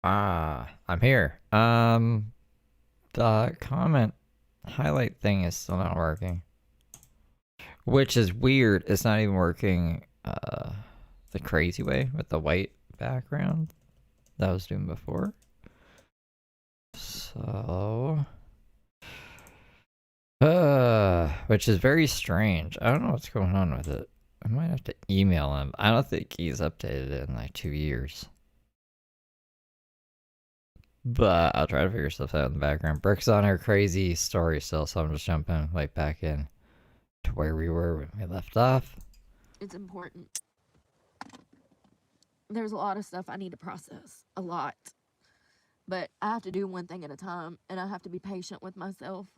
I'm here. The comment highlight thing is still not working, which is weird. It's not even working the crazy way with the white background that I was doing before. So, which is very strange. I don't know what's going on with it. I might have to email him. I don't think he's updated it in like 2 years. But I'll try to figure stuff out in the background. Brick's on her crazy story still, so I'm just jumping right back in to where we were when we left off. It's important. There's a lot of stuff I need to process. A lot. But I have to do one thing at a time, and I have to be patient with myself.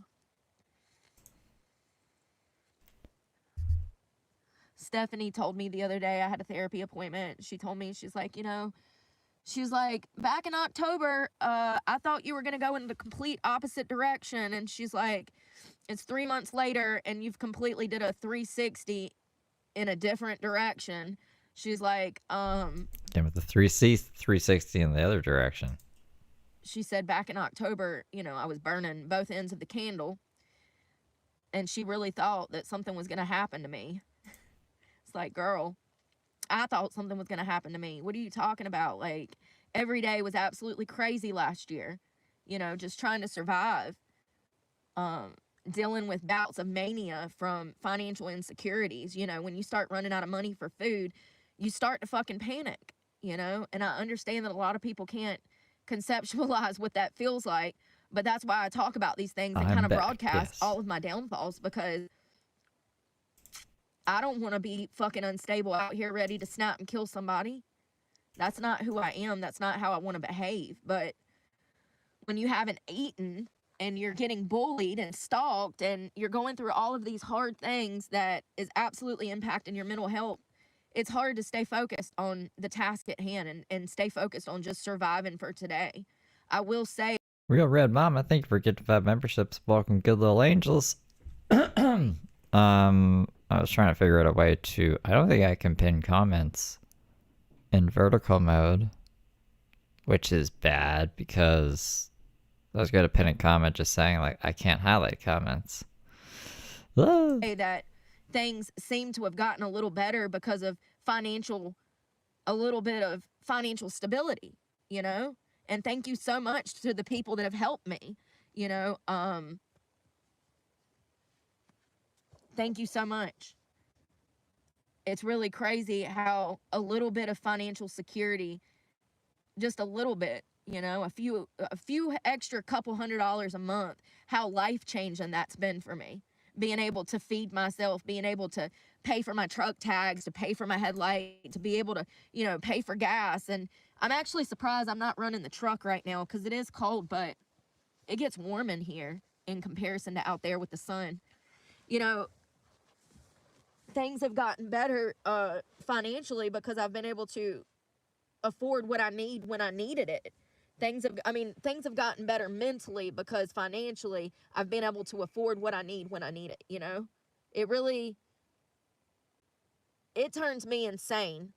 Stephanie told me the other day I had a therapy appointment. She told me, she's like, back in October, I thought you were going to go in the complete opposite direction. And she's like, it's 3 months later and you've completely did a 360 in a different direction. She's like, Yeah, with the 360 in the other direction. She said back in October, I was burning both ends of the candle. And she really thought that something was going to happen to me. It's like, girl, I thought something was going to happen to me. What are you talking about? Like, every day was absolutely crazy last year. Just trying to survive. Dealing with bouts of mania from financial insecurities. When you start running out of money for food, you start to fucking panic, And I understand that a lot of people can't conceptualize what that feels like. But that's why I talk about these things and kind of broadcast all of my downfalls, because I don't want to be fucking unstable out here ready to snap and kill somebody. That's not who I am. That's not how I want to behave. But when you haven't eaten and you're getting bullied and stalked and you're going through all of these hard things that is absolutely impacting your mental health, it's hard to stay focused on the task at hand and stay focused on just surviving for today. I will say, Real Red Mama, thank you for getting 5 memberships. Welcome, good little angels. I was trying to figure out a way to... I don't think I can pin comments in vertical mode, which is bad because I was going to pin a comment just saying, like, I can't highlight comments. That things seem to have gotten a little better because of a little bit of financial stability, And thank you so much to the people that have helped me, Thank you so much. It's really crazy how a little bit of financial security, just a little bit, a few extra couple $100 a month, how life-changing that's been for me. Being able to feed myself, being able to pay for my truck tags, to pay for my headlight, to be able to, pay for gas. And I'm actually surprised I'm not running the truck right now because it is cold, but it gets warm in here in comparison to out there with the sun. Things have gotten better financially because I've been able to afford what I need when I needed it. Things have gotten better mentally because financially I've been able to afford what I need when I need it, It turns me insane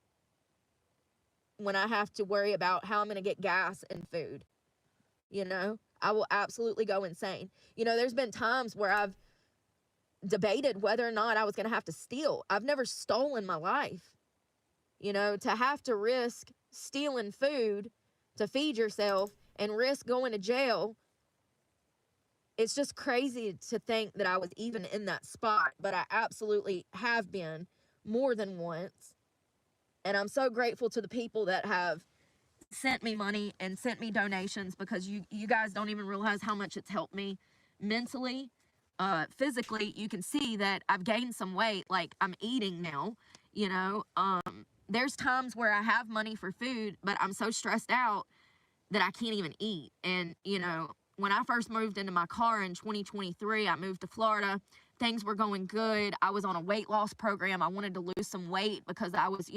when I have to worry about how I'm going to get gas and food. I will absolutely go insane. There's been times where I've debated whether or not I was going to have to steal. I've never stolen my life. To have to risk stealing food to feed yourself and risk going to jail, it's just crazy to think that I was even in that spot, but I absolutely have been more than once. And I'm so grateful to the people that have sent me money and sent me donations, because you guys don't even realize how much it's helped me mentally. Physically, you can see that I've gained some weight. Like, I'm eating now, there's times where I have money for food, but I'm so stressed out that I can't even eat. And, when I first moved into my car in 2023, I moved to Florida. Things were going good. I was on a weight loss program. I wanted to lose some weight because I was,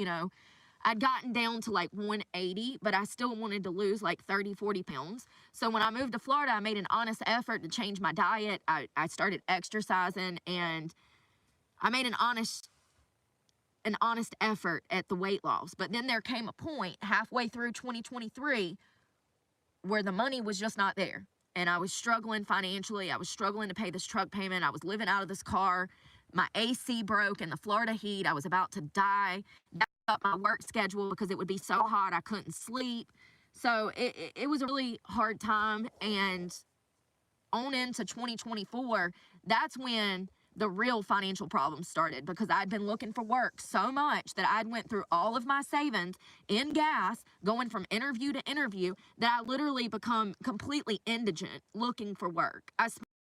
I'd gotten down to like 180, but I still wanted to lose like 30, 40 pounds. So when I moved to Florida, I made an honest effort to change my diet. I started exercising, and I made an honest effort at the weight loss. But then there came a point halfway through 2023 where the money was just not there. And I was struggling financially. I was struggling to pay this truck payment. I was living out of this car. My AC broke in the Florida heat. I was about to die. That up my work schedule because it would be so hot I couldn't sleep. So it was a really hard time. And on into 2024, that's when the real financial problems started, because I'd been looking for work so much that I'd went through all of my savings in gas, going from interview to interview, that I literally become completely indigent looking for work.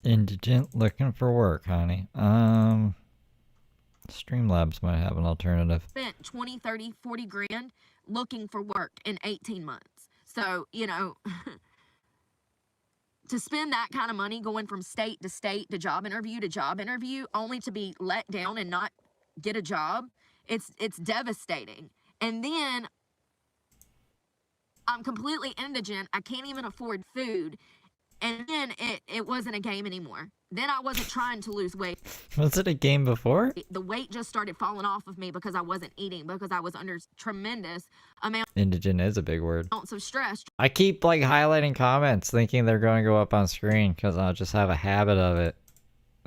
Indigent looking for work, honey. Streamlabs might have an alternative. Spent 20, 30, 40 grand looking for work in 18 months. So, you know, to spend that kind of money going from state to job interview, only to be let down and not get a job, it's devastating. And then I'm completely indigent. I can't even afford food. And then it wasn't a game anymore. Then I wasn't trying to lose weight. Was it a game before? The weight just started falling off of me because I wasn't eating, because I was under tremendous amounts Indigent is a big word. of stress. I keep like highlighting comments thinking they're going to go up on screen because I'll just have a habit of it.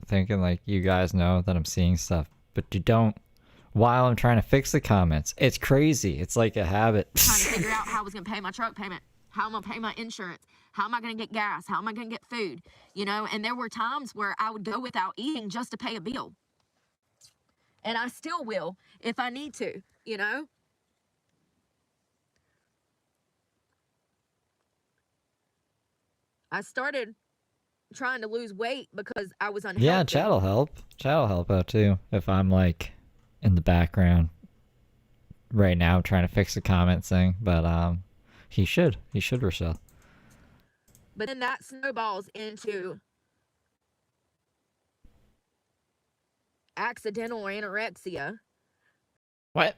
Thinking like you guys know that I'm seeing stuff, but you don't while I'm trying to fix the comments. It's crazy. It's like a habit. Trying to figure out how I was going to pay my truck payment. How am I going to pay my insurance? How am I going to get gas? How am I going to get food? You know, and there were times where I would go without eating just to pay a bill. And I still will if I need to, you know? I started trying to lose weight because I was unhealthy. Yeah, chat'll help. Chat'll help out too. If I'm like in the background right now trying to fix the comment thing, but he should, Rochelle. But then that snowballs into accidental anorexia. What?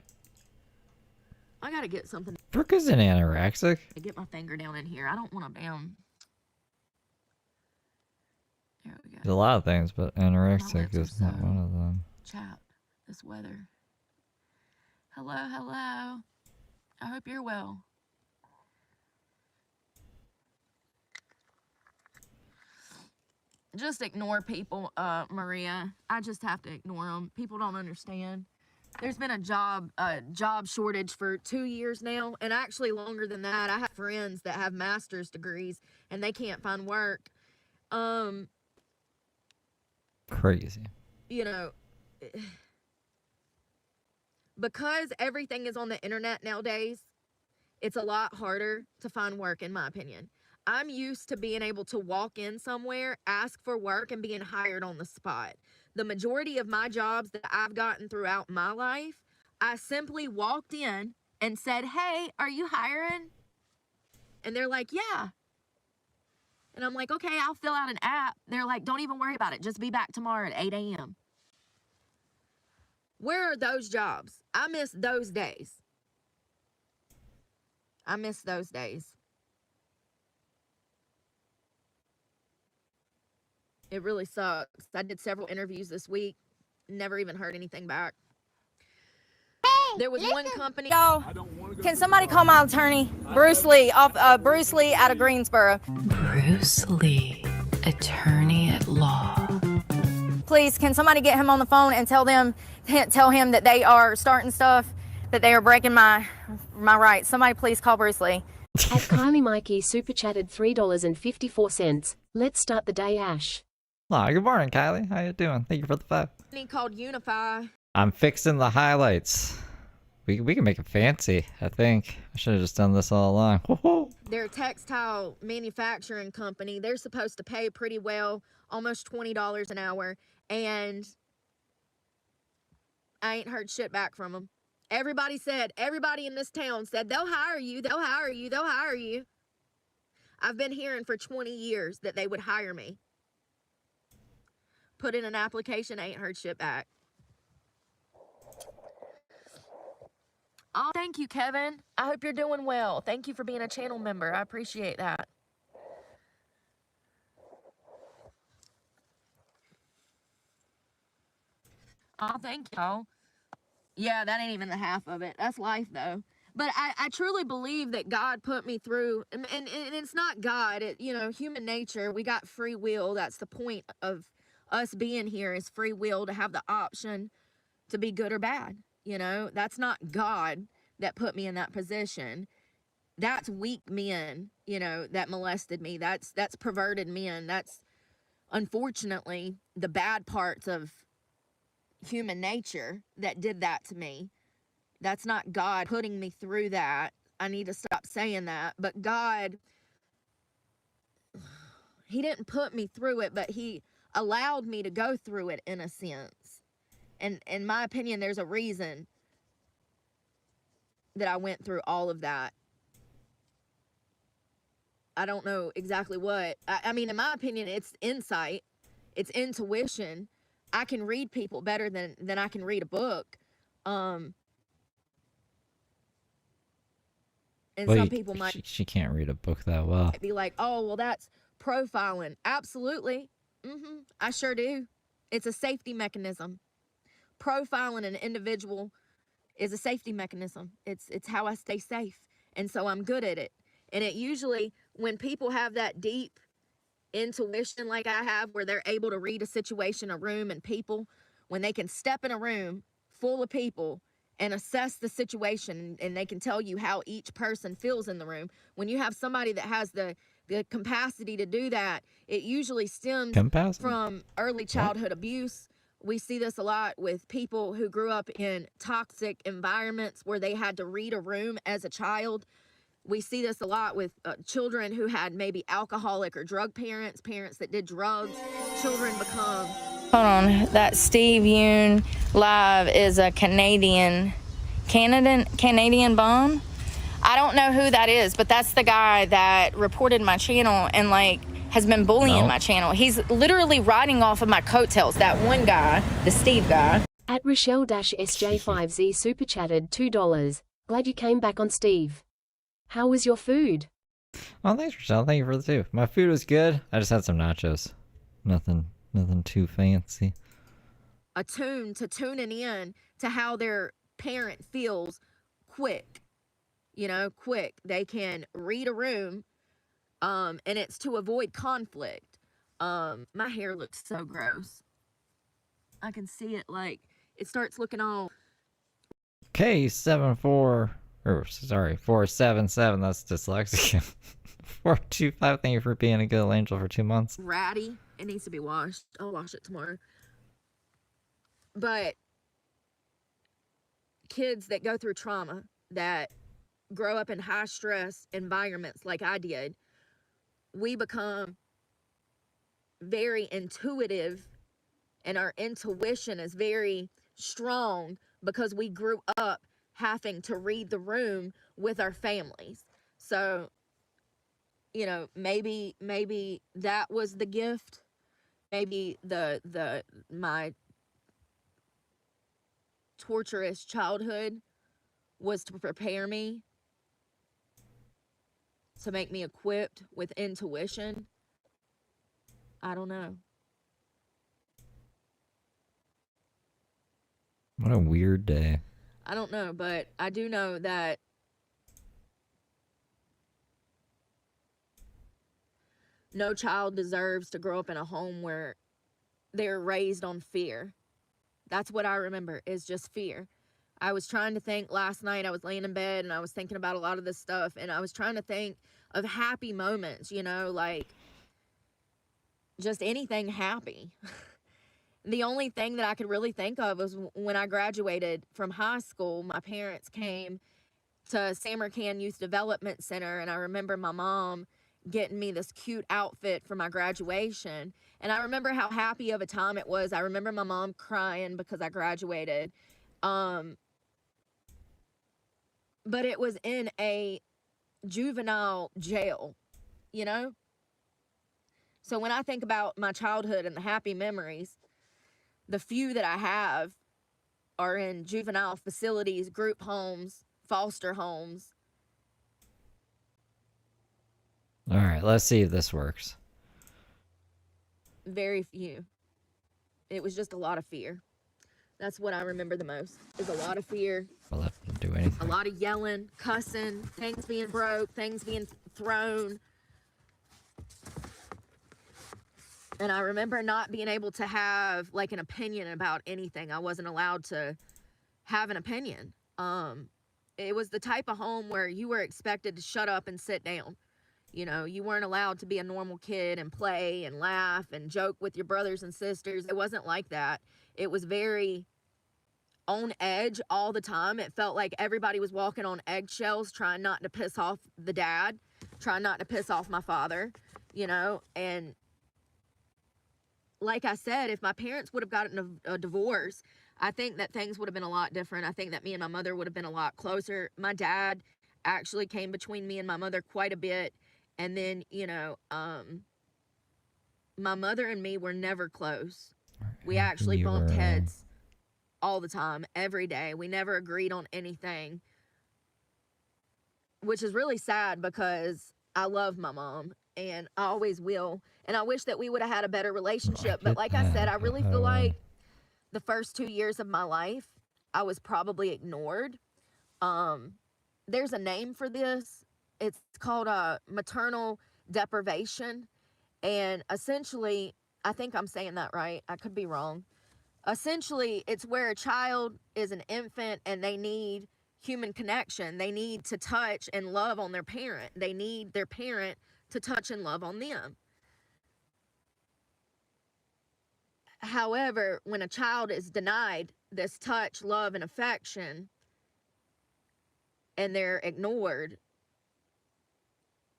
I gotta get something Brooke isn't anorexic. to get my finger down in here. I don't want to bam. There we go. There's a lot of things, but anorexic lips are is not so one of them. Chat, this weather. Hello, hello. I hope you're well. Just ignore people, Maria. I just have to ignore them. People don't understand. There's been a job shortage for 2 years now, and actually longer than that. I have friends that have master's degrees and they can't find work. Crazy. You know, because everything is on the internet nowadays, it's a lot harder to find work, in my opinion. I'm used to being able to walk in somewhere, ask for work, and being hired on the spot. The majority of my jobs that I've gotten throughout my life, I simply walked in and said, "Hey, are you hiring?" And they're like, "Yeah." And I'm like, "Okay, I'll fill out an app." They're like, "Don't even worry about it. Just be back tomorrow at 8 a.m. Where are those jobs? I miss those days. I miss those days. It really sucks. I did several interviews this week. Never even heard anything back. Hey, There was one company. Yo, can somebody call my attorney? Bruce Lee, Bruce Lee out of Greensboro. Bruce Lee, attorney at law. Please, can somebody get him on the phone and tell him that they are starting stuff, that they are breaking my rights. Somebody please call Bruce Lee. At Kylie Mikey super chatted $3.54. Let's start the day, Ash. Hi, good morning, Kylie. How you doing? Thank you for the 5. Called Unify. I'm fixing the highlights. We can make it fancy, I think. I should have just done this all along. Woo-hoo. They're a textile manufacturing company. They're supposed to pay pretty well, almost $20 an hour, and I ain't heard shit back from them. Everybody in this town said, they'll hire you, they'll hire you, they'll hire you. I've been hearing for 20 years that they would hire me. Put in an application, ain't heard shit back. Oh, thank you, Kevin. I hope you're doing well. Thank you for being a channel member. I appreciate that. Oh, thank y'all. Yeah, that ain't even the half of it. That's life, though. But I truly believe that God put me through, and it's not God, human nature. We got free will. That's the point of us being here, is free will, to have the option to be good or bad. That's not God that put me in that position. That's weak men, that molested me. That's perverted men. That's unfortunately the bad parts of human nature that did that to me. That's not God putting me through that. I need to stop saying that. But God, he didn't put me through it, but he allowed me to go through it in a sense. And in my opinion, there's a reason that I went through all of that. I don't know exactly what. I mean, in my opinion, it's insight. It's intuition. I can read people better than I can read a book. And Well, some people might she can't read a book that well. be like, oh, well, that's profiling. Absolutely. I sure do. It's a safety mechanism. Profiling an individual is a safety mechanism. It's how I stay safe. And so I'm good at it. And it usually, when people have that deep intuition like I have, where they're able to read a situation, a room, and people, when they can step in a room full of people and assess the situation, and they can tell you how each person feels in the room, when you have somebody that has the capacity to do that, it usually stems from early childhood abuse. We see this a lot with people who grew up in toxic environments where they had to read a room as a child. We see this a lot with children who had maybe alcoholic or drug parents, parents that did drugs. Children become... Hold on, that Steve Yoon live is a Canadian bomb. I don't know who that is, but that's the guy that reported my channel and has been bullying my channel. He's literally riding off of my coattails. That one guy, the Steve guy. At Rochelle-SJ5Z super chatted $2. Glad you came back on, Steve. How was your food? Oh, thanks, Rochelle. Thank you for the 2. My food was good. I just had some nachos. Nothing too fancy. Attuned to tuning in to how their parent feels quick. Quick. They can read a room, and it's to avoid conflict. My hair looks so gross. I can see it, it starts looking all... K74, 477, that's dyslexia. 425, thank you for being a good angel for 2 months. Ratty. It needs to be washed. I'll wash it tomorrow. But kids that go through trauma, that grow up in high stress environments like I did, we become very intuitive, and our intuition is very strong because we grew up having to read the room with our families. So, maybe that was the gift. Maybe my torturous childhood was to prepare me, to make me equipped with intuition. I don't know. What a weird day. I don't know, but I do know that no child deserves to grow up in a home where they're raised on fear. That's what I remember, is just fear. I was trying to think last night. I was laying in bed and I was thinking about a lot of this stuff, and I was trying to think of happy moments, just anything happy. The only thing that I could really think of was when I graduated from high school. My parents came to Samarkand Youth Development Center, and I remember my mom getting me this cute outfit for my graduation. And I remember how happy of a time it was. I remember my mom crying because I graduated. But it was in a juvenile jail, So when I think about my childhood and the happy memories, the few that I have are in juvenile facilities, group homes, foster homes. All right, let's see if this works. Very few. It was just a lot of fear. That's what I remember the most, is a lot of fear. Will that do anything? anything. A lot of yelling, cussing, things being broke, things being thrown. And I remember not being able to have like an opinion about anything. I wasn't allowed to have an opinion. It was the type of home where you were expected to shut up and sit down. You know, you weren't allowed to be a normal kid and play and laugh and joke with your brothers and sisters. It wasn't like that. It was very on edge all the time. It felt like everybody was walking on eggshells, trying not to piss off the dad, trying not to piss off my father, you know. And like I said, if my parents would have gotten a divorce, I think that things would have been a lot different. I think that me and my mother would have been a lot closer. My dad actually came between me and my mother quite a bit. And then, you know, my mother and me were never close. We actually bumped heads all the time, every day. We never agreed on anything, which is really sad because I love my mom and I always will. And I wish that we would have had a better relationship. But like I said, I really feel like the first 2 years of my life, I was probably ignored. There's a name for this. It's called maternal deprivation. And essentially, I think I'm saying that right. I could be wrong. Essentially, it's where a child is an infant and they need human connection. They need to touch and love on their parent. They need their parent to touch and love on them. However, when a child is denied this touch, love, and affection, and they're ignored,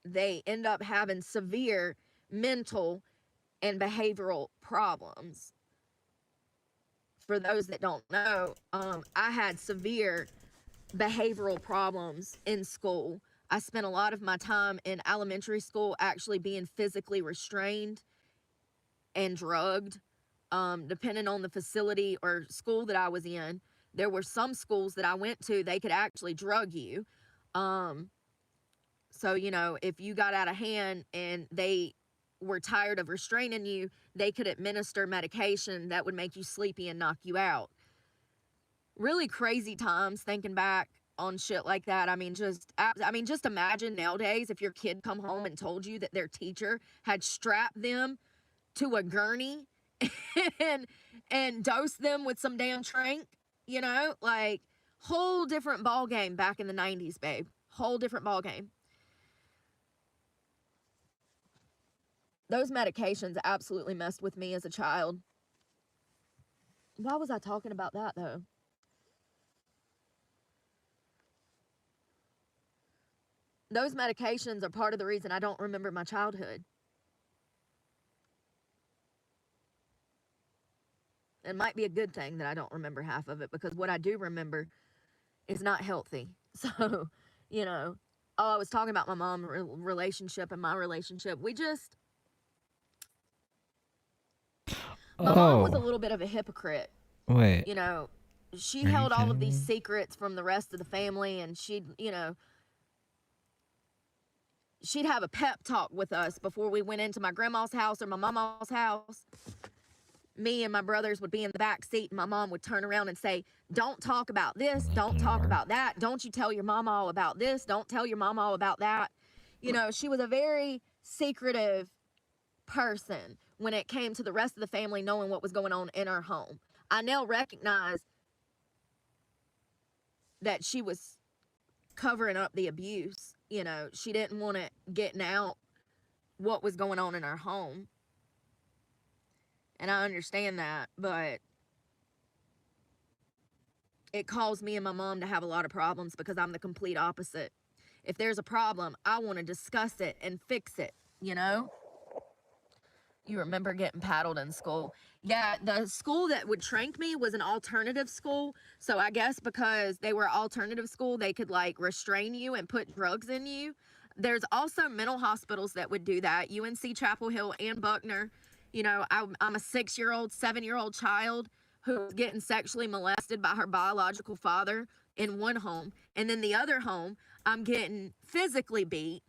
they end up having severe mental and behavioral problems. For those that don't know, I had severe behavioral problems in school. I spent a lot of my time in elementary school actually being physically restrained and drugged, depending on the facility or school that I was in. There were some schools that I went to, they could actually drug you. So, you know, if you got out of hand and they were tired of restraining you, they could administer medication that would make you sleepy and knock you out. Really crazy times thinking back on shit like that. I mean, just imagine nowadays if your kid come home and told you that their teacher had strapped them to a gurney and dosed them with some damn trank, you know, like whole different ball game back in the 90s, babe. Whole different ball game. Those medications absolutely messed with me as a child. Why was I talking about that, though? Those medications are part of the reason I don't remember my childhood. It might be a good thing that I don't remember half of it, because what I do remember is not healthy. So, you know, I was talking about my mom relationship and my relationship. My mom was a little bit of a hypocrite. Wait. You know, she held all of these secrets from the rest of the family, and she'd have a pep talk with us before we went into my grandma's house or my mama's house. Me and my brothers would be in the back seat, and my mom would turn around and say, don't talk about this, don't talk about that, don't you tell your mama all about this, don't tell your mama all about that. You know, she was a very secretive person when it came to the rest of the family knowing what was going on in our home. I now recognize that she was covering up the abuse. You know, she didn't want it getting out what was going on in our home. And I understand that, but it caused me and my mom to have a lot of problems because I'm the complete opposite. If there's a problem, I want to discuss it and fix it, you know? You remember getting paddled in school. Yeah, the school that would trank me was an alternative school. So I guess because they were alternative school, they could like restrain you and put drugs in you. There's also mental hospitals that would do that. UNC Chapel Hill and Buckner. You know, I'm a 6-year-old, 7-year-old child who's getting sexually molested by her biological father in one home. And then the other home, I'm getting physically beat,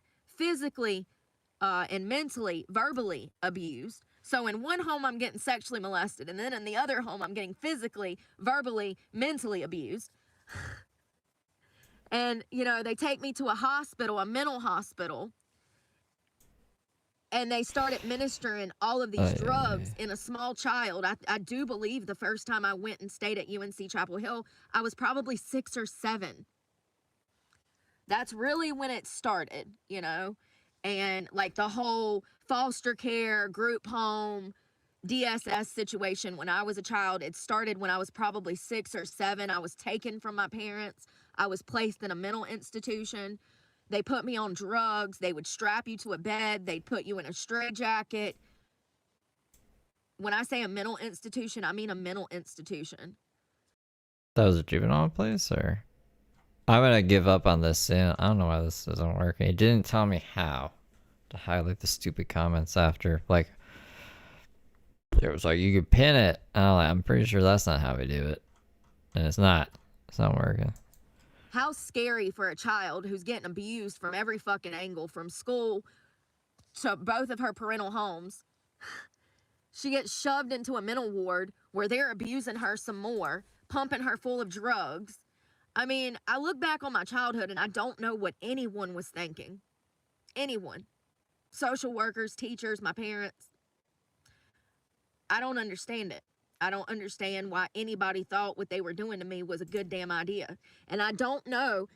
and mentally, verbally abused. So in one home, I'm getting sexually molested. And then in the other home, I'm getting physically, verbally, mentally abused. And, they take me to a hospital, a mental hospital, and they start administering all of these drugs in a small child. I do believe the first time I went and stayed at UNC Chapel Hill, I was probably 6 or 7. That's really when it started, and like the whole foster care, group home, DSS situation when I was a child. It started when I was probably 6 or 7. I was taken from my parents. I was placed in a mental institution. They put me on drugs. They would strap you to a bed. They'd put you in a straitjacket. When I say a mental institution, I mean a mental institution. That was a juvenile place, or? I'm gonna give up on this soon. I don't know why this isn't working. It didn't tell me how to highlight the stupid comments after. Like, it was like, you could pin it. I'm pretty sure that's not how we do it. And it's not. It's not working. How scary for a child who's getting abused from every fucking angle, from school to both of her parental homes. She gets shoved into a mental ward where they're abusing her some more, pumping her full of drugs. I mean, I look back on my childhood and I don't know what anyone was thinking. Anyone. Social workers, teachers, my parents. I don't understand it. I don't understand why anybody thought what they were doing to me was a good damn idea. And I don't know,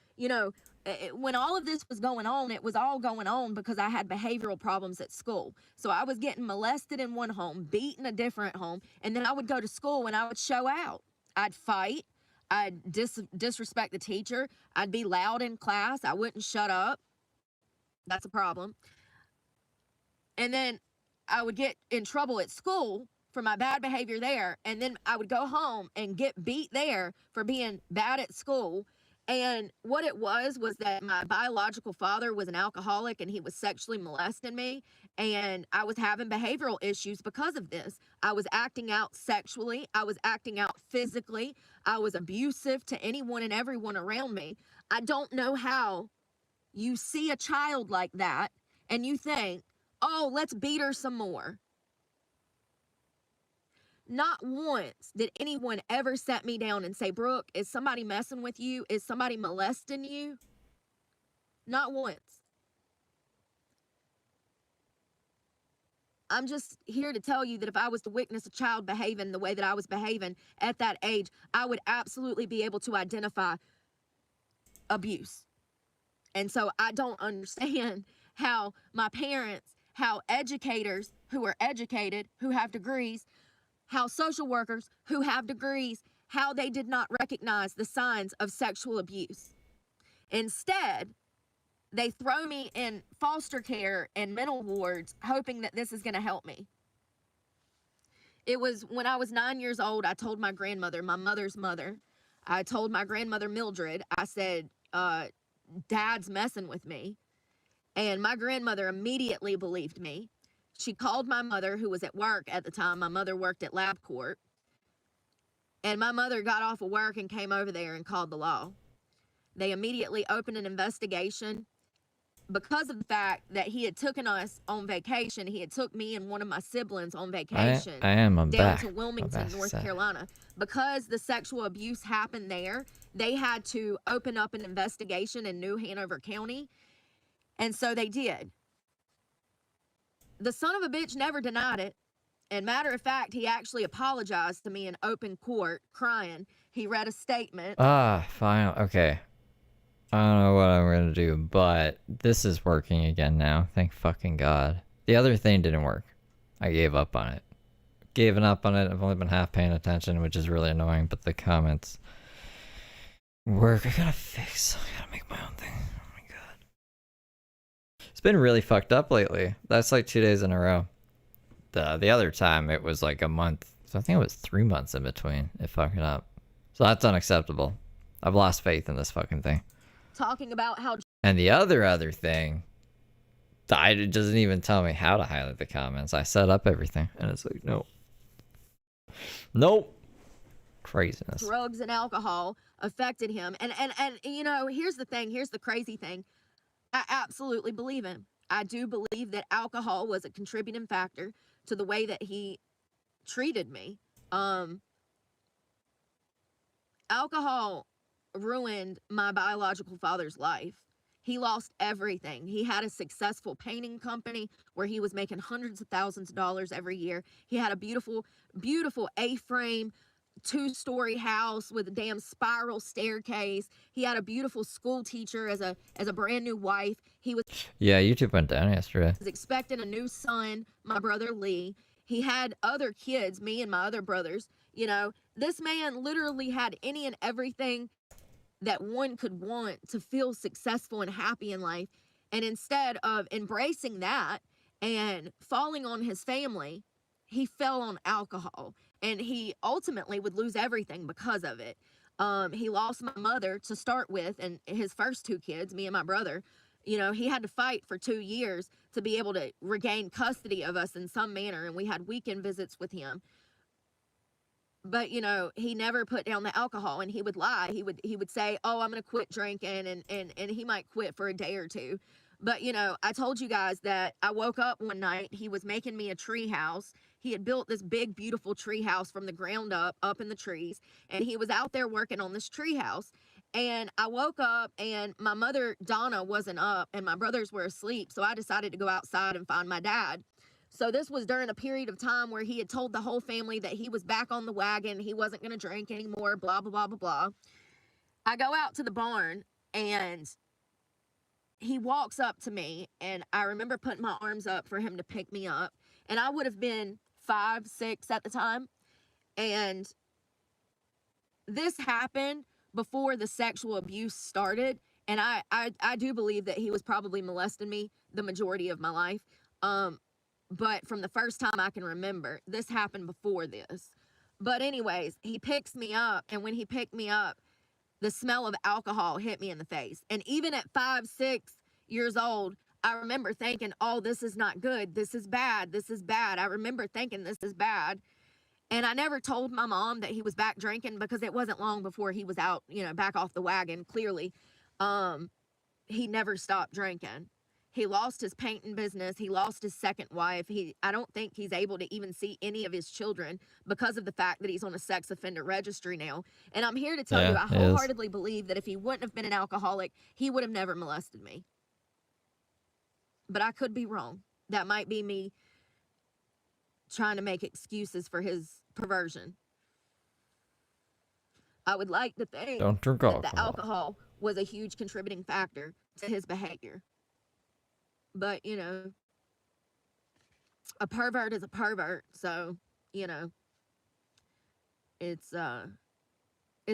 when all of this was going on, it was all going on because I had behavioral problems at school. So I was getting molested in one home, beaten in a different home, and then I would go to school and I would show out. I'd fight. I'd disrespect the teacher. I'd be loud in class. I wouldn't shut up. That's a problem. And then I would get in trouble at school for my bad behavior there, and then I would go home and get beat there for being bad at school. And what it was that my biological father was an alcoholic and he was sexually molesting me, and I was having behavioral issues because of this. I was acting out sexually. I was acting out physically. I was abusive to anyone and everyone around me. I don't know how you see a child like that and you think, oh, let's beat her some more. Not once did anyone ever set me down and say, Brooke, is somebody messing with you? Is somebody molesting you? Not once. I'm just here to tell you that if I was to witness a child behaving the way that I was behaving at that age, I would absolutely be able to identify abuse. And so I don't understand how my parents, how educators who are educated, who have degrees, how social workers who have degrees, how they did not recognize the signs of sexual abuse. Instead, they throw me in foster care and mental wards, hoping that this is going to help me. It was when I was 9 years old, I told my grandmother, my mother's mother, I told my grandmother Mildred, I said, Dad's messing with me. And my grandmother immediately believed me. She called my mother, who was at work at the time. My mother worked at LabCorp. And my mother got off of work and came over there and called the law. They immediately opened an investigation because of the fact that he had taken us on vacation. He had took me and one of my siblings on vacation I'm down back. to Wilmington, North Carolina. Because the sexual abuse happened there, they had to open up an investigation in New Hanover County. And so they did. The son of a bitch never denied it. And matter of fact, he actually apologized to me in open court, crying. He read a statement. Fine. Okay. I don't know what I'm gonna do, but this is working again now. Thank fucking God. The other thing didn't work. I gave up on it. Given up on it. I've only been half paying attention, which is really annoying, but the comments work. I gotta make my own thing. Oh my God. It's been really fucked up lately. That's like 2 days in a row. The other time it was like a month. So I think it was 3 months in between it fucking up. So that's unacceptable. I've lost faith in this fucking thing. Talking about how... And the other thing, it doesn't even tell me how to highlight the comments. I set up everything and it's like, no. Nope. Craziness. Drugs and alcohol affected him. And you know, here's the thing. Here's the crazy thing. I absolutely believe him. I do believe that alcohol was a contributing factor to the way that he treated me. Alcohol ruined my biological father's life. He lost everything. He had a successful painting company where he was making hundreds of thousands of dollars every year. He had a beautiful, beautiful A-frame 2-story house with a damn spiral staircase. He had a beautiful school teacher as a brand new wife. He was Yeah, YouTube went down yesterday. expecting a new son, my brother Lee. He had other kids, me and my other brothers. You know, this man literally had any and everything that one could want to feel successful and happy in life. And instead of embracing that and falling on his family, he fell on alcohol, and he ultimately would lose everything because of it. He lost my mother to start with, and his first 2 kids, me and my brother. You know, he had to fight for 2 years to be able to regain custody of us in some manner, and we had weekend visits with him. But, you know, he never put down the alcohol, and he would lie. He would say, oh, I'm going to quit drinking, and he might quit for a day or two. But, you know, I told you guys that I woke up one night, he was making me a tree house. He had built this big, beautiful tree house from the ground up in the trees, and he was out there working on this tree house. And I woke up, and my mother, Donna, wasn't up, and my brothers were asleep, so I decided to go outside and find my dad. So this was during a period of time where he had told the whole family that he was back on the wagon, he wasn't going to drink anymore, blah, blah, blah, blah, blah. I go out to the barn, and he walks up to me, and I remember putting my arms up for him to pick me up, and I would have been 5, 6 at the time. And this happened before the sexual abuse started, and I do believe that he was probably molesting me the majority of my life. But from the first time I can remember, this happened before this. But anyways, he picks me up, and when he picked me up, the smell of alcohol hit me in the face. And even at 5, 6 years old, I remember thinking, oh, this is not good. This is bad. This is bad. I remember thinking this is bad. And I never told my mom that he was back drinking, because it wasn't long before he was out, you know, back off the wagon, clearly. He never stopped drinking. He lost his painting business. He lost his second wife. I don't think he's able to even see any of his children because of the fact that he's on a sex offender registry now. And I'm here to tell you, I wholeheartedly believe that if he wouldn't have been an alcoholic, he would have never molested me. But I could be wrong. That might be me trying to make excuses for his perversion. I would like to think Don't drink that the alcohol was a huge contributing factor to his behavior. But, you know, a pervert is a pervert. So, you know, it's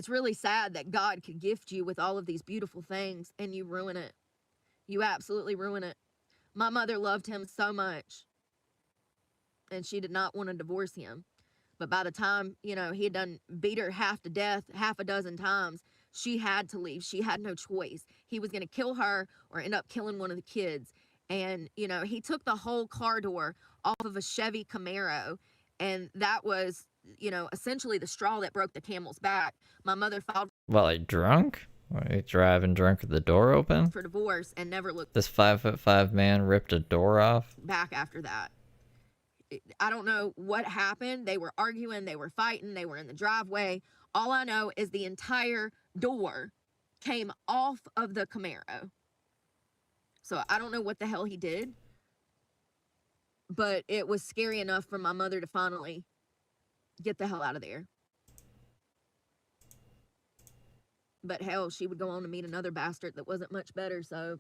really sad that God could gift you with all of these beautiful things and you ruin it. You absolutely ruin it. My mother loved him so much, and she did not want to divorce him. But by the time, you know, he had done beat her half to death, half a dozen times, she had to leave. She had no choice. He was going to kill her or end up killing one of the kids. And, you know, he took the whole car door off of a Chevy Camaro, and that was, you know, essentially the straw that broke the camel's back. My mother filed Well, like drunk? He driving drunk with the door open? for divorce and never looked This 5'5" man ripped a door off? back after that. I don't know what happened. They were arguing, they were fighting, they were in the driveway. All I know is the entire door came off of the Camaro. So I don't know what the hell he did, but it was scary enough for my mother to finally get the hell out of there. But hell, she would go on to meet another bastard that wasn't much better. So,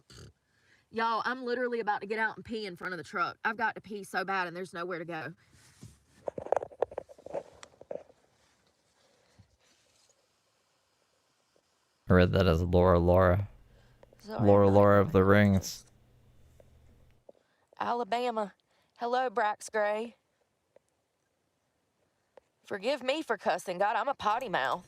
y'all, I'm literally about to get out and pee in front of the truck. I've got to pee so bad and there's nowhere to go. I read that as Laura. Sorry, Laura of the Rings. Alabama. Hello, Brax Gray. Forgive me for cussing. God, I'm a potty mouth.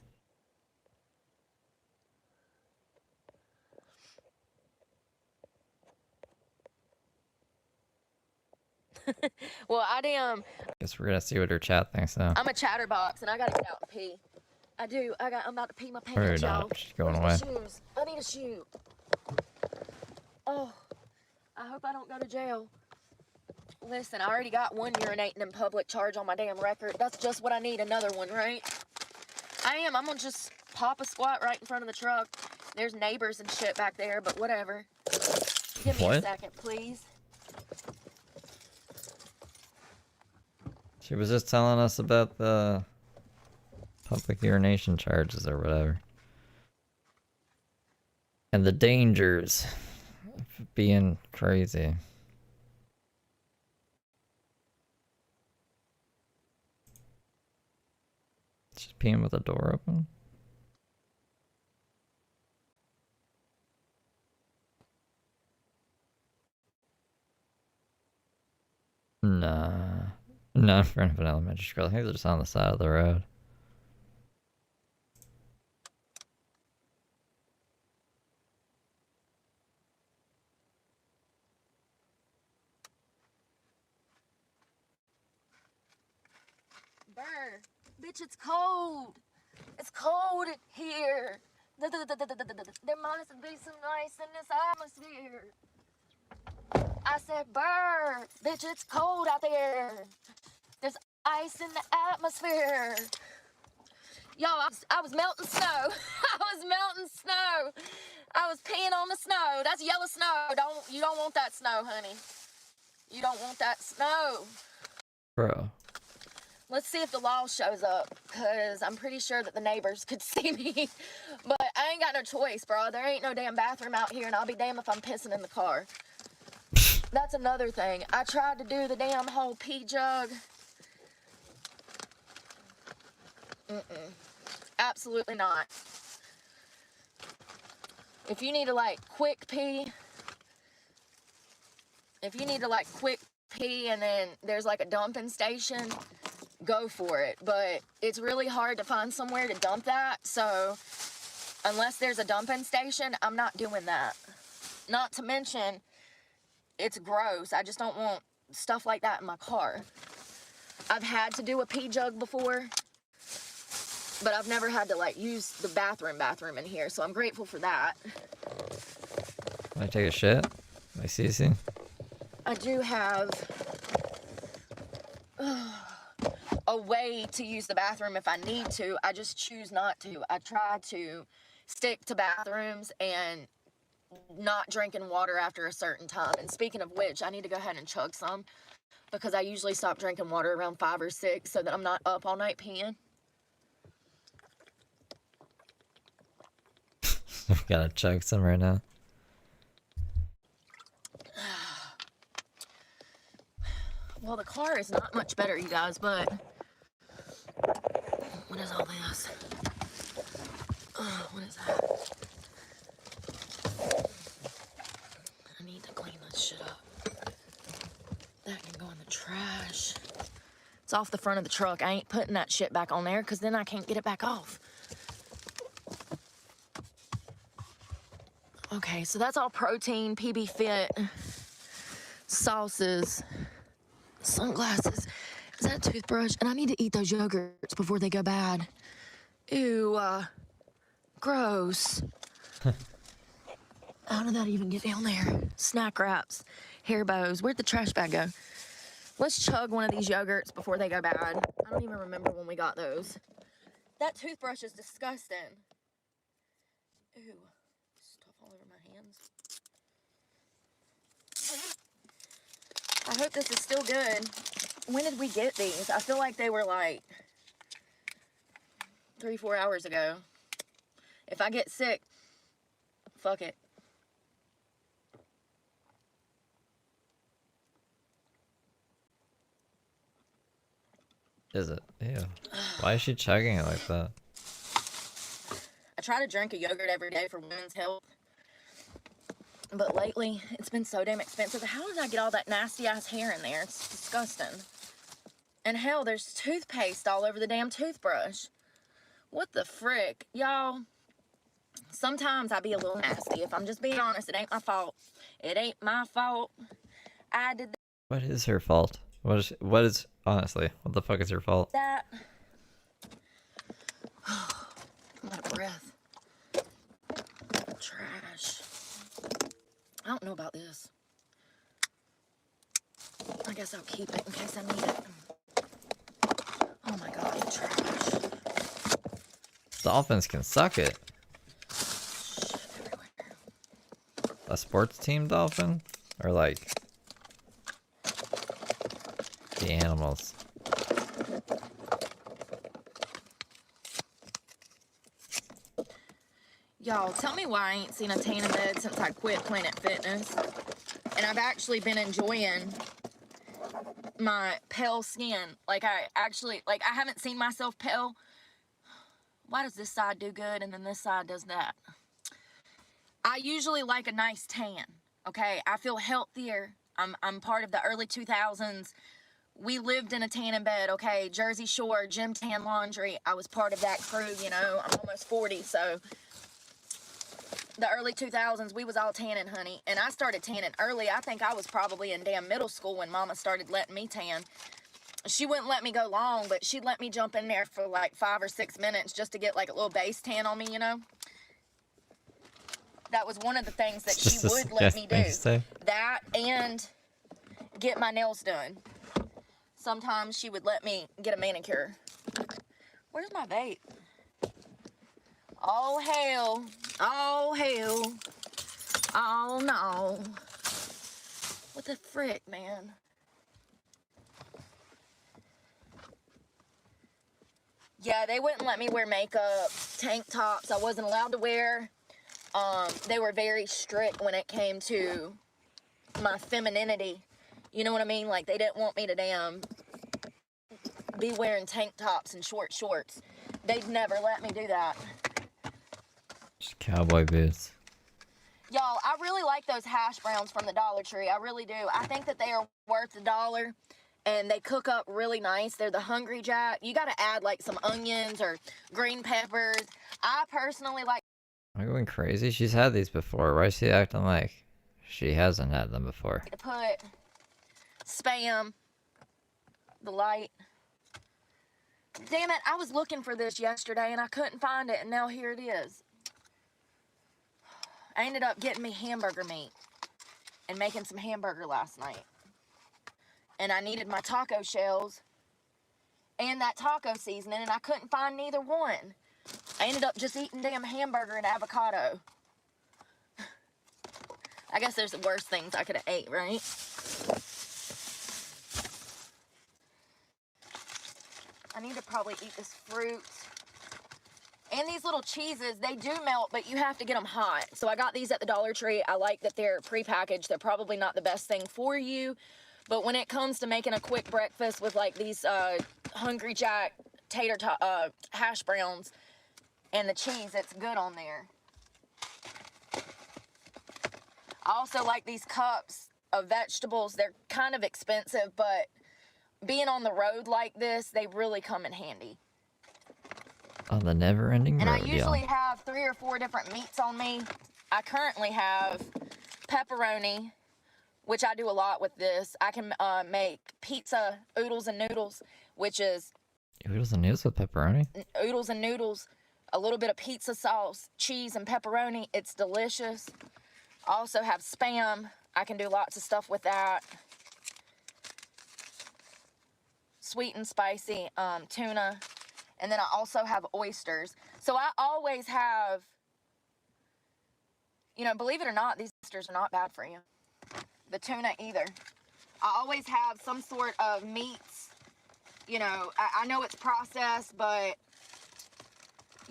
Well, Guess we're gonna see what her chat thinks now. I'm a chatterbox and I gotta get out and pee. I'm about to pee my pants, Or y'all. not. She's going Where's away. my shoes? I need a shoe. Oh, I hope I don't go to jail. Listen, I already got one urinating in public charge on my damn record. That's just what I need, another one, right? I'm gonna just pop a squat right in front of the truck. There's neighbors and shit back there, but whatever. Give me a What? second, please. She was just telling us about the public urination charges or whatever. And the dangers of being crazy. She's peeing with the door open? Nah. Not in front of an elementary school. I think they're just on the side of the road. Burr, bitch, it's cold. It's cold here. There must be some ice in this atmosphere. I said, Burr, bitch, it's cold out there. There's ice in the atmosphere. Yo, I was melting snow. I was melting snow. I was peeing on the snow. That's yellow snow. You don't want that snow, honey. You don't want that snow. Bro. Let's see if the law shows up, because I'm pretty sure that the neighbors could see me. But I ain't got no choice, bro. There ain't no damn bathroom out here, and I'll be damned if I'm pissing in the car. That's another thing. I tried to do the damn whole pee jug. Absolutely not. If you need to, like, quick pee, and then there's, like, a dumping station, go for it. But it's really hard to find somewhere to dump that, so unless there's a dumping station, I'm not doing that. Not to mention, it's gross. I just don't want stuff like that in my car. I've had to do a pee jug before, but I've never had to, like, use the bathroom in here, so I'm grateful for that. Can I take a shit? Like Cece? I do have a way to use the bathroom if I need to. I just choose not to. I try to stick to bathrooms and not drinking water after a certain time. And speaking of which, I need to go ahead and chug some, because I usually stop drinking water around 5 or 6 so that I'm not up all night peeing. Gotta chug some right now. Well, the car is not much better, you guys, but what is all this? What is that? I need to clean this shit up. That can go in the trash. It's off the front of the truck. I ain't putting that shit back on there, because then I can't get it back off. Okay, so that's all protein, PB Fit, sauces, sunglasses. Is that a toothbrush? And I need to eat those yogurts before they go bad. Ew, gross. How did that even get down there? Snack wraps, hair bows. Where'd the trash bag go? Let's chug one of these yogurts before they go bad. I don't even remember when we got those. That toothbrush is disgusting. Ew. Stuff all over my hands. I hope this is still good. When did we get these? I feel like they were like 3-4 hours ago. If I get sick, fuck it. Is it? Ew. Why is she chugging it like that? I try to drink a yogurt every day for women's health. But lately, it's been so damn expensive. How did I get all that nasty ass hair in there? It's disgusting. And hell, there's toothpaste all over the damn toothbrush. What the frick? Y'all, sometimes I be a little nasty. If I'm just being honest, it ain't my fault. It ain't my fault. I did What is her fault? What is honestly, what the fuck is her fault? that. I'm out of breath. Trash. I don't know about this. I guess I'll keep it in case I need it. Oh my god, trash. Dolphins can suck it. A sports team dolphin? Or like the animals? Y'all, tell me why I ain't seen a tan in bed since I quit Planet Fitness. And I've actually been enjoying my pale skin. Like, I haven't seen myself pale. Why does this side do good and then this side does that? I usually like a nice tan, okay? I feel healthier. I'm part of the early 2000s. We lived in a tan in bed, okay? Jersey Shore, Gym Tan Laundry. I was part of that crew, you know? I'm almost 40, so the early 2000s, we was all tanning, honey. And I started tanning early. I think I was probably in damn middle school when Mama started letting me tan. She wouldn't let me go long, but she'd let me jump in there for like 5 or 6 minutes just to get like a little base tan on me, you know? That was one of the things that she would let me do. That and get my nails done. Sometimes she would let me get a manicure. Where's my vape? Oh, hell. Oh, hell. Oh, no. What the frick, man? Yeah, they wouldn't let me wear makeup, tank tops. I wasn't allowed to wear. They were very strict when it came to my femininity. You know what I mean? Like, they didn't want me to damn be wearing tank tops and short shorts. They'd never let me do that. Just cowboy boots. Y'all, I really like those hash browns from the Dollar Tree. I really do. I think that they are worth $1, and they cook up really nice. They're the Hungry Jack. You got to add, like, some onions or green peppers. I personally like... Am I going crazy? She's had these before. Why is she acting like she hasn't had them before? to put Spam, the light. Damn it, I was looking for this yesterday, and I couldn't find it, and now here it is. I ended up getting me hamburger meat and making some hamburger last night. And I needed my taco shells and that taco seasoning, and I couldn't find neither one. I ended up just eating damn hamburger and avocado. I guess there's the worst things I could have ate, right? I need to probably eat this fruit. And these little cheeses, they do melt, but you have to get them hot. So I got these at the Dollar Tree. I like that they're prepackaged. They're probably not the best thing for you. But when it comes to making a quick breakfast with like these Hungry Jack hash browns and the cheese, it's good on there. I also like these cups of vegetables. They're kind of expensive, but being on the road like this, they really come in handy. On the never-ending road, And I usually have 3 or 4 different meats on me. I currently have pepperoni, which I do a lot with this. I can make pizza oodles and noodles, which is... Oodles and noodles with pepperoni? Oodles and noodles, a little bit of pizza sauce, cheese, and pepperoni. It's delicious. I also have Spam. I can do lots of stuff with that. Sweet and spicy tuna. And then I also have oysters. So I always have, you know, believe it or not, these oysters are not bad for you. The tuna either. I always have some sort of meats. You know, I know it's processed, but,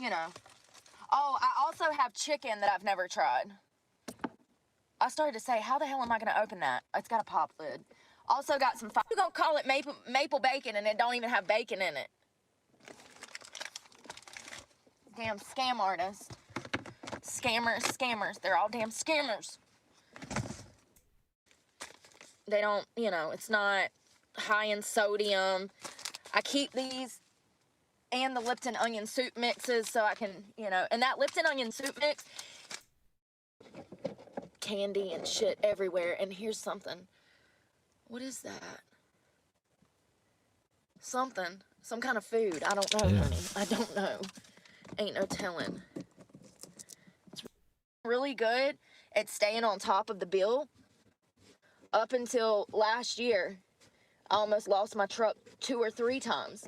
you know. Oh, I also have chicken that I've never tried. I started to say, how the hell am I going to open that? It's got a pop lid. Also got some, you're going to call it maple bacon and it don't even have bacon in it. Damn scam artist. Scammers. They're all damn scammers. They don't, you know, it's not high in sodium. I keep these and the Lipton onion soup mixes so I can, you know, and that Lipton onion soup mix, candy and shit everywhere. And here's something. What is that? Something. Some kind of food. I don't know, honey. I don't know. Ain't no telling. It's really good at staying on top of the bill. Up until last year, I almost lost my truck 2 or 3 times.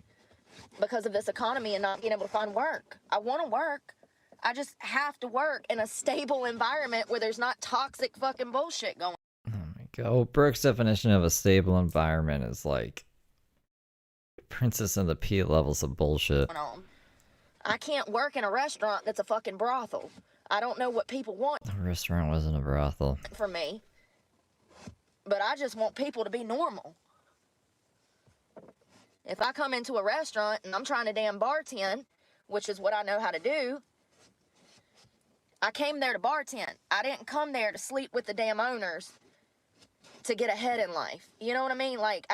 because of this economy and not being able to find work. I want to work. I just have to work in a stable environment where there's not toxic fucking bullshit going Oh my god. Well, Brooke's definition of a stable environment is like Princess and the Pea levels of bullshit. on. I can't work in a restaurant that's a fucking brothel. I don't know what people want The restaurant wasn't a brothel. from me, but I just want people to be normal. If I come into a restaurant and I'm trying to damn bartend, which is what I know how to do, I came there to bartend. I didn't come there to sleep with the damn owners to get ahead in life. You know what I mean? Like,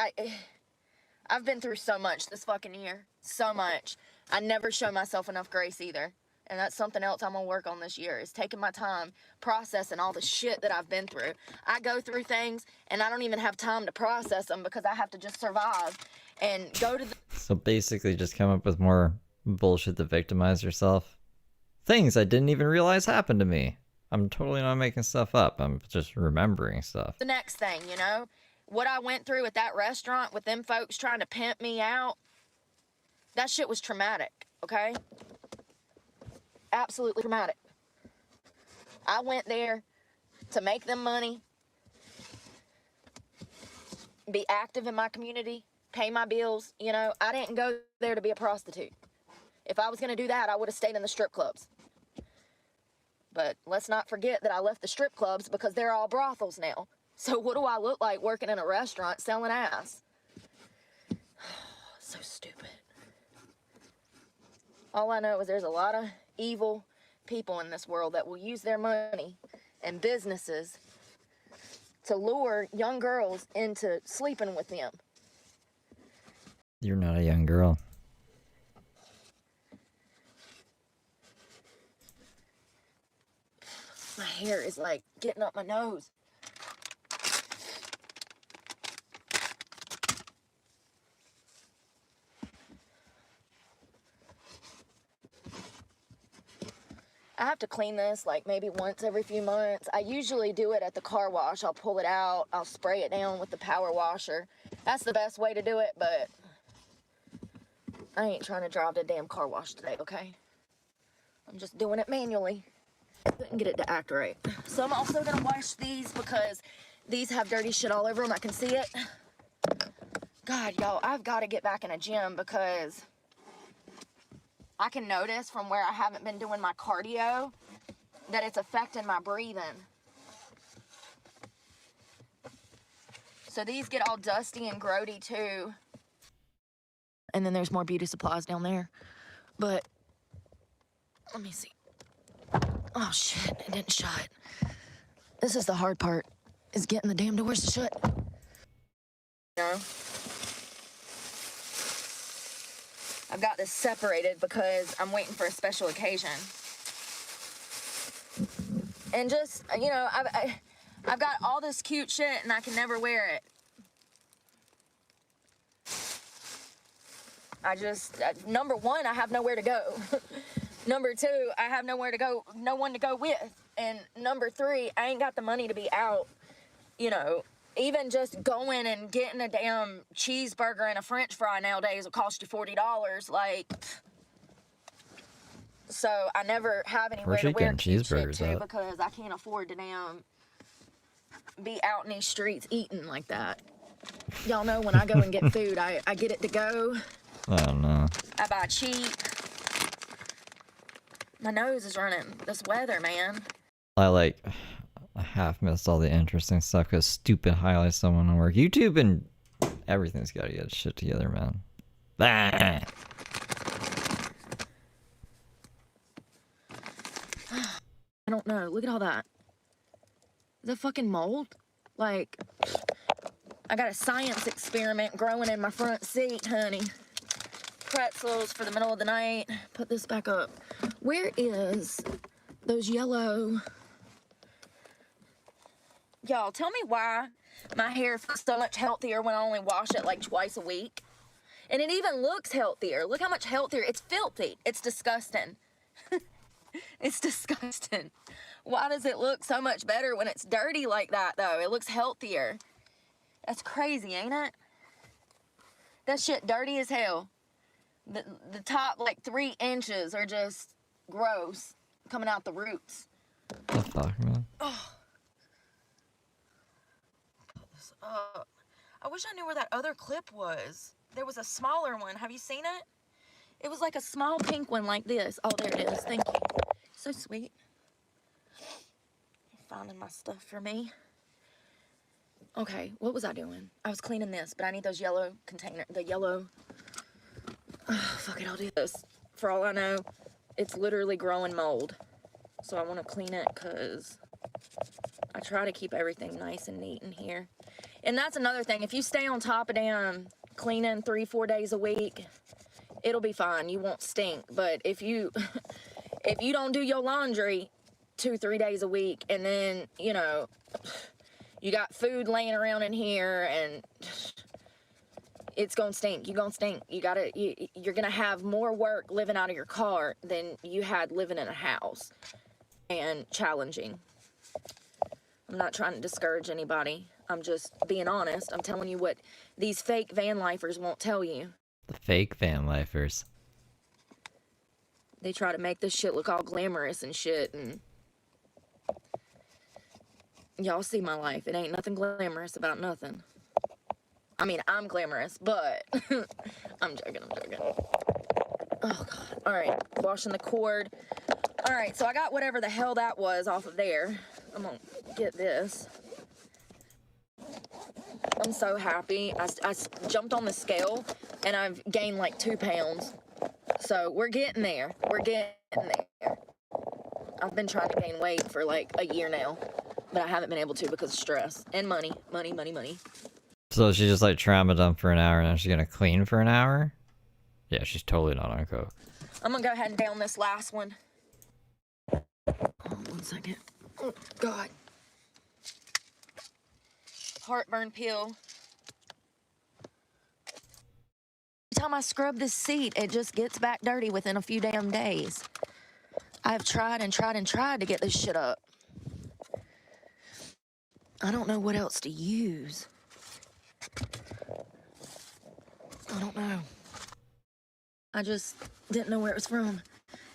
I've been through so much this fucking year. So much. I never show myself enough grace either. And that's something else I'm gonna work on this year, is taking my time processing all the shit that I've been through. I go through things and I don't even have time to process them because I have to just survive and go to the So basically just come up with more bullshit to victimize yourself. Things I didn't even realize happened to me. I'm totally not making stuff up. I'm just remembering stuff. next thing, you know? What I went through at that restaurant with them folks trying to pimp me out, that shit was traumatic, okay? Absolutely traumatic. I went there to make them money, be active in my community, pay my bills, you know? I didn't go there to be a prostitute. If I was gonna do that, I would have stayed in the strip clubs. But let's not forget that I left the strip clubs because they're all brothels now. So what do I look like working in a restaurant selling ass? So stupid. All I know is there's a lot of evil people in this world that will use their money and businesses to lure young girls into sleeping with them. You're not a young girl. My hair is like getting up my nose. I have to clean this like maybe once every few months. I usually do it at the car wash. I'll pull it out, I'll spray it down with the power washer. That's the best way to do it, but I ain't trying to drive the damn car wash today, okay? I'm just doing it manually. I couldn't get it to act right. So I'm also gonna wash these because these have dirty shit all over them. I can see it. God, y'all, I've got to get back in a gym because I can notice from where I haven't been doing my cardio that it's affecting my breathing. So these get all dusty and grody too. And then there's more beauty supplies down there. But let me see. Oh shit, it didn't shut. This is the hard part, is getting the damn doors to shut. You know? I've got this separated because I'm waiting for a special occasion. And just, you know, I've got all this cute shit and I can never wear it. Number one, I have nowhere to go. Number two, I have nowhere to go, no one to go with. And number three, I ain't got the money to be out, you know. Even just going and getting a damn cheeseburger and a french fry nowadays will cost you $40, like. So I never have anywhere to wear cute shit to because I can't afford to damn be out in these streets eating like that. Y'all know when I go and get food, I get it to go. Oh no. I buy cheap. My nose is running. This weather, man. I half missed all the interesting stuff because stupid highlights don't want to work. YouTube and everything's got to get shit together, man. Ah. I don't know. Look at all that. Is that fucking mold? Like, I got a science experiment growing in my front seat, honey. Pretzels for the middle of the night. Put this back up. Where is those yellow... Y'all, tell me why my hair feels so much healthier when I only wash it like twice a week. And it even looks healthier. Look how much healthier. It's filthy. It's disgusting. It's disgusting. Why does it look so much better when it's dirty like that, though? It looks healthier. That's crazy, ain't it? That shit dirty as hell. The top like 3 inches are just gross coming out the roots. The fuck, man? Oh. Pull this up. I wish I knew where that other clip was. There was a smaller one. Have you seen it? It was like a small pink one like this. Oh, there it is. Thank you. So sweet. Finding my stuff for me. Okay, what was I doing? I was cleaning this, but I need those yellow container, the yellow. Oh, fuck it, I'll do this. For all I know, it's literally growing mold. So I want to clean it because I try to keep everything nice and neat in here. And that's another thing. If you stay on top of damn cleaning 3-4 days a week, it'll be fine. You won't stink. But if you if you don't do your laundry 2-3 days a week, and then, you know, you got food laying around in here, and it's gonna stink. You're gonna stink. You're gonna have more work living out of your car than you had living in a house. And challenging. I'm not trying to discourage anybody. I'm just being honest. I'm telling you what these fake van lifers won't tell you. The fake van lifers. They try to make this shit look all glamorous and shit, and y'all see my life. It ain't nothing glamorous about nothing. I mean, I'm glamorous, but I'm joking. Oh, God. All right, washing the cord. All right, so I got whatever the hell that was off of there. I'm gonna get this. I'm so happy. I jumped on the scale, and I've gained like 2 pounds. So we're getting there. We're getting there. I've been trying to gain weight for like a year now, but I haven't been able to because of stress and money. So she's just like trauma dump for an hour, and then she's gonna clean for an hour? Yeah, she's totally not on coke. I'm gonna go ahead and down this last one. Hold on 1 second. Oh, God. Heartburn pill. Every time I scrub this seat, it just gets back dirty within a few damn days. I've tried to get this shit up. I don't know what else to use. I don't know. I just didn't know where it was from.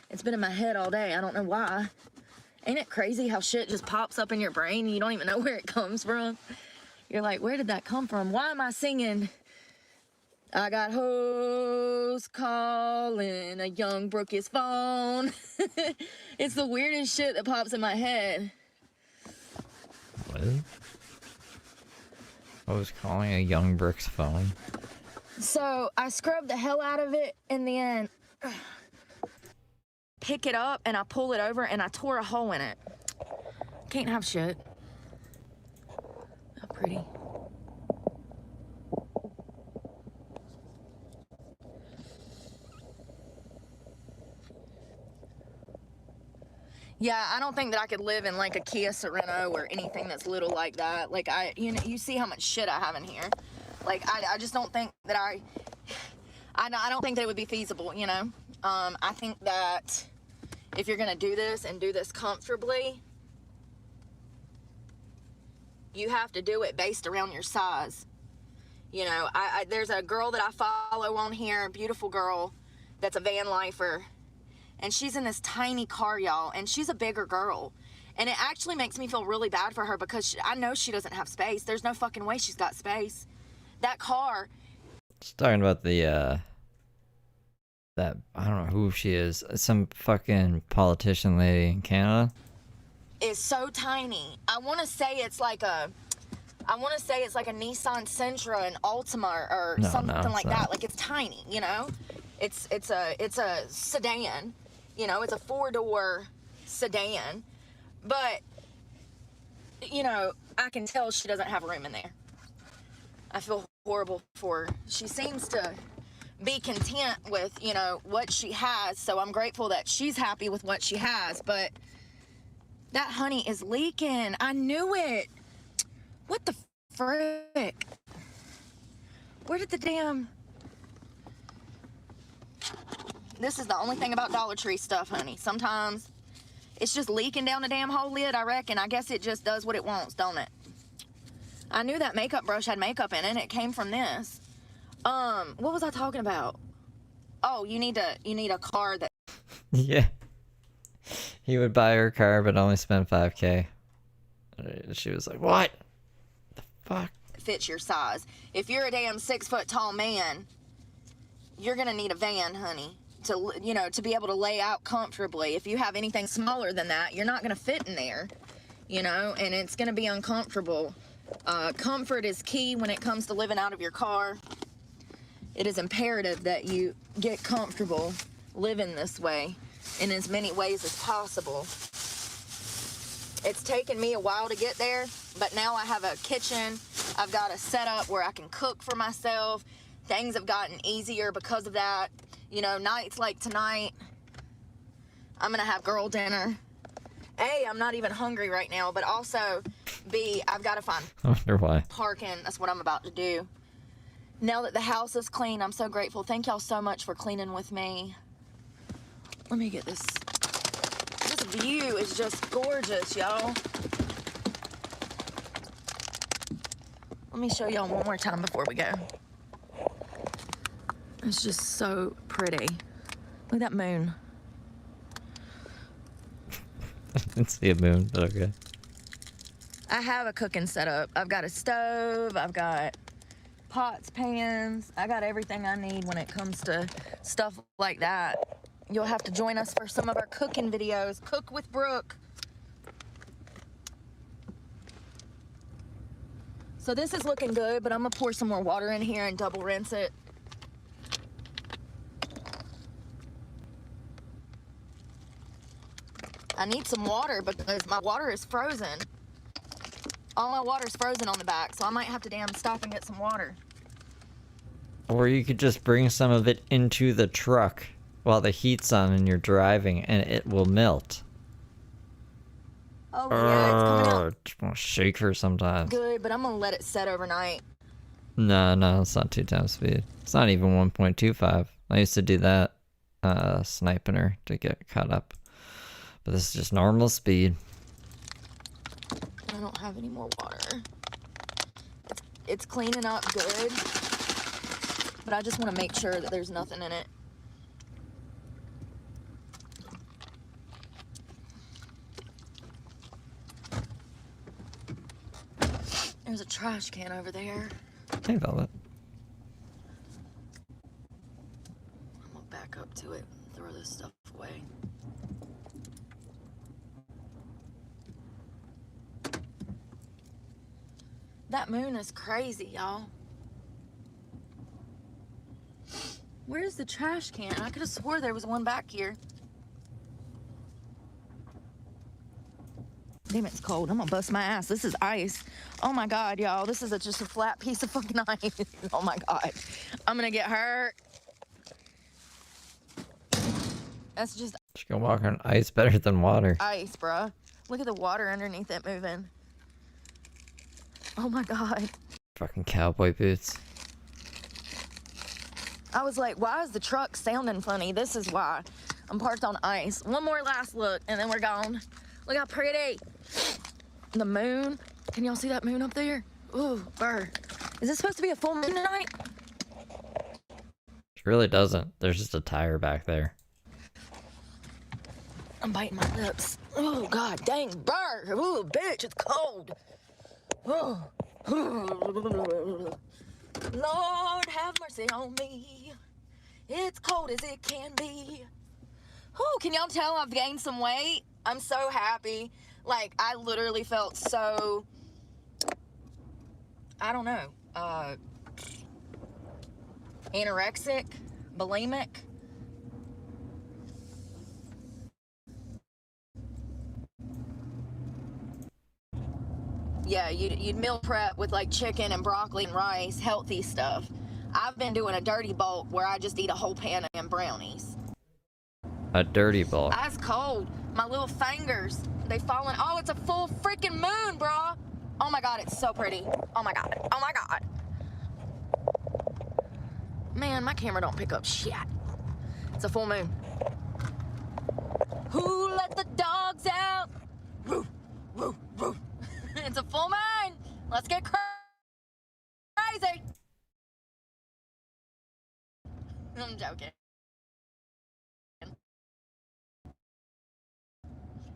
It's been in my head all day. I don't know why. Ain't it crazy how shit just pops up in your brain and you don't even know where it comes from? You're like, where did that come from? Why am I singing? I got hoes calling a young Brookie's phone. It's the weirdest shit that pops in my head. What? I was calling a young Brook's phone. So I scrubbed the hell out of it, and then pick it up and I pull it over and I tore a hole in it. Can't have shit. How pretty. Yeah, I don't think that I could live in like a Kia Sorento or anything that's little like that. Like you see how much shit I have in here. Like I just don't think that I don't think that it would be feasible, you know? I think that if you're gonna do this and do this comfortably, you have to do it based around your size. You know, there's a girl that I follow on here, a beautiful girl, that's a van lifer, and she's in this tiny car, y'all, and she's a bigger girl. And it actually makes me feel really bad for her because I know she doesn't have space. There's no fucking way she's got space. That car. She's talking about the, that, I don't know who she is, some fucking politician lady in Canada. Is so tiny. I want to say it's like a Nissan Sentra, an Altima, or something like that. Like, it's tiny, you know? It's a sedan, you know? It's a 4-door sedan. But, you know, I can tell she doesn't have room in there. I feel horrible for her. She seems to be content with, you know, what she has, so I'm grateful that she's happy with what she has, but that honey is leaking. I knew it. What the frick? Where did the damn... This is the only thing about Dollar Tree stuff, honey. Sometimes it's just leaking down the damn whole lid, I reckon. I guess it just does what it wants, don't it? I knew that makeup brush had makeup in it. It came from this. What was I talking about? oh, you need a car that Yeah. He would buy her car, but only spend 5K. She was like, what? The fuck? fits your size. If you're a damn 6 foot tall man, you're gonna need a van, honey, to, you know, to be able to lay out comfortably. If you have anything smaller than that, you're not gonna fit in there, you know, and it's gonna be uncomfortable. Comfort is key when it comes to living out of your car. It is imperative that you get comfortable living this way in as many ways as possible. It's taken me a while to get there, but now I have a kitchen. I've got a setup where I can cook for myself. Things have gotten easier because of that. You know, nights like tonight, I'm gonna have girl dinner. A, I'm not even hungry right now, but also, B, I've got to find I wonder why. parking. That's what I'm about to do. Now that the house is clean, I'm so grateful. Thank y'all so much for cleaning with me. Let me get this. This view is just gorgeous, y'all. Let me show y'all one more time before we go. It's just so pretty. Look at that moon. I didn't see a moon, but okay. I have a cooking setup. I've got a stove. I've got pots, pans. I got everything I need when it comes to stuff like that. You'll have to join us for some of our cooking videos. Cook with Brooke. So this is looking good, but I'm gonna pour some more water in here and double rinse it. I need some water because my water is frozen. All my water's frozen on the back, so I might have to damn stop and get some water. Or you could just bring some of it into the truck while the heat's on and you're driving, and it will melt. Oh yeah, it's coming out Just want to shake her sometimes. good, but I'm gonna let it set overnight. No, it's not 2 times speed. It's not even 1.25. I used to do that, sniping her to get caught up. But this is just normal speed. I don't have any more water. It's cleaning up good, but I just want to make sure that there's nothing in it. There's a trash can over there. Hey, Velvet. I'm gonna back up to it and throw this stuff away. That moon is crazy, y'all. Where's the trash can? I could have swore there was one back here. Damn, it's cold. I'm gonna bust my ass. This is ice. Oh my God, y'all. This is just a flat piece of fucking ice. Oh my God. I'm gonna get hurt. That's just She can walk on ice better than water. ice, bruh. Look at the water underneath it moving. Oh my God. Fucking cowboy boots. I was like, why is the truck sounding funny? This is why. I'm parked on ice. One more last look, and then we're gone. Look how pretty. The moon. Can y'all see that moon up there? Ooh, burr. Is this supposed to be a full moon tonight? She really doesn't. There's just a tire back there. I'm biting my lips. Oh, God dang, burr. Ooh, bitch, it's cold. Oh. Lord, have mercy on me. It's cold as it can be. Oh, can y'all tell I've gained some weight? I'm so happy. Like, I literally felt so, I don't know, anorexic, bulimic. Yeah, you'd meal prep with like chicken and broccoli and rice, healthy stuff. I've been doing a dirty bulk where I just eat a whole pan of brownies. A dirty bulk. Ice cold. My little fingers, they falling. Oh, it's a full freaking moon, brah. Oh my God, it's so pretty. Oh my God. Oh my God. Man, my camera don't pick up shit. It's a full moon. Who let the dogs out? Woo, woo, woo. It's a full moon. Let's get crazy. I'm joking.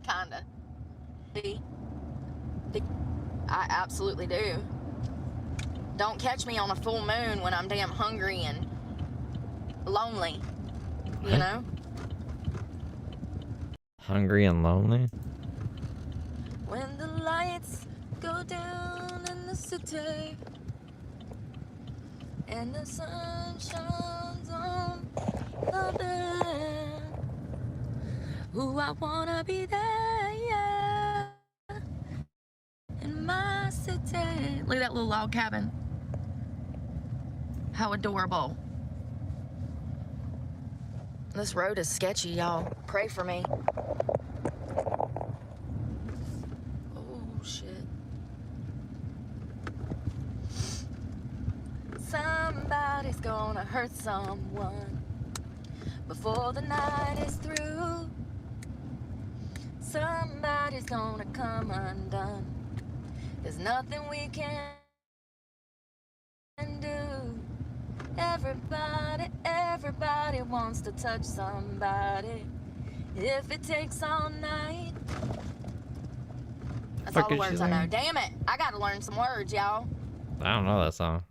Kinda. I absolutely do. Don't catch me on a full moon when I'm damn hungry and lonely. You What? know? Hungry and lonely? When the lights go down in the city and the sun shines on the bed. Ooh, I wanna be there, yeah, in my city. Look at that little log cabin. How adorable. This road is sketchy, y'all. Pray for me. Oh, shit. Somebody's gonna hurt someone before the night is through. Somebody's gonna come undone. There's nothing we can do. Everybody wants to touch somebody. If it takes all night. That's all Fuck the is she words I know. singing? Damn it. I gotta learn some words, y'all. I don't know that song.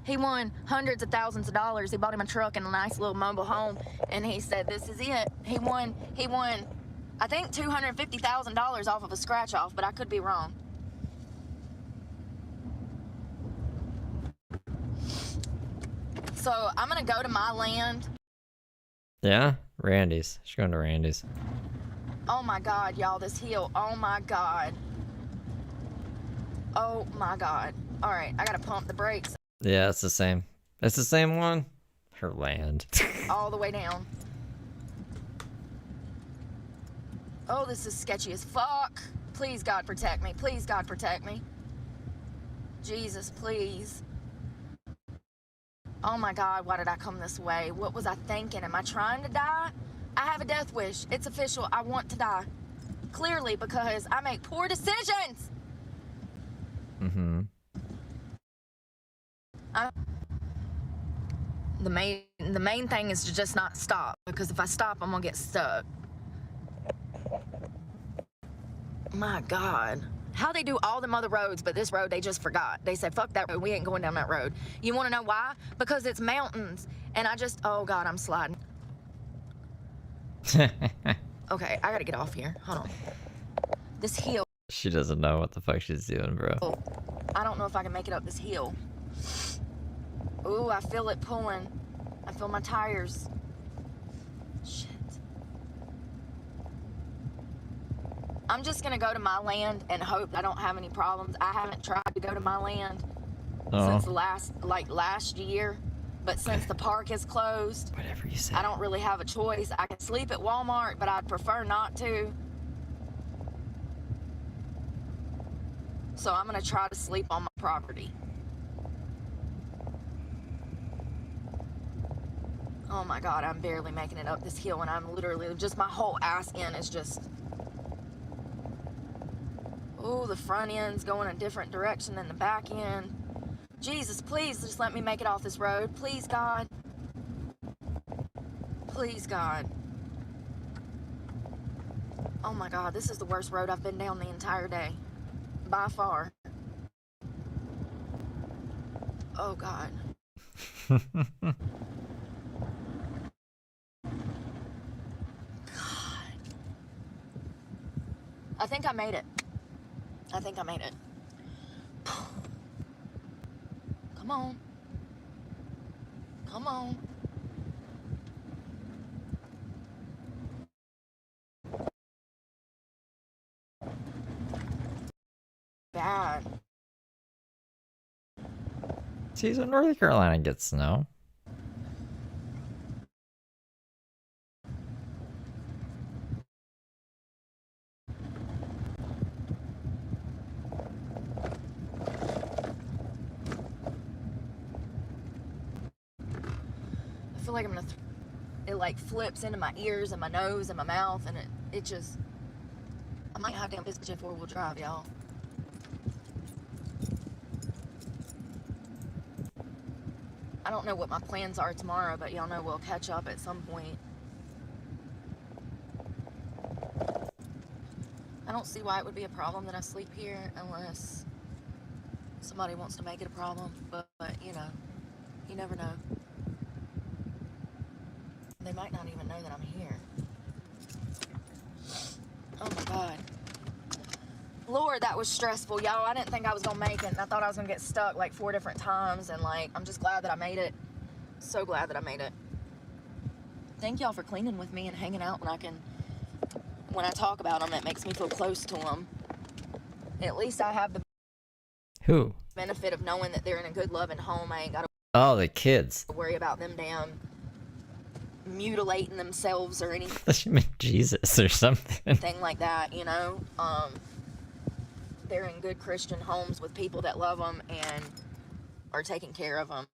He won hundreds of thousands of dollars. He bought him a truck and a nice little mobile home, and he said, this is it. He won, I think $250,000 off of a scratch-off, but I could be wrong. So I'm gonna go to my land. Yeah? Randy's. She's going to Randy's. Oh my God, y'all, this hill. Oh my God. Oh my God. All right, I gotta pump the brakes Yeah, it's the same. It's the same one. Her land. all the way down. Oh, this is sketchy as fuck. Please, God, protect me. Please, God, protect me. Jesus, please. Oh my God, why did I come this way? What was I thinking? Am I trying to die? I have a death wish. It's official. I want to die. Clearly, because I make poor decisions. Mm-hmm. The main thing is to just not stop, because if I stop, I'm gonna get stuck. My God. How they do all them other roads, but this road they just forgot. They said, fuck that road, we ain't going down that road. You wanna know why? Because it's mountains. And oh God, I'm sliding. Okay, I gotta get off here. Hold on. This hill. She doesn't know what the fuck she's doing, bro. I don't know if I can make it up this hill. Ooh, I feel it pulling. I feel my tires. Shit. I'm just gonna go to my land and hope I don't have any problems. I haven't tried to go to my land since last year, but since the park is closed, Whatever you say. I don't really have a choice. I can sleep at Walmart, but I'd prefer not to. So I'm gonna try to sleep on my property. Oh my God, I'm barely making it up this hill, and I'm literally just, my whole ass end is just, ooh, the front end's going a different direction than the back end. Jesus, please just let me make it off this road. Please, God. Please, God. Oh my God, this is the worst road I've been down the entire day. By far. Oh God. God. I think I made it. I think I made it. Come on. Come on. Bad. See, so North Carolina gets snow. I feel like I'm gonna. It like flips into my ears and my nose and my mouth, and it just. I might have to have this bitch in 4-wheel drive, y'all. I don't know what my plans are tomorrow, but y'all know we'll catch up at some point. don't see why it would be a problem that I sleep here unless somebody wants to make it a problem. But you know, you never know. They might not even know that I'm here. Oh my God. Lord, that was stressful, y'all. I didn't think I was gonna make it, and I thought I was gonna get stuck like 4 different times, and like, I'm just glad that I made it. So glad that I made it. Thank y'all for cleaning with me and hanging out when I talk about them. It makes me feel close to them. At least I have the Who? benefit of knowing that they're in a good, loving home. I ain't gotta Oh, the kids. worry about them damn mutilating themselves or anything. That should mean Jesus or something. Thing like that, you know. They're in good Christian homes with people that love them and are taking care of them.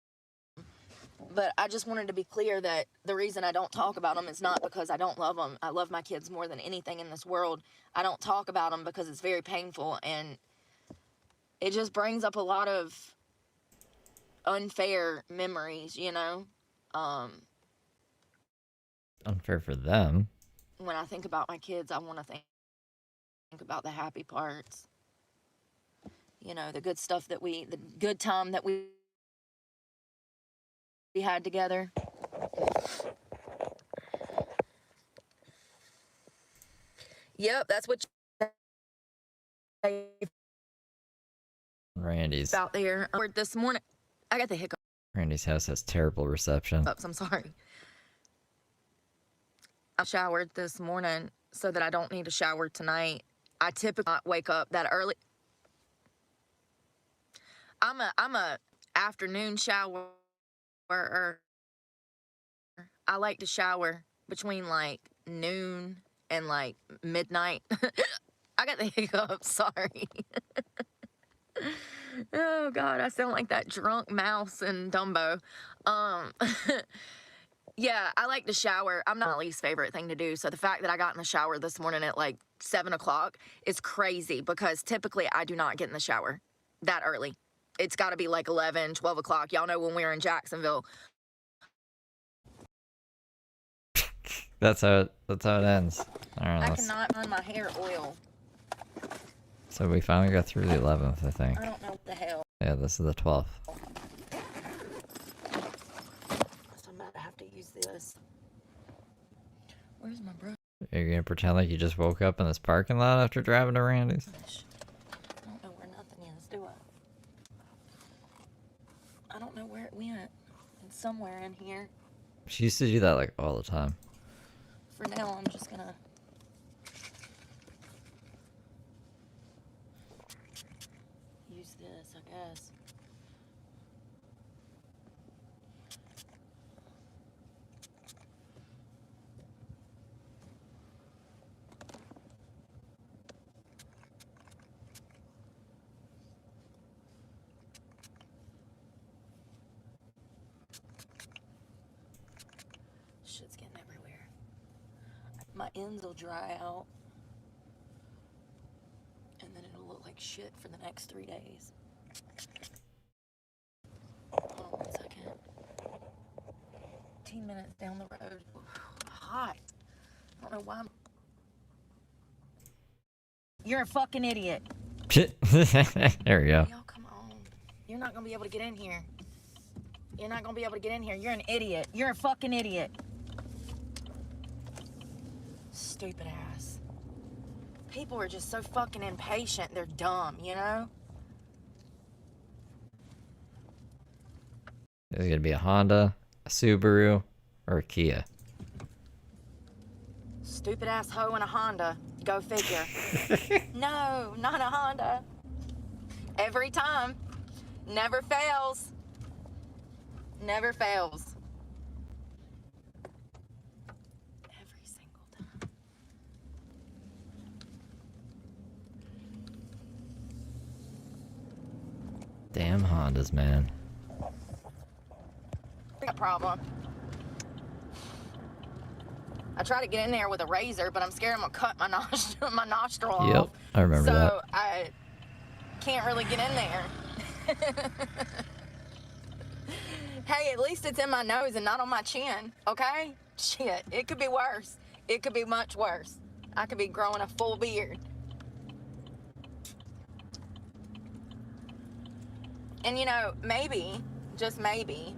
But I just wanted to be clear that the reason I don't talk about them is not because I don't love them. I love my kids more than anything in this world. I don't talk about them because it's very painful, and it just brings up a lot of unfair memories, you know. Unfair for them. When I think about my kids, I want to think about the happy parts. You know, the good stuff the good time that we had together. Yep, that's what Randy's. out there. This morning, I got the hiccups. Randy's house has terrible reception. I'm sorry. I showered this morning so that I don't need to shower tonight. I typically not wake up that early. I'm a afternoon shower. I like to shower between like noon and like midnight. I got the hiccups, sorry. Oh God, I sound like that drunk mouse in Dumbo. Yeah, I like to shower. I'm not my least favorite thing to do. So the fact that I got in the shower this morning at like 7 o'clock is crazy because typically I do not get in the shower that early. It's got to be like 11, 12 o'clock. Y'all know when we were in Jacksonville. That's how it ends. Alright, I cannot find my hair oil. So we finally got through the 11th, I think. I don't know what the hell. Yeah, this is the 12th. So I'm about to have to use this. Where's my brush? Are you gonna pretend like you just woke up in this parking lot after driving to Randy's? I don't know where nothing is, do I? I don't know where it went. It's somewhere in here. She used to do that like all the time. For now, I'm just gonna use this, I guess. Shit's getting everywhere. My ends will dry out, and then it'll look like shit for the next 3 days. Hold on 1 second. 15 minutes down the road. Hot. I don't know why You're a fucking idiot. There we go. Y'all, come on. You're not gonna be able to get in here. You're not gonna be able to get in here. You're an idiot. You're a fucking idiot. Stupid ass. People are just so fucking impatient. They're dumb, you know? Is it gonna be a Honda, a Subaru, or a Kia? Stupid ass hoe in a Honda. Go figure. No, not a Honda. Every time. Never fails. Never fails. Every single time. Damn Hondas, man. No problem. I try to get in there with a razor, but I'm scared I'm gonna cut my nostril off. Yep, I remember that. So I can't really get in there. Hey, at least it's in my nose and not on my chin, okay? Shit, it could be worse. It could be much worse. I could be growing a full beard. And you know, maybe, just maybe,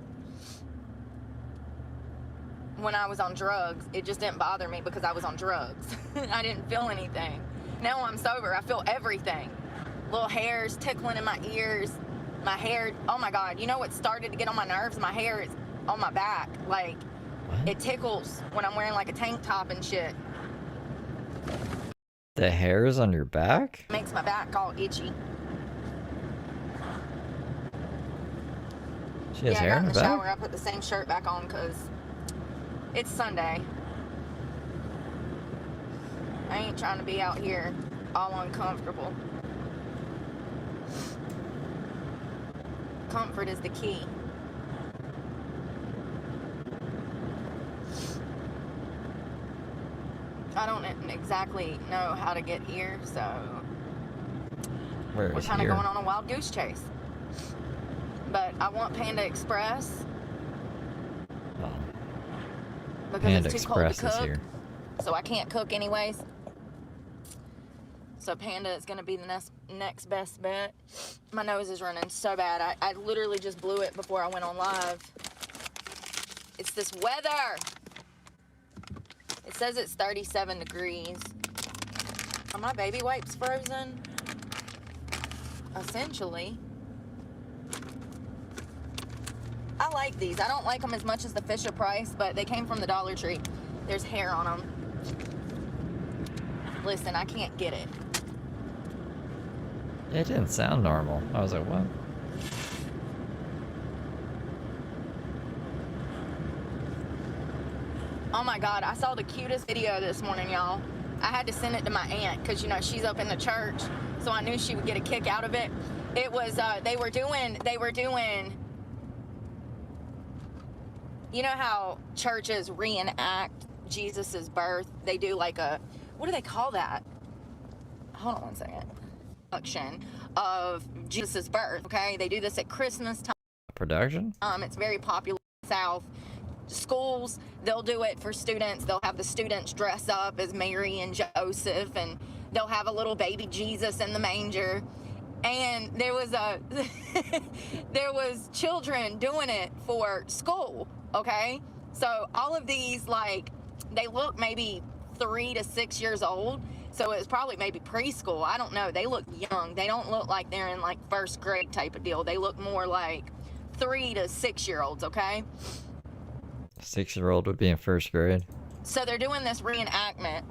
when I was on drugs, it just didn't bother me because I was on drugs. I didn't feel anything. Now I'm sober, I feel everything. Little hairs tickling in my ears, my hair, oh my God. You know what started to get on my nerves? My hair is on my back. Like, it tickles when I'm wearing like a tank top and shit. The hairs on your back? Makes my back all itchy. She has Yeah, I hair got in in her the back? shower, I put the same shirt back on because it's Sunday. I ain't trying to be out here all uncomfortable. Comfort is the key. I don't exactly know how to get here, so Where we're is kind of here? going on a wild goose chase. But I want Panda Express Oh, because Panda it's too cold Express to is cook, here. so I can't cook anyways. So Panda is gonna be the next best bet. My nose is running so bad. I literally just blew it before I went on live. It's this weather. It says it's 37 degrees. Are my baby wipes frozen? Essentially. I like these. I don't like them as much as the Fisher Price, but they came from the Dollar Tree. There's hair on them. Listen, I can't get it. It didn't sound normal. I was like, what? Oh my God, I saw the cutest video this morning, y'all. I had to send it to my aunt because, you know, she's up in the church, so I knew she would get a kick out of it. It was, they were doing, you know how churches reenact Jesus's birth? They do like a, what do they call that? Hold on one second. Production of Jesus's birth, okay? They do this at Christmas time. Production? It's very popular in the South. Schools, they'll do it for students. They'll have the students dress up as Mary and Joseph, and they'll have a little baby Jesus in the manger. And there was there was children doing it for school, okay? So all of these, like, they look maybe 3 to 6 years old. So it was probably maybe preschool. I don't know. They look young. They don't look like they're in like first grade type of deal. They look more like 3 to 6 year olds, okay? 6-year-old would be in first grade. So they're doing this reenactment,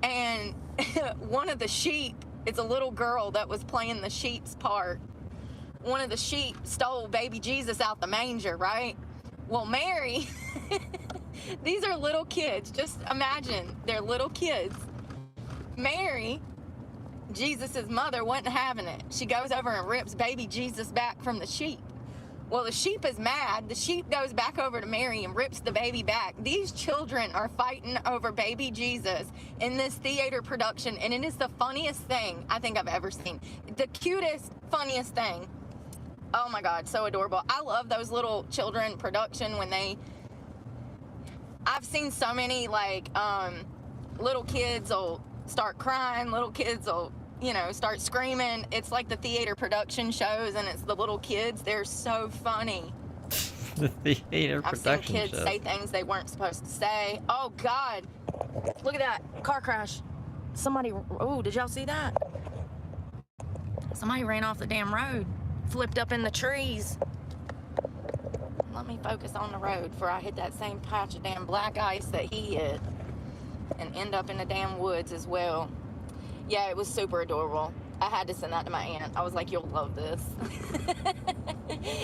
and one of the sheep, it's a little girl that was playing the sheep's part. One of the sheep stole baby Jesus out the manger, right? Well, Mary, these are little kids. Just imagine, they're little kids. Mary, Jesus's mother, wasn't having it. She goes over and rips baby Jesus back from the sheep. Well, the sheep is mad. The sheep goes back over to Mary and rips the baby back. These children are fighting over baby Jesus in this theater production, and it is the funniest thing I think I've ever seen. The cutest, funniest thing. Oh my God, so adorable. I love those little children production when I've seen so many, like, little kids will start crying, little kids will, you know, start screaming. It's like the theater production shows, and it's the little kids. They're so funny. The theater I've seen production kids show. say things they weren't supposed to say. Oh God, look at that car crash. Somebody, oh, did y'all see that? Somebody ran off the damn road, flipped up in the trees. Let me focus on the road before I hit that same patch of damn black ice that he hit and end up in the damn woods as well. Yeah, it was super adorable. I had to send that to my aunt. I was like, you'll love this.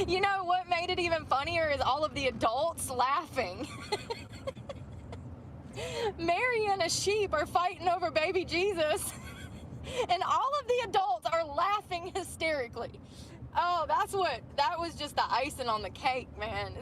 You know what made it even funnier is all of the adults laughing. Mary and a sheep are fighting over baby Jesus, and all of the adults are laughing hysterically. Oh, that was just the icing on the cake, man.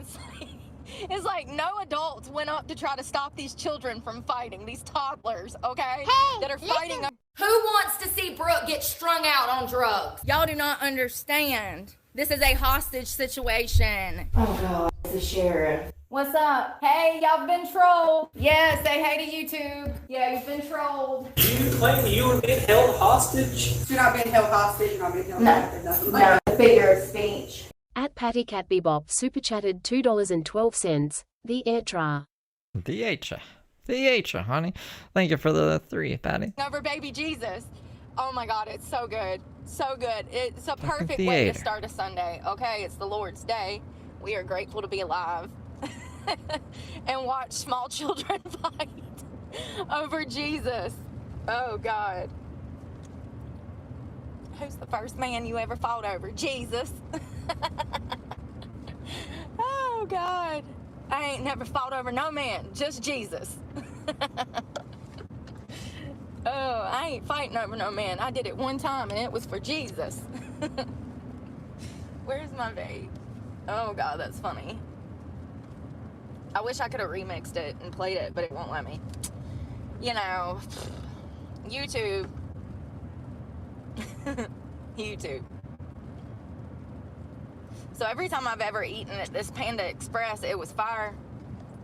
It's like no adults went up to try to stop these children from fighting, these toddlers, okay? Hey, that are fighting. Who wants to see Brooke get strung out on drugs? Y'all do not understand. This is a hostage situation. Oh God, it's the sheriff. What's up? Hey, y'all been trolled. Yeah, say hey to YouTube. Yeah, you've been trolled. You claim you were being held hostage? You're not being held hostage. You're not being held hostage. Nothing like that. figure of speech. At Patty Cat Bebop super chatted $2.12. The Airtra. The honey. Thank you for the 3, Patty. Over baby Jesus. Oh my God, it's so good. So good. It's a perfect way theater. to start a Sunday. Okay, it's the Lord's Day. We are grateful to be alive. And watch small children fight over Jesus. Oh God. Who's the first man you ever fought over? Jesus. Oh God. I ain't never fought over no man, just Jesus. Oh, I ain't fighting over no man. I did it one time and it was for Jesus. Where's my vape? Oh God, that's funny. I wish I could have remixed it and played it, but it won't let me. You know, YouTube. YouTube. So every time I've ever eaten at this Panda Express, it was fire.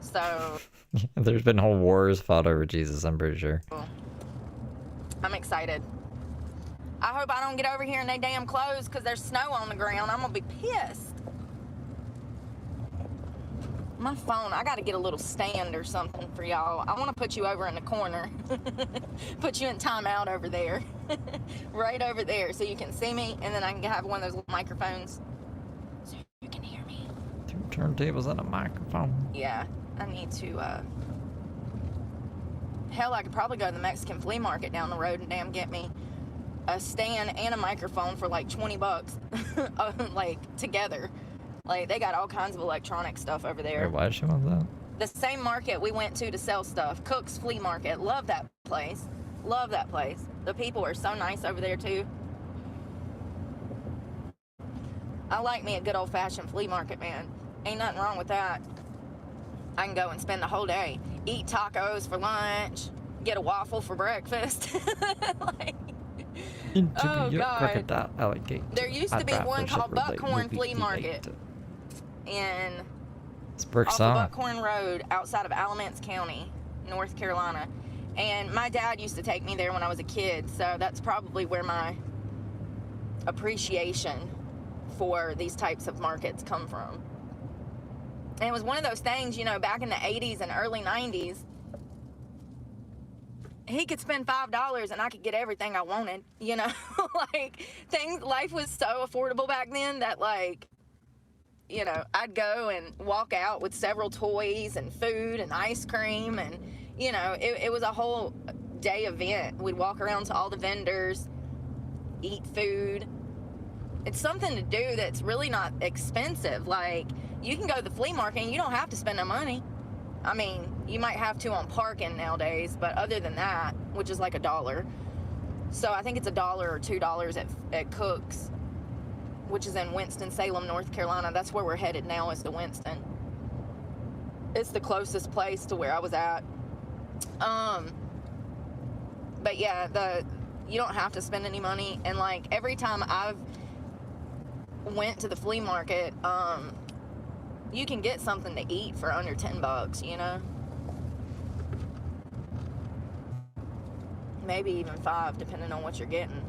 So There's been whole wars fought over Jesus, I'm pretty sure. I'm excited. I hope I don't get over here and they damn close because there's snow on the ground. I'm gonna be pissed. My phone, I gotta get a little stand or something for y'all. I wanna put you over in the corner. Put you in timeout over there. Right over there so you can see me, and then I can have one of those little microphones so you can hear me. 2 turntables and a microphone. Yeah, I need to, hell, I could probably go to the Mexican flea market down the road and damn get me a stand and a microphone for like $20, like, together. Like, they got all kinds of electronic stuff over there. Wait, why does she want that? The same market we went to sell stuff, Cook's Flea Market. Love that place. Love that place. The people are so nice over there, too. I like me a good old-fashioned flea market, man. Ain't nothing wrong with that. I can go and spend the whole day. Eat tacos for lunch. Get a waffle for breakfast. Like, oh, God. Crocodile alligator. There used to be one called Buckhorn Flea Market in off of Buckhorn Road outside of Alamance County, North Carolina. And my dad used to take me there when I was a kid, so that's probably where my appreciation for these types of markets come from. And it was one of those things, you know, back in the 80s and early 90s, he could spend $5 and I could get everything I wanted, you know? Like, life was so affordable back then that, like, you know, I'd go and walk out with several toys and food and ice cream, and, you know, it was a whole day event. We'd walk around to all the vendors, eat food. It's something to do that's really not expensive. Like, you can go to the flea market and you don't have to spend no money. I mean, you might have to on parking nowadays, but other than that, which is like $1. So I think it's $1 or $2 at Cook's, which is in Winston-Salem, North Carolina. That's where we're headed now, is to Winston. It's the closest place to where I was at. But yeah, you don't have to spend any money. And like every time I've went to the flea market, you can get something to eat for under $10, you know? Maybe even $5, depending on what you're getting.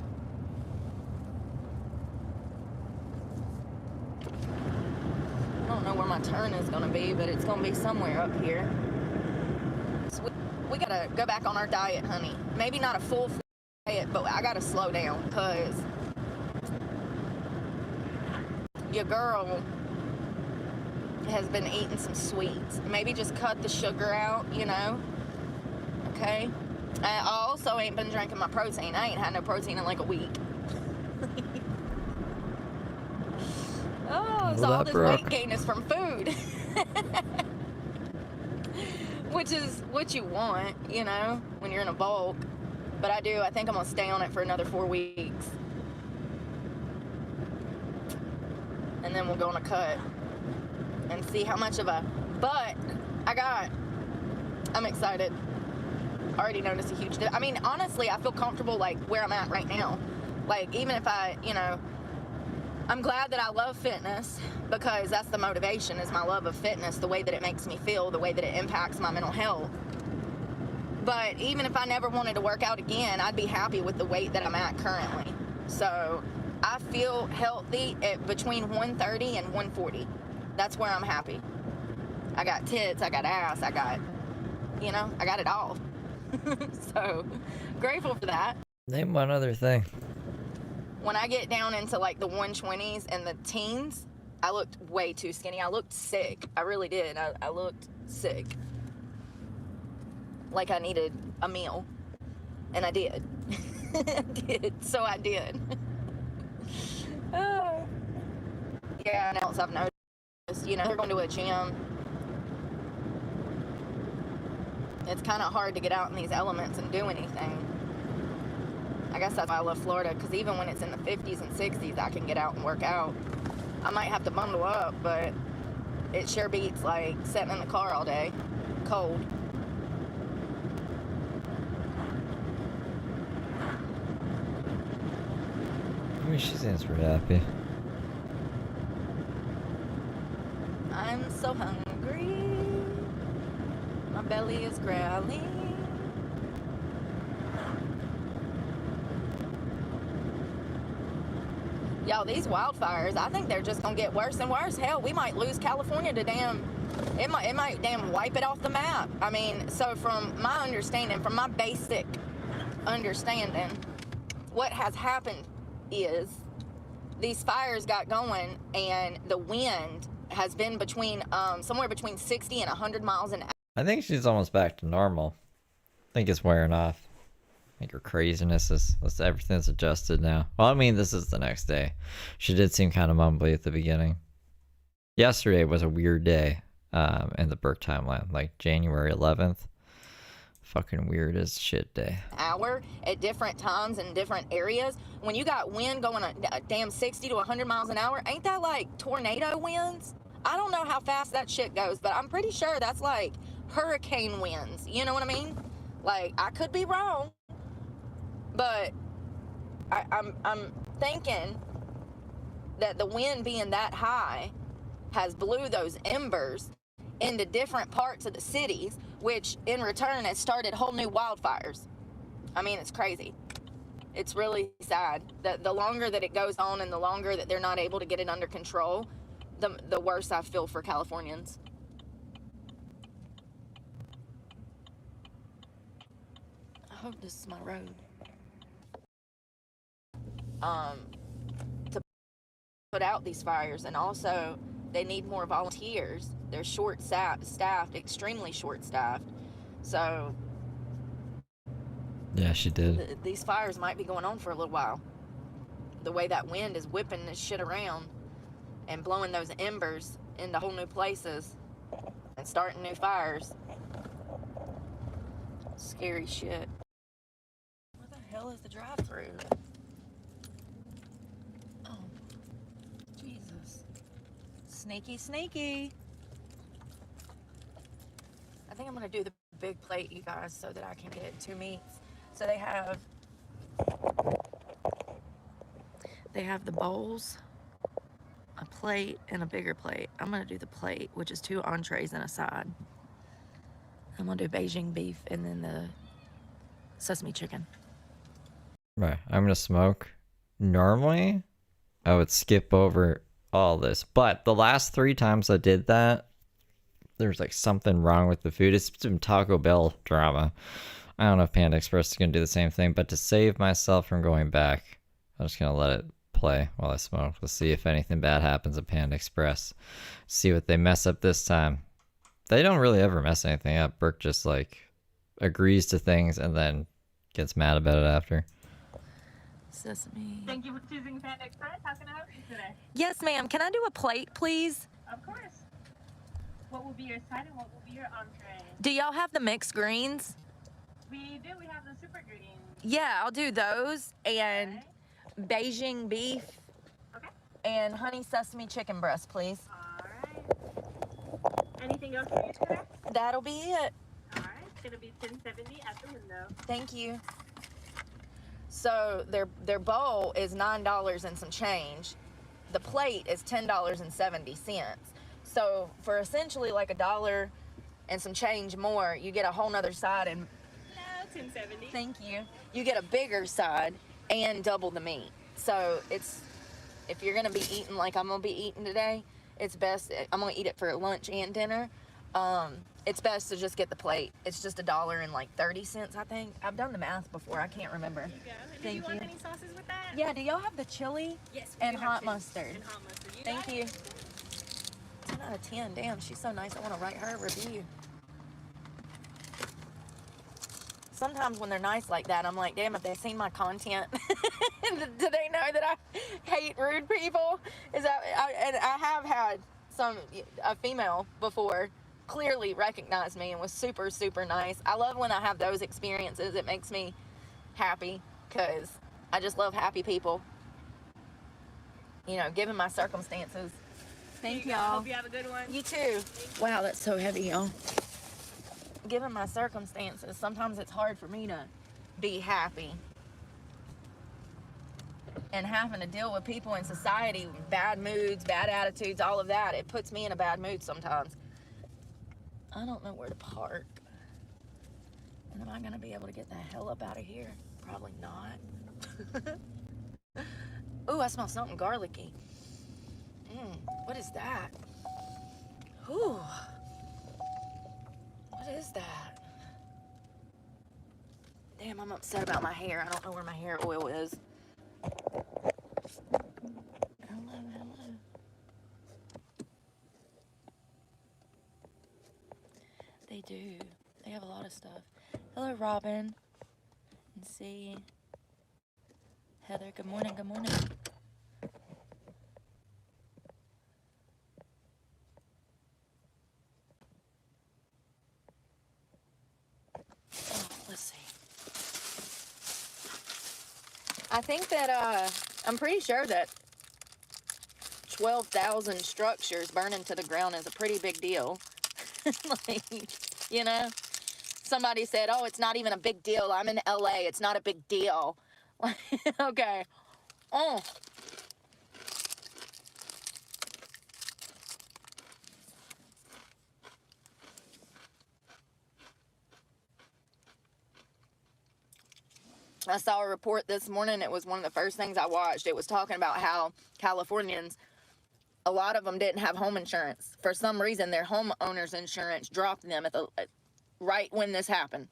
I don't know where my turn is gonna be, but it's gonna be somewhere up here. So we gotta go back on our diet, honey. Maybe not a full diet, but I gotta slow down, because your girl has been eating some sweets. Maybe just cut the sugar out, you know? Okay? I also ain't been drinking my protein. I ain't had no protein in like a week. Oh, so all this weight gain is from food. Which is what you want, you know, when you're in a bulk. But I think I'm gonna stay on it for another 4 weeks. And then we'll go on a cut and see how much of a butt I got. I'm excited. I already noticed a huge I mean, honestly, I feel comfortable like where I'm at right now. Like, even if I, you know, I'm glad that I love fitness, because that's the motivation, is my love of fitness, the way that it makes me feel, the way that it impacts my mental health. But even if I never wanted to work out again, I'd be happy with the weight that I'm at currently. So I feel healthy at between 130 and 140. That's where I'm happy. I got tits, I got ass, I got, I got it all. So, grateful for that. Name one other thing. When I get down into like the 120s and the teens, I looked way too skinny. I looked sick. I really did. I looked sick. Like I needed a meal. And I did. I did. So I did. Yeah, and else I've noticed, they're going to a gym. It's kind of hard to get out in these elements and do anything. I guess that's why I love Florida, because even when it's in the 50s and 60s, I can get out and work out. I might have to bundle up, but it sure beats like sitting in the car all day, cold. I mean, she seems pretty happy. I'm so hungry. My belly is growling. Y'all, these wildfires, I think they're just gonna get worse and worse. Hell, we might lose California to it might damn wipe it off the map. I mean, so from my understanding, from my basic understanding, what has happened is these fires got going and the wind has been between, somewhere between 60 and 100 miles an hour. I think she's almost back to normal. I think it's wearing off. I think her craziness everything's adjusted now. Well, I mean, this is the next day. She did seem kind of mumbly at the beginning. Yesterday was a weird day in the Burke timeline, like January 11th. Fucking weird as shit day. Hour at different times in different areas. When you got wind going a damn 60 to 100 miles an hour, ain't that like tornado winds? I don't know how fast that shit goes, but I'm pretty sure that's like hurricane winds. You know what I mean? Like, I could be wrong, but I'm thinking that the wind being that high has blew those embers into different parts of the cities, which in return has started whole new wildfires. I mean, it's crazy. It's really sad that the longer that it goes on and the longer that they're not able to get it under control, the worse I feel for Californians. I hope this is my road. To put out these fires, and also they need more volunteers. They're short-staffed, extremely short-staffed. So Yeah, she did. these fires might be going on for a little while. The way that wind is whipping this shit around and blowing those embers into whole new places and starting new fires. Scary shit. What the hell is the drive-through? Oh, Jesus. Sneaky, sneaky. I think I'm gonna do the big plate, you guys, so that I can get 2 meats. So they have the bowls, a plate, and a bigger plate. I'm gonna do the plate, which is 2 entrees and a side. I'm gonna do Beijing beef and then the sesame chicken. Right, I'm gonna smoke. Normally, I would skip over all this, but the last 3 times I did that, there's like something wrong with the food. It's some Taco Bell drama. I don't know if Panda Express is gonna do the same thing, but to save myself from going back, I'm just gonna let it play while I smoke. Let's see if anything bad happens at Panda Express. See what they mess up this time. They don't really ever mess anything up. Burke just like agrees to things and then gets mad about it after. Sesame. Thank you for choosing Panda Express. How can I help you today? Yes, ma'am. Can I do a plate, please? Of course. What will be your side and what will be your entree? Do y'all have the mixed greens? We do. We have the super greens. Yeah, I'll do those. And Beijing beef. Okay. And honey sesame chicken breast, please. All right. Anything else for you today? That'll be it. All right. It'll be $10.70 at the window. Thank you. So their bowl is $9 and some change. The plate is $10.70. So for essentially like $1 and some change more, you get a whole nother side and No, $10.70. thank you. You get a bigger side and double the meat. So it's if you're gonna be eating like I'm gonna be eating today, it's best. I'm gonna eat it for lunch and dinner. It's best to just get the plate. It's just $1.30, I think. I've done the math before. I can't remember. There you go. And Thank do you want you. any sauces with that? Yeah. Do y'all have the chili? Yes. we And do have hot chili mustard. And hot mustard. You Thank got you. it? 10 out of 10. Damn, she's so nice. I want to write her a review. Sometimes when they're nice like that, I'm like, damn, if they've seen my content, do they know that I hate rude people? And I have had a female before clearly recognize me and was super, super nice. I love when I have those experiences. It makes me happy because I just love happy people. You know, given my circumstances. Thank y'all. Hope you have a good one. You too. Wow, that's so heavy, y'all. Given my circumstances, sometimes it's hard for me to be happy. And having to deal with people in society, bad moods, bad attitudes, all of that, it puts me in a bad mood sometimes. I don't know where to park. And am I gonna be able to get the hell up out of here? Probably not. Ooh, I smell something garlicky. What is that? Ooh. What is that? Damn, I'm upset about my hair. I don't know where my hair oil is. Hello. They do. They have a lot of stuff. Hello, Robin. And see. Heather, good morning, good morning. Let's see. I think that, I'm pretty sure that 12,000 structures burning to the ground is a pretty big deal. Like, you know? Somebody said, oh, it's not even a big deal. I'm in LA. It's not a big deal. Okay. Oh. I saw a report this morning. It was one of the first things I watched. It was talking about how Californians, a lot of them didn't have home insurance. For some reason, their homeowner's insurance dropped them right when this happened.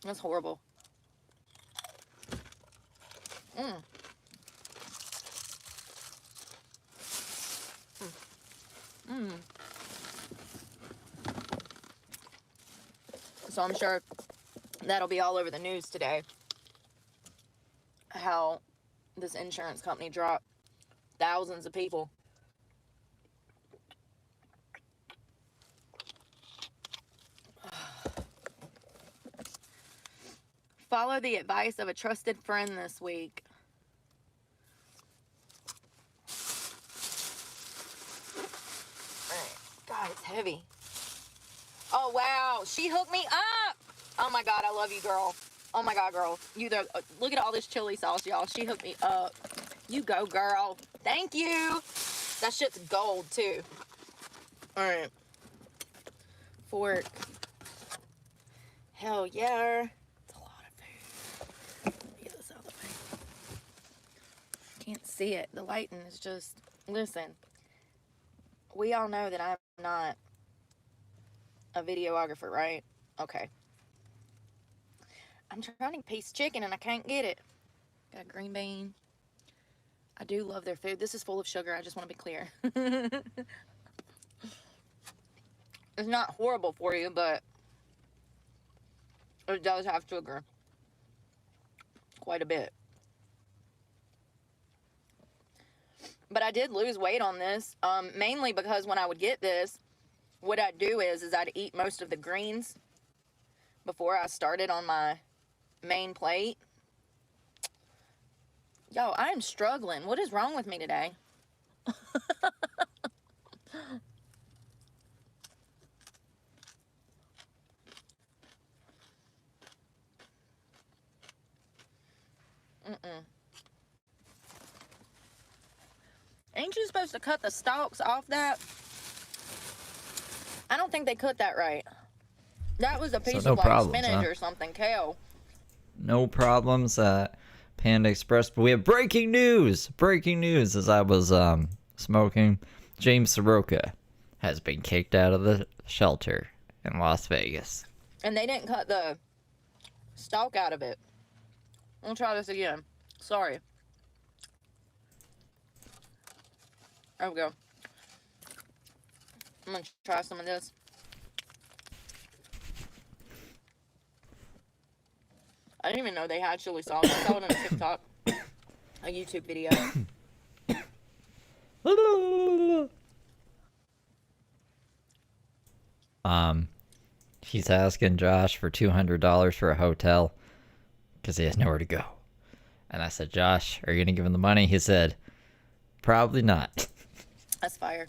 That's horrible. So I'm sure that'll be all over the news today. How this insurance company dropped thousands of people. Follow the advice of a trusted friend this week. God, it's heavy. Oh, wow. She hooked me up. Oh, my God. I love you, girl. Oh, my God, girl. Look at all this chili sauce, y'all. She hooked me up. You go, girl. Thank you. That shit's gold, too. All right. Fork. Hell yeah. It's a lot of food. Let me get this out of the way. Can't see it. The lighting is just... Listen. We all know that I'm not a videographer, right? Okay. I'm trying to piece chicken and I can't get it. Got a green bean. I do love their food. This is full of sugar. I just want to be clear. It's not horrible for you, but it does have sugar. Quite a bit. But I did lose weight on this, mainly because when I would get this, what I'd do is I'd eat most of the greens before I started on my main plate. Yo, I am struggling. What is wrong with me today? Ain't you supposed to cut the stalks off that? I don't think they cut that right. That was a piece no of like problems, spinach huh? or something, kale. No problems at Panda Express. But we have breaking news! Breaking news as I was smoking. James Soroka has been kicked out of the shelter in Las Vegas. And they didn't cut the stalk out of it. I'll try this again. Sorry. There we go. I'm gonna try some of this. I didn't even know they had chili sauce. I saw it on TikTok, a YouTube video. He's asking Josh for $200 for a hotel because he has nowhere to go. And I said, Josh, are you gonna give him the money? He said, probably not. That's fire.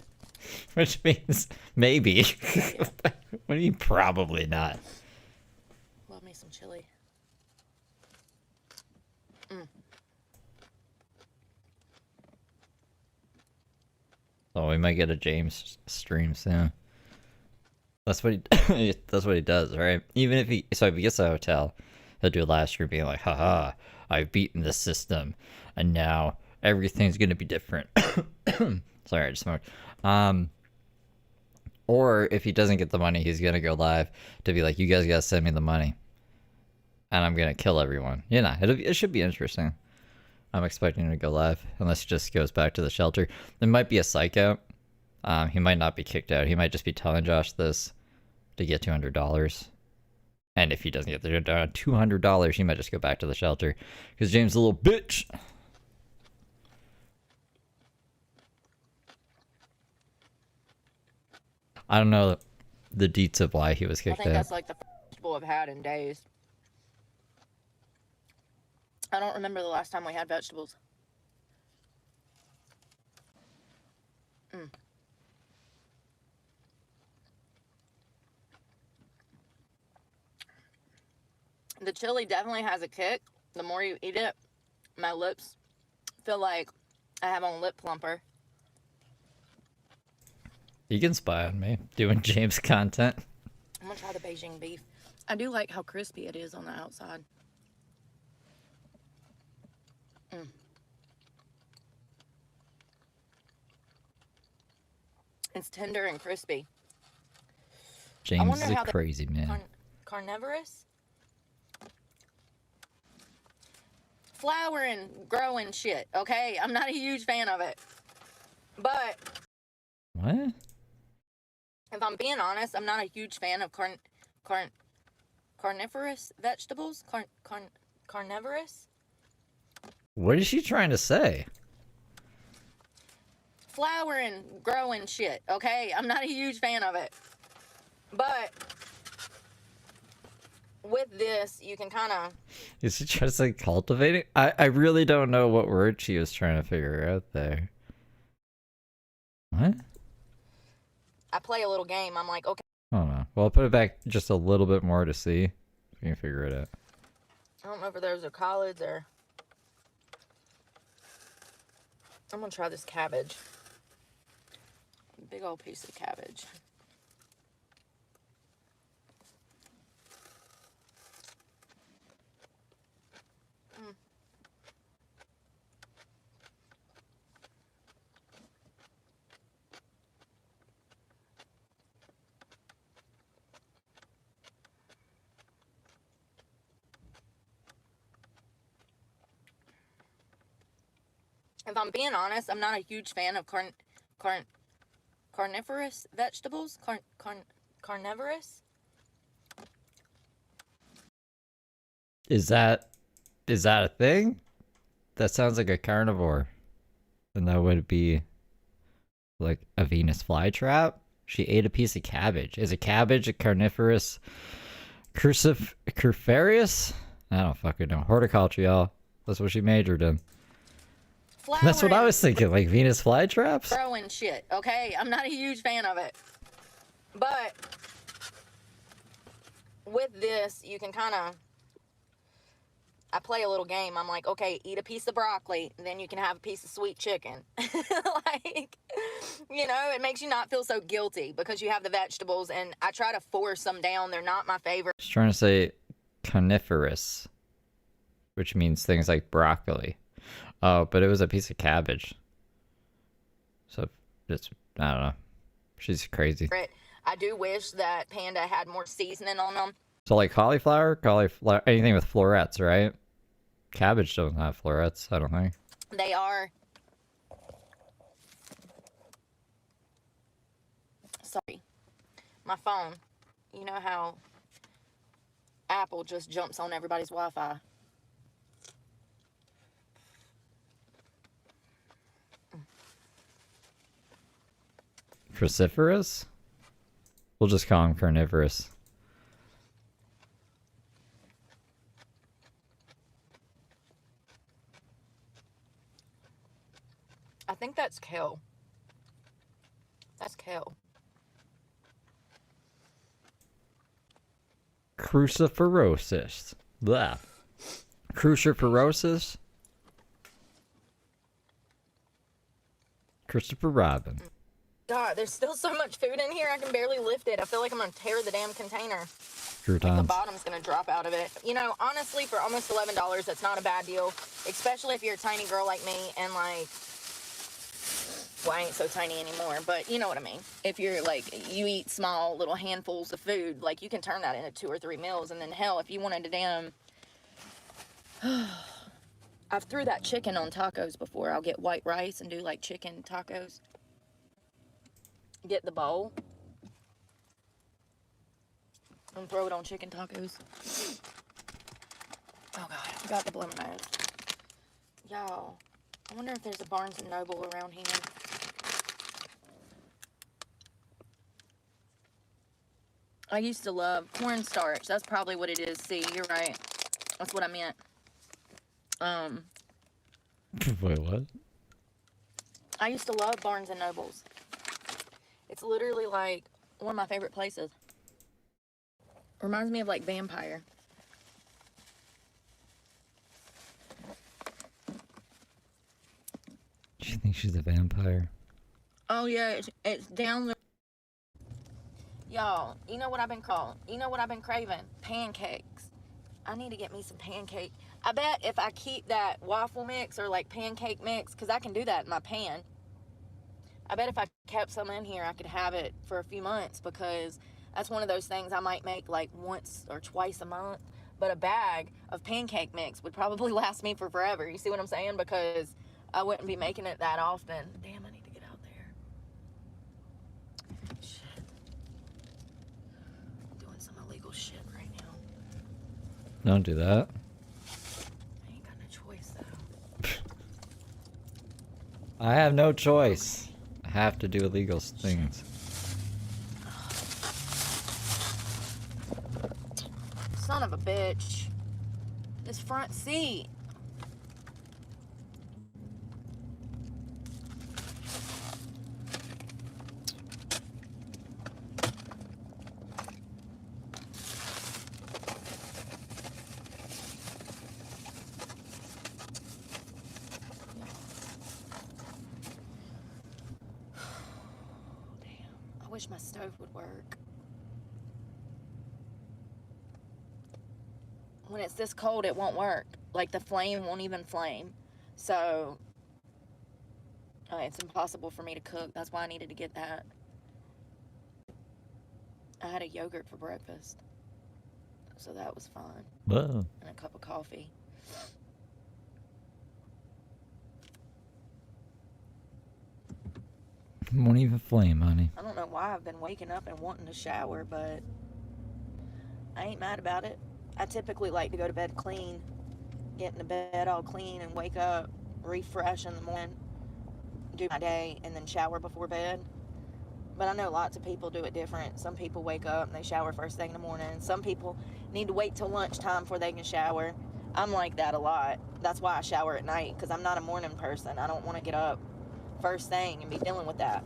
Which means maybe. What do you mean probably not? Love me some chili. So we might get a James stream soon. That's what he that's what he does, right? Even if he gets a hotel, he'll do a live stream being like, haha, I've beaten the system and now everything's gonna be different. Sorry, I just smoked. Or if he doesn't get the money, he's gonna go live to be like, you guys gotta send me the money. And I'm gonna kill everyone. You know, it should be interesting. I'm expecting him to go live, unless he just goes back to the shelter. There might be a psych out. He might not be kicked out. He might just be telling Josh this to get $200. And if he doesn't get the $200, he might just go back to the shelter. Because James is a little bitch. I don't know the deets of why he was I kicked think out. that's like the first vegetable I've had in days. I don't remember the last time we had vegetables. The chili definitely has a kick. The more you eat it, my lips feel like I have on lip plumper. You can spy on me doing James content. I'm gonna try the Beijing beef. I do like how crispy it is on the outside. It's tender and crispy. James wonder is a how they- crazy man. Carnivorous? Flowering, growing shit, okay? I'm not a huge fan of it. But What? if I'm being honest, I'm not a huge fan of carnivorous vegetables. Carnivorous? What is she trying to say? Flowering, growing shit, okay? I'm not a huge fan of it. But with this, you can kind of... Is she trying to say cultivating? I really don't know what word she was trying to figure out there. What? I play a little game. I'm like, okay. I don't know. Well, I'll put it back just a little bit more to see if we can figure it out. I don't know if those are collards or... I'm gonna try this cabbage. Big old piece of cabbage. If I'm being honest, I'm not a huge fan of carnivorous vegetables. Carnivorous? Is that a thing? That sounds like a carnivore. And that would be like a Venus flytrap? She ate a piece of cabbage. Is a cabbage a carnivorous cruciferous? I don't fucking know. Horticulture, y'all. That's what she majored in. That's what I was thinking, like Venus flytraps? Growing shit, okay? I'm not a huge fan of it. But with this, you can kind of... I play a little game. I'm like, okay, eat a piece of broccoli, then you can have a piece of sweet chicken. Like, you know, it makes you not feel so guilty because you have the vegetables, and I try to force them down. They're not my favorite. She's trying to say coniferous. which means things like broccoli. Oh, but it was a piece of cabbage. So it's, I don't know. She's crazy. I do wish that Panda had more seasoning on them. So like cauliflower, anything with florets, right? Cabbage doesn't have florets, I don't think. They are. Sorry. My phone. You know how Apple just jumps on everybody's Wi-Fi. Cruciferous? We'll just call him carnivorous. I think that's kale. That's kale. Cruciferosis. Blah. Cruciferosis? Christopher Robin. God, there's still so much food in here, I can barely lift it. I feel like I'm gonna tear the damn container. Croutons. The bottom's gonna drop out of it. You know, honestly, for almost $11, that's not a bad deal. Especially if you're a tiny girl like me and like, well, I ain't so tiny anymore, but you know what I mean. If you're like, you eat small little handfuls of food, like you can turn that into 2 or 3 meals. And then hell, if you wanted to damn, I've threw that chicken on tacos before. I'll get white rice and do like chicken tacos. Get the bowl and throw it on chicken tacos. Oh God, I forgot to blow my nose. Y'all, I wonder if there's a Barnes & Noble around here. I used to love cornstarch. That's probably what it is. See, you're right. That's what I meant. Wait, what? I used to love Barnes & Nobles. It's literally like one of my favorite places. Reminds me of like Vampire. She thinks she's a vampire. Oh yeah, it's down the. Y'all, you know what I've been calling? You know what I've been craving? Pancakes. I need to get me some pancake. I bet if I keep that waffle mix or like pancake mix, because I can do that in my pan. I bet if I kept some in here, I could have it for a few months, because that's one of those things I might make like once or twice a month. But a bag of pancake mix would probably last me for forever. You see what I'm saying? Because I wouldn't be making it that often. Damn, I need to get out there. Shit. I'm doing some illegal shit right now. Don't do that. I ain't got no choice though. I have no choice. I have to do illegal things. Son of a bitch. This front seat. Damn, I wish my stove would work. When it's this cold, it won't work. Like the flame won't even flame. So it's impossible for me to cook. That's why I needed to get that. I had a yogurt for breakfast, so that was fine. Whoa. And a cup of coffee. Won't even flame, honey. I don't know why I've been waking up and wanting to shower, but I ain't mad about it. I typically like to go to bed clean, get into bed all clean and wake up, refresh in the morning, do my day, and then shower before bed. But I know lots of people do it different. Some people wake up and they shower first thing in the morning. Some people need to wait till lunchtime before they can shower. I'm like that a lot. That's why I shower at night, because I'm not a morning person. I don't want to get up first thing and be dealing with that.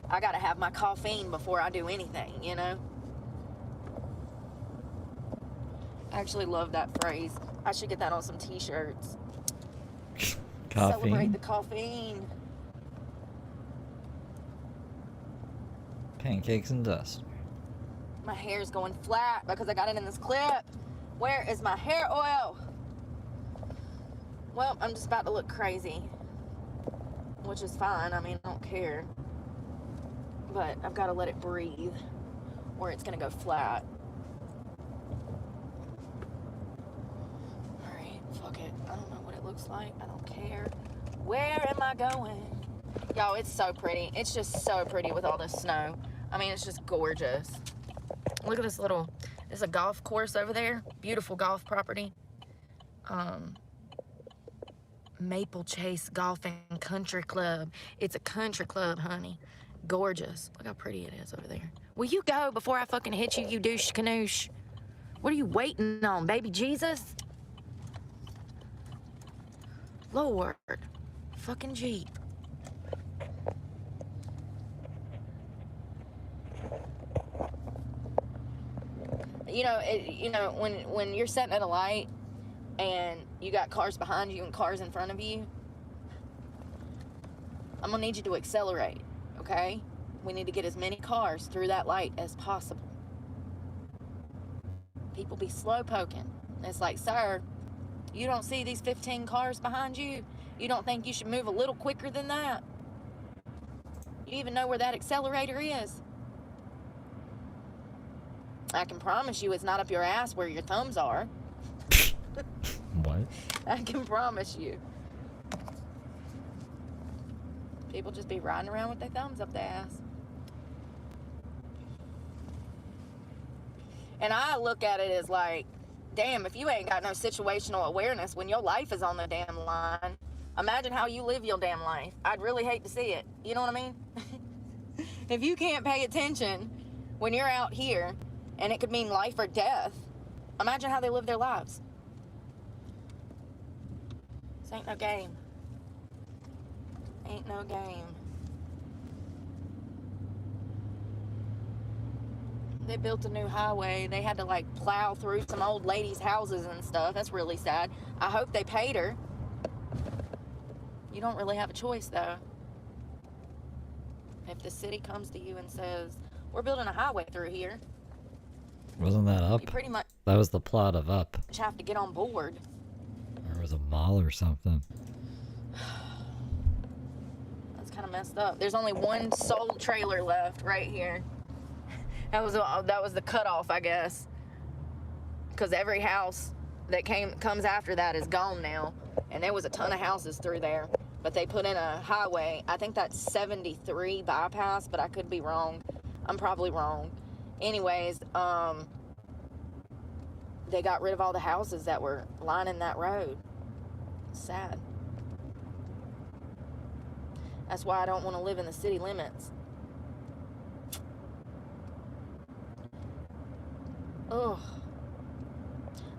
I got to have my caffeine before I do anything, you know? I actually love that phrase. I should get that on some t-shirts. Coffee. Celebrate the caffeine. Pancakes and dust. My hair's going flat because I got it in this clip. Where is my hair oil? Well, I'm just about to look crazy, which is fine. I mean, I don't care. But I've got to let it breathe or it's going to go flat. Alright, fuck it. I don't know what it looks like. I don't care. Where am I going? Y'all, it's so pretty. It's just so pretty with all this snow. I mean, it's just gorgeous. Look at this little, there's a golf course over there. Beautiful golf property. Maple Chase Golf and Country Club. It's a country club, honey. Gorgeous. Look how pretty it is over there. Will you go before I fucking hit you, you douche canoosh? What are you waiting on, baby Jesus? Lord. Fucking Jeep. You know, when you're sitting at a light and you got cars behind you and cars in front of you, I'm gonna need you to accelerate, okay? We need to get as many cars through that light as possible. People be slow poking. It's like, sir, you don't see these 15 cars behind you? You don't think you should move a little quicker than that? You even know where that accelerator is? I can promise you it's not up your ass where your thumbs are. What? I can promise you. People just be riding around with their thumbs up their ass. And I look at it as like, damn, if you ain't got no situational awareness when your life is on the damn line, imagine how you live your damn life. I'd really hate to see it. You know what I mean? If you can't pay attention when you're out here, and it could mean life or death, imagine how they live their lives. This ain't no game. Ain't no game. They built a new highway. They had to like plow through some old ladies' houses and stuff. That's really sad. I hope they paid her. You don't really have a choice though. If the city comes to you and says, we're building a highway through here, Wasn't that Up? you pretty much That was the plot of Up. have to get on board. Or it was a mall or something. That's kind of messed up. There's only one sold trailer left right here. That was the cutoff, I guess. Because every house that comes after that is gone now. And there was a ton of houses through there. But they put in a highway. I think that's 73 bypass, but I could be wrong. I'm probably wrong. Anyways, they got rid of all the houses that were lining that road. Sad. That's why I don't want to live in the city limits. Ugh.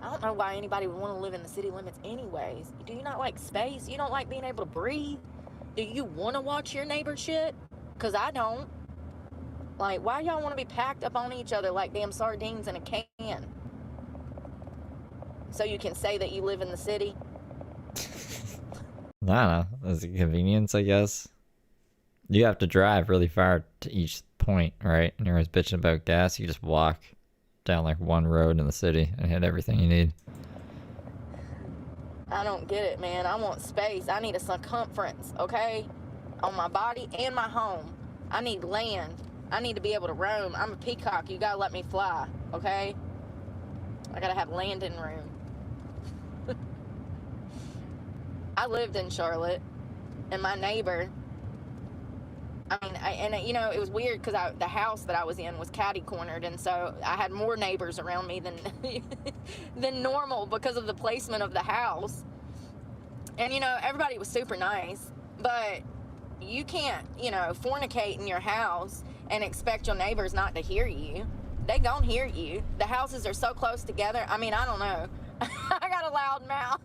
I don't know why anybody would want to live in the city limits anyways. Do you not like space? You don't like being able to breathe? Do you want to watch your neighbor shit? Because I don't. Like, why y'all want to be packed up on each other like damn sardines in a can? So you can say that you live in the city? I don't know. It's a convenience, I guess. You have to drive really far to each point, right? And you're always bitching about gas. You just walk down like one road in the city and hit everything you need. I don't get it, man. I want space. I need a circumference, okay? On my body and my home. I need land. I need to be able to roam. I'm a peacock. You gotta let me fly, okay? I gotta have landing room. I lived in Charlotte, and my neighbor, you know, it was weird because the house that I was in was catty-cornered, and so I had more neighbors around me than normal because of the placement of the house. And, you know, everybody was super nice, but you can't, you know, fornicate in your house and expect your neighbors not to hear you. They gon' hear you. The houses are so close together. I mean, I don't know. I got a loud mouth.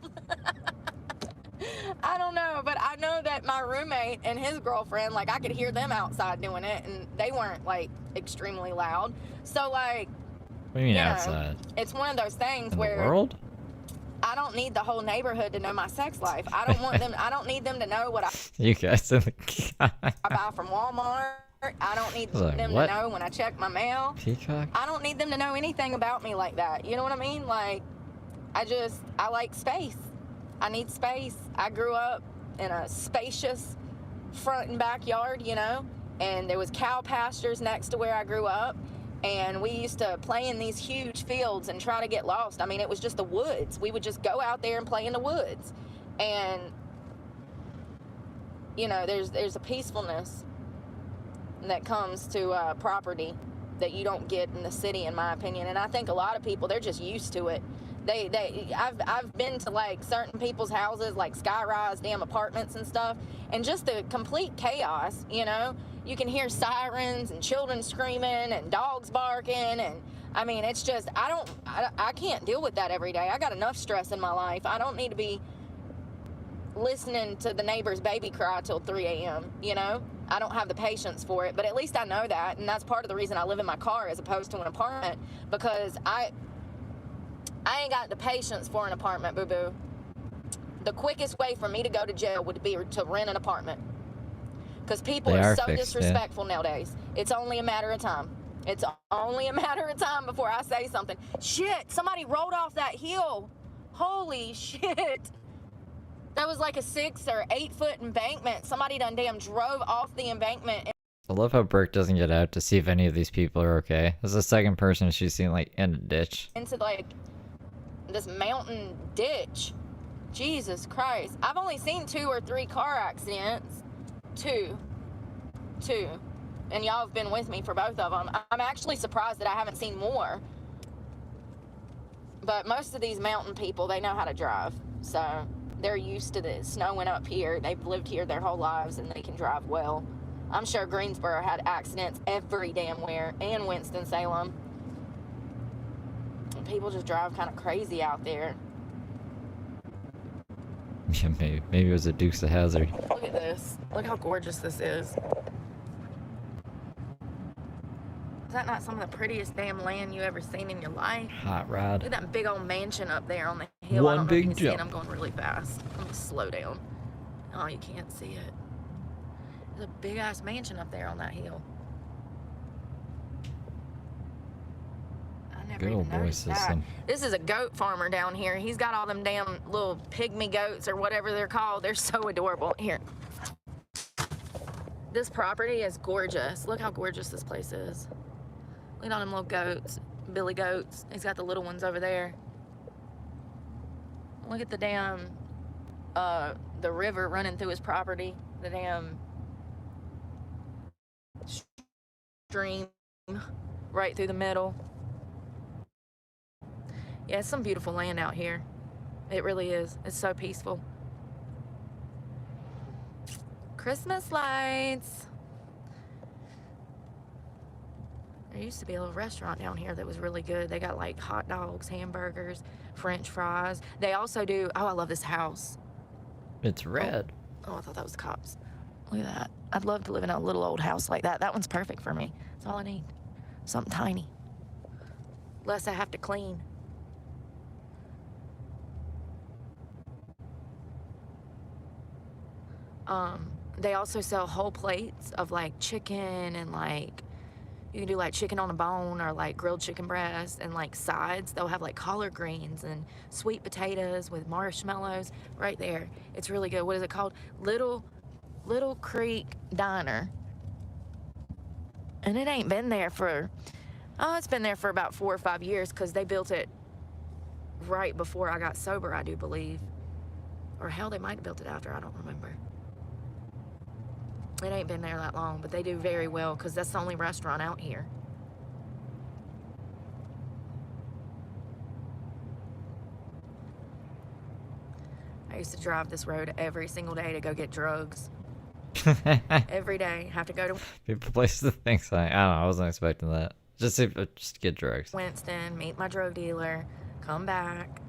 I don't know, but I know that my roommate and his girlfriend, like, I could hear them outside doing it, and they weren't, like, extremely loud. So, like, What do you mean you know, outside? it's one of those things In where the world? I don't need the whole neighborhood to know my sex life. I don't need them to know what You guys in the I buy from Walmart. I don't need Like, them what? to know when I check my mail. Peacock? I don't need them to know anything about me like that. You know what I mean? Like, I like space. I need space. I grew up in a spacious front and backyard, you know, and there was cow pastures next to where I grew up, and we used to play in these huge fields and try to get lost. I mean, it was just the woods. We would just go out there and play in the woods, and you know, there's a peacefulness that comes to property that you don't get in the city, in my opinion. And I think a lot of people, they're just used to it. I've been to like certain people's houses, like sky-rise damn apartments and stuff, and just the complete chaos, you know. You can hear sirens and children screaming and dogs barking, and I mean, it's just, I can't deal with that every day. I got enough stress in my life. I don't need to be listening to the neighbor's baby cry till 3 a.m., you know. I don't have the patience for it, but at least I know that, and that's part of the reason I live in my car as opposed to an apartment, because I ain't got the patience for an apartment, boo-boo. The quickest way for me to go to jail would be to rent an apartment. Because people are so disrespectful nowadays. It's only a matter of time. It's only a matter of time before I say something. Shit, somebody rolled off that hill. Holy shit. That was like a 6 or 8 foot embankment. Somebody done damn drove off the embankment. I love how Brooke doesn't get out to see if any of these people are okay. This is the second person she's seen, like, in a ditch. Into, like, this mountain ditch. Jesus Christ. I've only seen 2 or 3 car accidents. Two. And y'all have been with me for both of them. I'm actually surprised that I haven't seen more. But most of these mountain people, they know how to drive. So they're used to this snowing up here. They've lived here their whole lives and they can drive well. I'm sure Greensboro had accidents every damn where, and Winston-Salem. And people just drive kind of crazy out there. Yeah, maybe it was a Dukes of Hazzard. Look at this. Look how gorgeous this is. Is that not some of the prettiest damn land you ever seen in your life? Hot rod. Look at that big old mansion up there on the hill. One I don't know big if you can see it. jump. I'm going really fast. I'm gonna slow down. Oh, you can't see it. There's a big ass mansion up there on that hill. I never Good even old boy noticed that. system. This is a goat farmer down here. He's got all them damn little pygmy goats or whatever they're called. They're so adorable. Here. This property is gorgeous. Look how gorgeous this place is. Look at all them little goats, billy goats. He's got the little ones over there. Look at the damn, the river running through his property. The damn stream right through the middle. Yeah, it's some beautiful land out here. It really is. It's so peaceful. Christmas lights. There used to be a little restaurant down here that was really good. They got like hot dogs, hamburgers, French fries. They also do, oh, I love this house. It's red. Oh, I thought that was the cops. Look at that. I'd love to live in a little old house like that. That one's perfect for me. That's all I need. Something tiny. Less I have to clean. They also sell whole plates of like chicken and like, you can do like chicken on a bone or like grilled chicken breast and like sides. They'll have like collard greens and sweet potatoes with marshmallows right there. It's really good. What is it called? Little Creek Diner. And it ain't been there for, it's been there for about 4 or 5 years because they built it right before I got sober, I do believe. Or hell, they might have built it after, I don't remember. It ain't been there that long, but they do very well because that's the only restaurant out here. I used to drive this road every single day to go get drugs. Every day, have to go to People place the things I don't know, I wasn't expecting that. Just get drugs. Winston, meet my drug dealer, come back.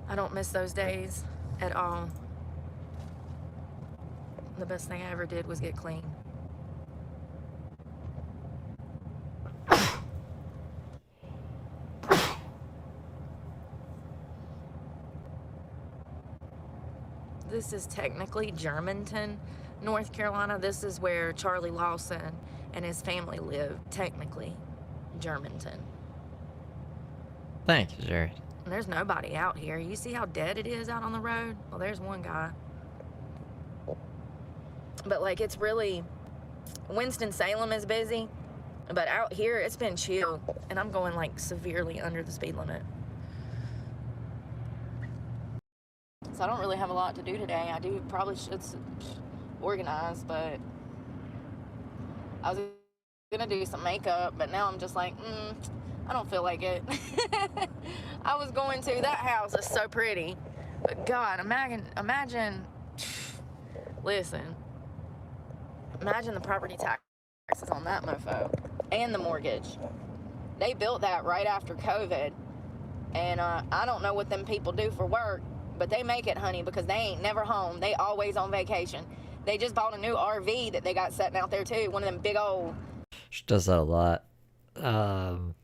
I don't miss those days at all. The best thing I ever did was get clean. This is technically Germantown, North Carolina. This is where Charlie Lawson and his family live, technically, Germantown. Thank you, Jared. And there's nobody out here. You see how dead it is out on the road? Well, there's one guy. But like, it's really, Winston-Salem is busy, but out here it's been chill, and I'm going like severely under the speed limit. So I don't really have a lot to do today. I probably should organize, but I was gonna do some makeup, but now I'm just like, I don't feel like it. I was going to. That house is so pretty, but God, imagine. Listen, imagine the property taxes on that mofo and the mortgage. They built that right after COVID, and I don't know what them people do for work, but they make it, honey, because they ain't never home. They always on vacation. They just bought a new RV that they got sitting out there too. One of them big old. She does that a lot. The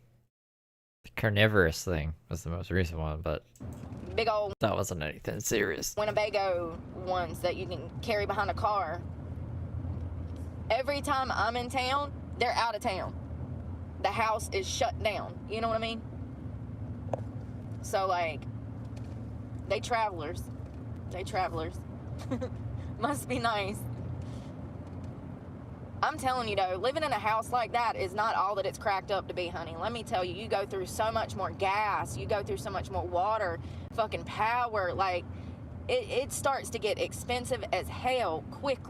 carnivorous thing was the most recent one, but Big old that wasn't anything serious. Winnebago ones that you can carry behind a car. Every time I'm in town, they're out of town. The house is shut down. You know what I mean? So, like, they travelers. Must be nice. I'm telling you, though, living in a house like that is not all that it's cracked up to be, honey. Let me tell you, you go through so much more gas. You go through so much more water, fucking power. Like, it starts to get expensive as hell quick,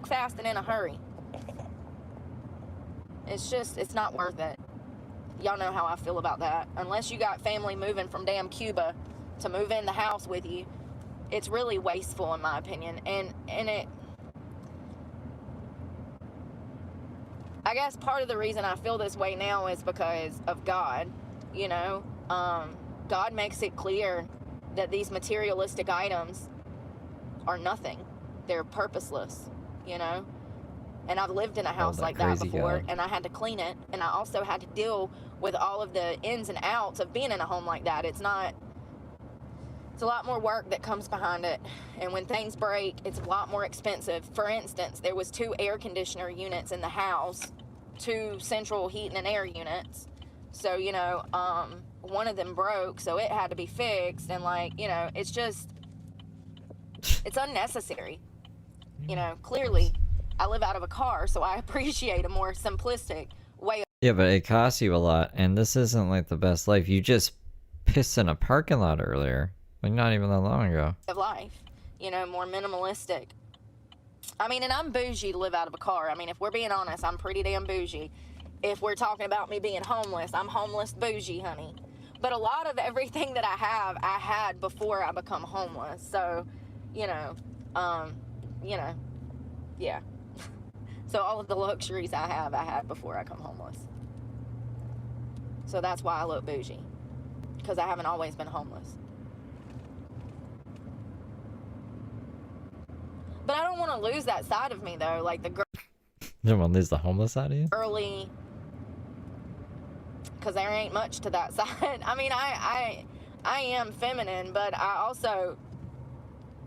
fast, and in a hurry. It's not worth it. Y'all know how I feel about that. Unless you got family moving from damn Cuba to move in the house with you, it's really wasteful in my opinion. And I guess part of the reason I feel this way now is because of God. You know, God makes it clear that these materialistic items are nothing. They're purposeless, you know? And I've lived in a house like that before, and I had to clean it, and I also had to deal with all of the ins and outs of being in a home like that. It's a lot more work that comes behind it, and when things break, it's a lot more expensive. For instance, there was 2 air conditioner units in the house, 2 central heating and air units. So, you know, one of them broke, so it had to be fixed, and like, you know, it's unnecessary. You know, clearly, I live out of a car, so I appreciate a more simplistic way Yeah, but it costs you a lot, and this isn't like the best life. You just pissed in a parking lot earlier, like not even that long ago. of life, you know, more minimalistic. I mean, and I'm bougie to live out of a car. I mean, if we're being honest, I'm pretty damn bougie. If we're talking about me being homeless, I'm homeless bougie, honey. But a lot of everything that I had before I become homeless. So, you know, yeah. So all of the luxuries I had before I come homeless. So that's why I look bougie, because I haven't always been homeless. But I don't want to lose that side of me, though. Like the You don't want to lose the homeless side of you? early, because there ain't much to that side. I mean, I am feminine, but I also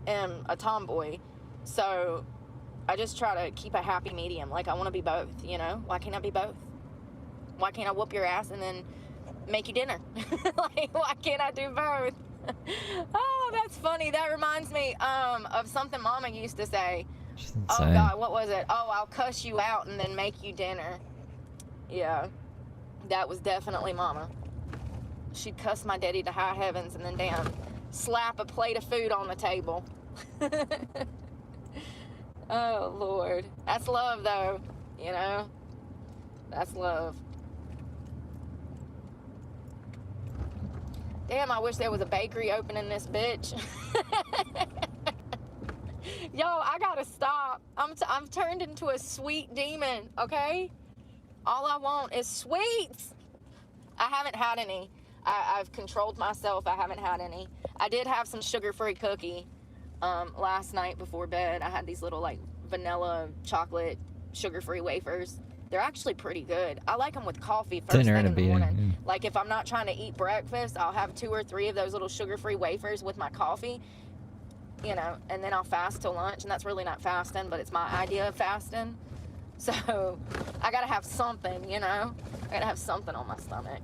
am a tomboy. So I just try to keep a happy medium. Like, I want to be both, you know? Why can't I be both? Why can't I whoop your ass and then make you dinner? Like, why can't I do both? Oh, that's funny. That reminds me of something Mama used to say. Oh, God, what was it? Oh, I'll cuss you out and then make you dinner. Yeah, that was definitely Mama. She'd cuss my daddy to high heavens and then damn slap a plate of food on the table. Oh, Lord. That's love, though, you know? That's love. Damn, I wish there was a bakery open in this bitch. Yo, I gotta stop. I'm turned into a sweet demon, okay? All I want is sweets. I haven't had any. I've controlled myself. I haven't had any. I did have some sugar-free cookie last night before bed. I had these little, like, vanilla chocolate sugar-free wafers. They're actually pretty good. I like them with coffee first thing in the morning. Yeah. Like, if I'm not trying to eat breakfast, I'll have 2 or 3 of those little sugar-free wafers with my coffee, you know, and then I'll fast till lunch. And that's really not fasting, but it's my idea of fasting. So I gotta have something, you know? I gotta have something on my stomach.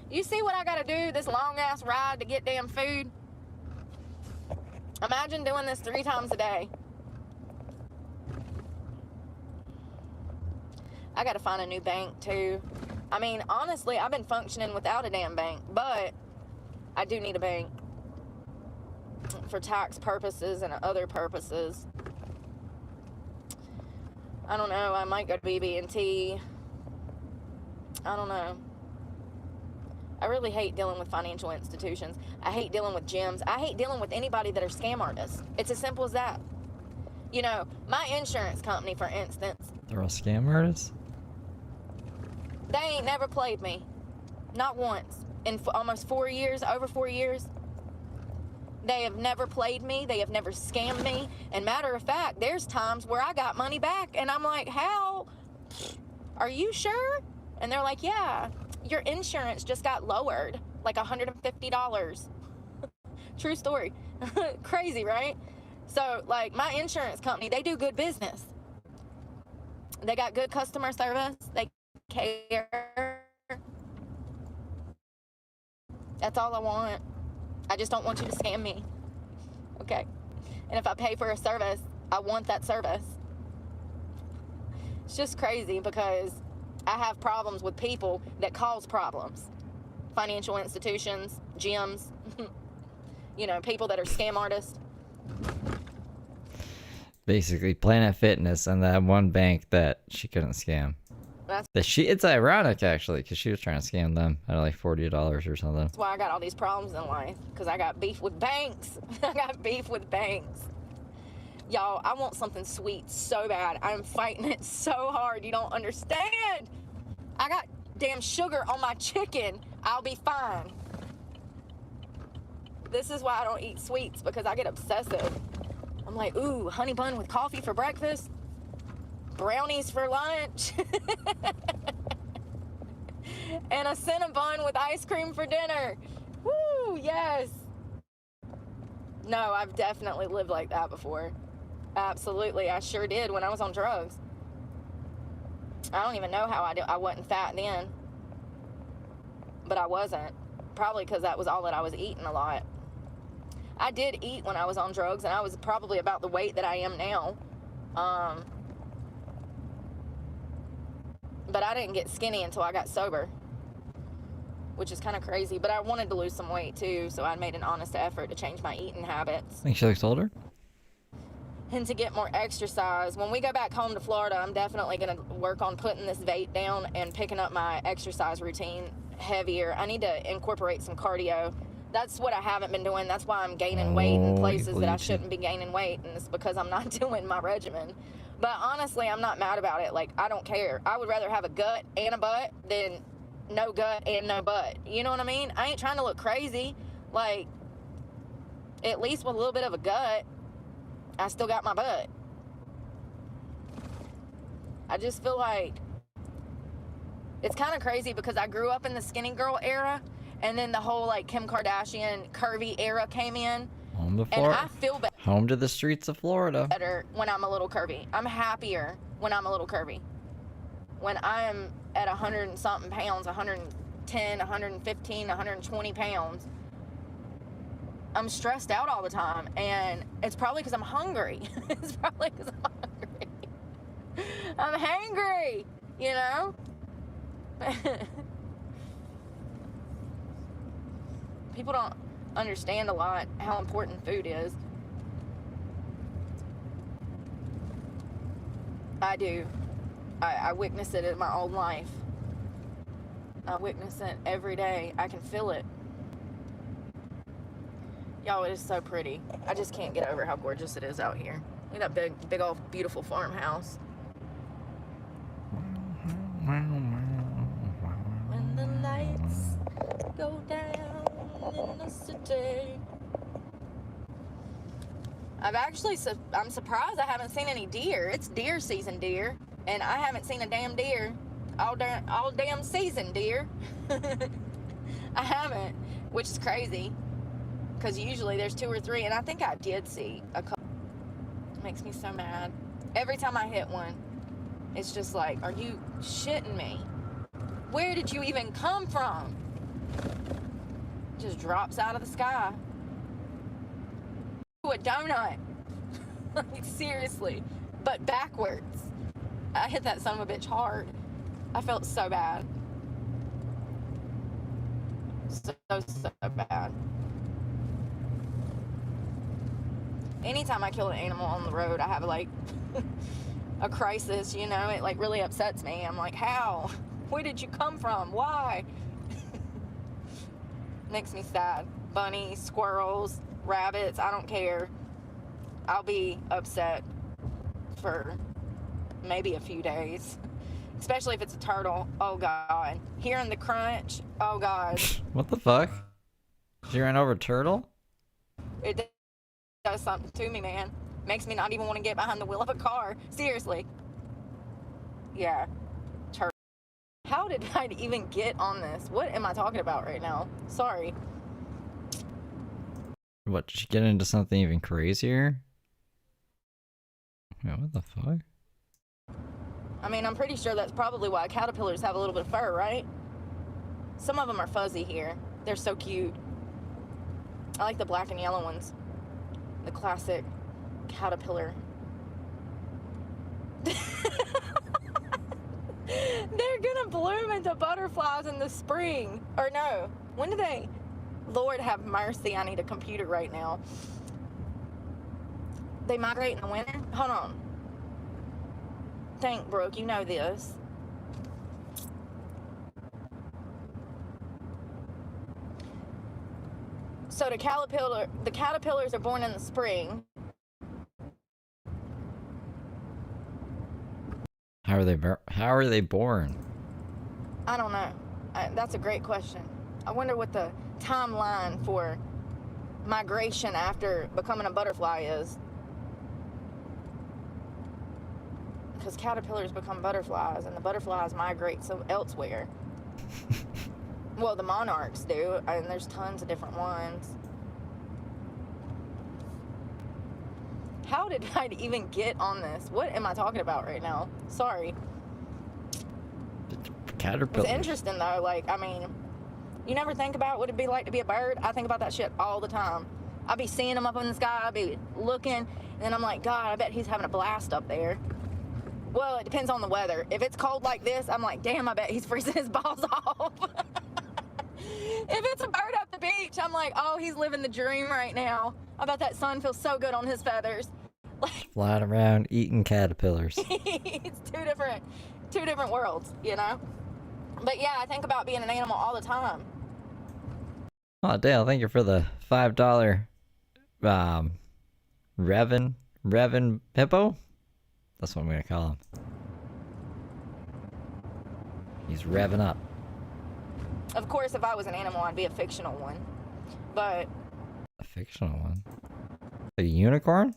You see what I gotta do, this long ass ride to get damn food? Imagine doing this 3 times a day. I gotta find a new bank too. I mean, honestly, I've been functioning without a damn bank, but I do need a bank for tax purposes and other purposes. I don't know. I might go to BB&T. I don't know. I really hate dealing with financial institutions. I hate dealing with gyms. I hate dealing with anybody that are scam artists. It's as simple as that. You know, my insurance company, for instance, They're all scam artists? they ain't never played me. Not once. In almost 4 years, over 4 years. They have never played me. They have never scammed me. And matter of fact, there's times where I got money back and I'm like, how? Are you sure? And they're like, yeah, your insurance just got lowered, like $150. True story. Crazy, right? So, like, my insurance company, they do good business. They got good customer service. They care. That's all I want. I just don't want you to scam me. Okay? And if I pay for a service, I want that service. It's just crazy because I have problems with people that cause problems. Financial institutions, gyms, you know, people that are scam artists. Basically, Planet Fitness and that one bank that she couldn't scam. It's ironic, actually, because she was trying to scam them at like $40 or something. That's why I got all these problems in life, because I got beef with banks. I got beef with banks. Y'all, I want something sweet so bad. I'm fighting it so hard. You don't understand. I got damn sugar on my chicken. I'll be fine. This is why I don't eat sweets, because I get obsessive. I'm like, ooh, honey bun with coffee for breakfast. Brownies for lunch. And a Cinnabon with ice cream for dinner. Woo, yes. No, I've definitely lived like that before. Absolutely, I sure did when I was on drugs. I don't even know how I wasn't fat then. But I wasn't. Probably because that was all that I was eating a lot. I did eat when I was on drugs, and I was probably about the weight that I am now. But I didn't get skinny until I got sober, which is kind of crazy. But I wanted to lose some weight too, so I made an honest effort to change my eating habits. Think she looks older? And to get more exercise. When we go back home to Florida, I'm definitely going to work on putting this weight down and picking up my exercise routine heavier. I need to incorporate some cardio. That's what I haven't been doing. That's why I'm gaining weight in places that I shouldn't be gaining weight, and it's because I'm not doing my regimen. But honestly, I'm not mad about it. Like, I don't care. I would rather have a gut and a butt than no gut and no butt. You know what I mean? I ain't trying to look crazy. Like, at least with a little bit of a gut, I still got my butt. I just feel like it's kind of crazy because I grew up in the skinny girl era, and then the whole, like, Kim Kardashian curvy era came in. Home to And Florida. I feel Home to the streets of Florida. better when I'm a little curvy. I'm happier when I'm a little curvy. When I'm at 100 and something pounds, 110, 115, 120 pounds, I'm stressed out all the time. And it's probably because I'm hungry. It's probably because I'm hungry. I'm hangry, you know? People don't understand a lot how important food is. I do. I witness it in my own life. I witness it every day. I can feel it. Y'all, it is so pretty. I just can't get over how gorgeous it is out here. Look at that big old beautiful farmhouse. When the lights go down in the city. I'm surprised I haven't seen any deer. It's deer season, deer. And I haven't seen a damn deer all damn season, deer. I haven't, which is crazy. Because usually there's 2 or 3, and I think I did see a couple. It makes me so mad. Every time I hit one, it's just like, are you shitting me? Where did you even come from? Just drops out of the sky. Ooh, a donut. Like, seriously. But backwards. I hit that son of a bitch hard. I felt so bad. So bad. Anytime I kill an animal on the road, I have like a crisis, you know? It like really upsets me. I'm like, how? Where did you come from? Why? Makes me sad. Bunnies, squirrels, rabbits, I don't care. I'll be upset for maybe a few days. Especially if it's a turtle. Oh God. Hearing the crunch. Oh God. What the fuck? She ran over a turtle? It does something to me, man. Makes me not even want to get behind the wheel of a car. Seriously. Yeah. Turtle. How did I even get on this? What am I talking about right now? Sorry. What, did she get into something even crazier? Yeah, what the fuck? I mean, I'm pretty sure that's probably why caterpillars have a little bit of fur, right? Some of them are fuzzy here. They're so cute. I like the black and yellow ones. The classic caterpillar. They're gonna bloom into butterflies in the spring. Or no, when do they? Lord have mercy, I need a computer right now. They migrate in the winter? Hold on. Think, Brooke, you know this. So the caterpillars are born in the spring. How are they born? I don't know. That's a great question. I wonder what the timeline for migration after becoming a butterfly is. Because caterpillars become butterflies, and the butterflies migrate elsewhere. Well, the monarchs do, and there's tons of different ones. How did I even get on this? What am I talking about right now? Sorry. Caterpillars. It's interesting, though. Like, I mean, you never think about what it'd be like to be a bird? I think about that shit all the time. I'd be seeing them up in the sky, I'd be looking, and then I'm like, God, I bet he's having a blast up there. Well, it depends on the weather. If it's cold like this, I'm like, damn, I bet he's freezing his balls off. If it's a bird at the beach, I'm like, oh, he's living the dream right now. I bet that sun feels so good on his feathers. Like, flying around eating caterpillars. it's two different worlds, you know? But yeah, I think about being an animal all the time. Oh, Dale, thank you for the $5 Revan Hippo? That's what I'm gonna call him. He's revving up. Of course, if I was an animal, I'd be a fictional one. But... A fictional one? A unicorn?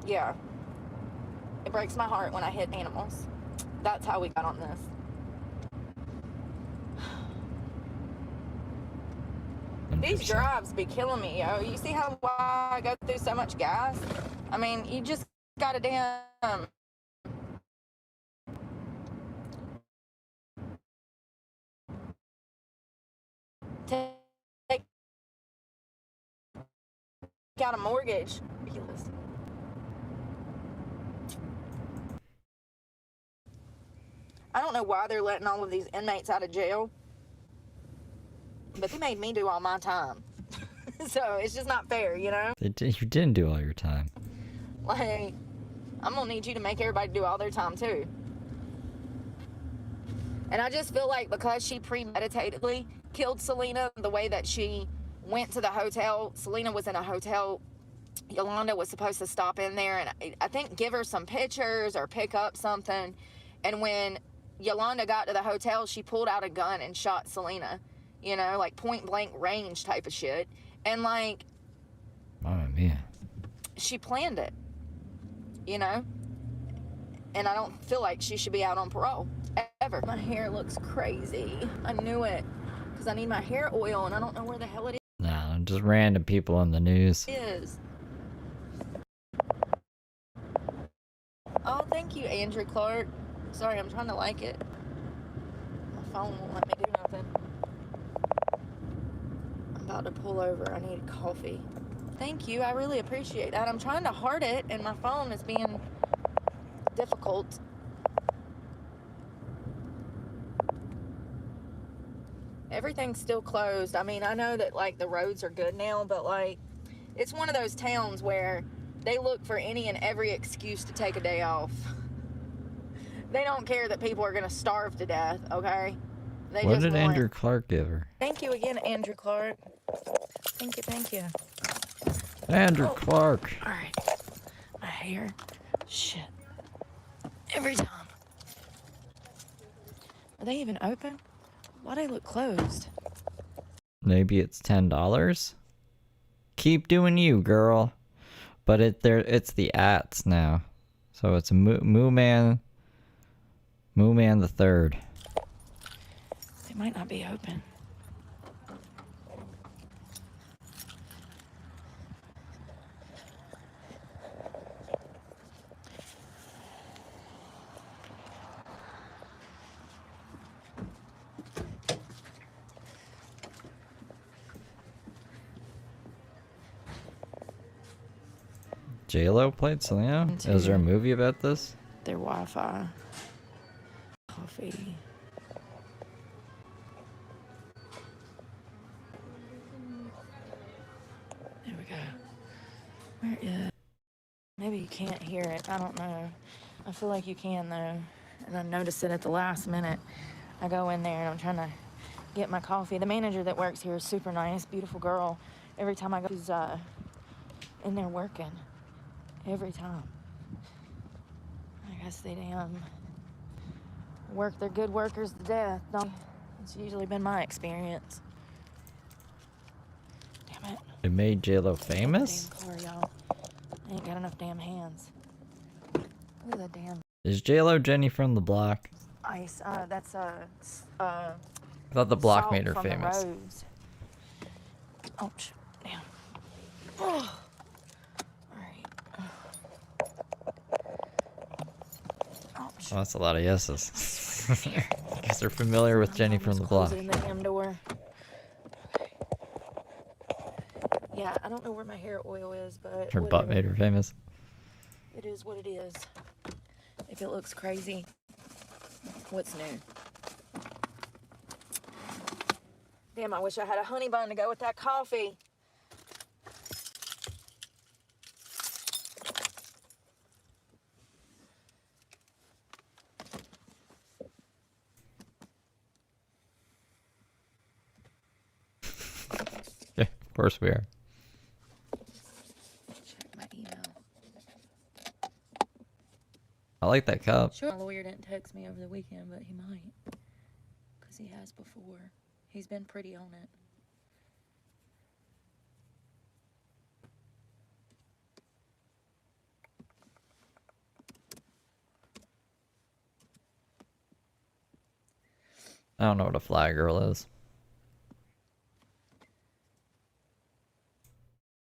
yeah. It breaks my heart when I hit animals. That's how we got on this. These drives be killing me, yo. You see how why I go through so much gas? I mean, you just gotta damn... take out a mortgage. Ridiculous. I don't know why they're letting all of these inmates out of jail, but they made me do all my time. So it's just not fair, you know? You didn't do all your time. Like, I'm gonna need you to make everybody do all their time too. And I just feel like because she premeditatedly killed Selena, the way that she went to the hotel, Selena was in a hotel, Yolanda was supposed to stop in there and I think give her some pictures or pick up something. And when Yolanda got to the hotel, she pulled out a gun and shot Selena, you know, like point blank range type of shit. And like, Mamma mia. she planned it, you know? And I don't feel like she should be out on parole, ever. My hair looks crazy. I knew it, because I need my hair oil and I don't know where the hell it Nah, just random people on the news. is. Oh, thank you, Andrew Clark. Sorry, I'm trying to like it. My phone won't let me do nothing. about to pull over. I need coffee. Thank you. I really appreciate that. I'm trying to heart it, and my phone is being difficult. Everything's still closed. I mean, I know that, like, the roads are good now, but, like, it's one of those towns where they look for any and every excuse to take a day off. They don't care that people are going to starve to death, okay? They What just did want... Andrew Clark give her? Thank you again, Andrew Clark. Thank you, thank you. Andrew Clark. All right. My hair. Shit. Every time. Are they even open? Why do they look closed? Maybe it's $10. Keep doing you, girl. But it's the ats now, so it's Moo Man the Third. They might not be open. J-Lo played Selena? Is there a movie about this? Their Wi-Fi. Coffee. There we go. Where is... Maybe you can't hear it. I don't know. I feel like you can, though. And I noticed it at the last minute. I go in there and I'm trying to get my coffee. The manager that works here is super nice, beautiful girl. Every time I go, she's in there working. Every time. I guess they damn work their good workers to death. No, it's usually been my experience. Damn it. It made J-Lo famous? Damn car, y'all. I ain't got enough damn hands. Look at that damn Is J-Lo Jenny from the Block? ice. That's I thought the Block salt made her from the famous. roads. Ouch. Damn. Oh. Oh, that's a lot of yeses. I guess they're familiar with Jenny from the Block. Closing the damn door. Okay. Yeah, I don't know where my hair oil is, but Her butt made her famous. it is what it is. If it looks crazy, what's new? Damn, I wish I had a honey bun to go with that coffee. Yeah, of course we are. Check my email. I like that cup. Sure. My lawyer didn't text me over the weekend, but he might. Because he has before. He's been pretty on it. I don't know what a fly girl is.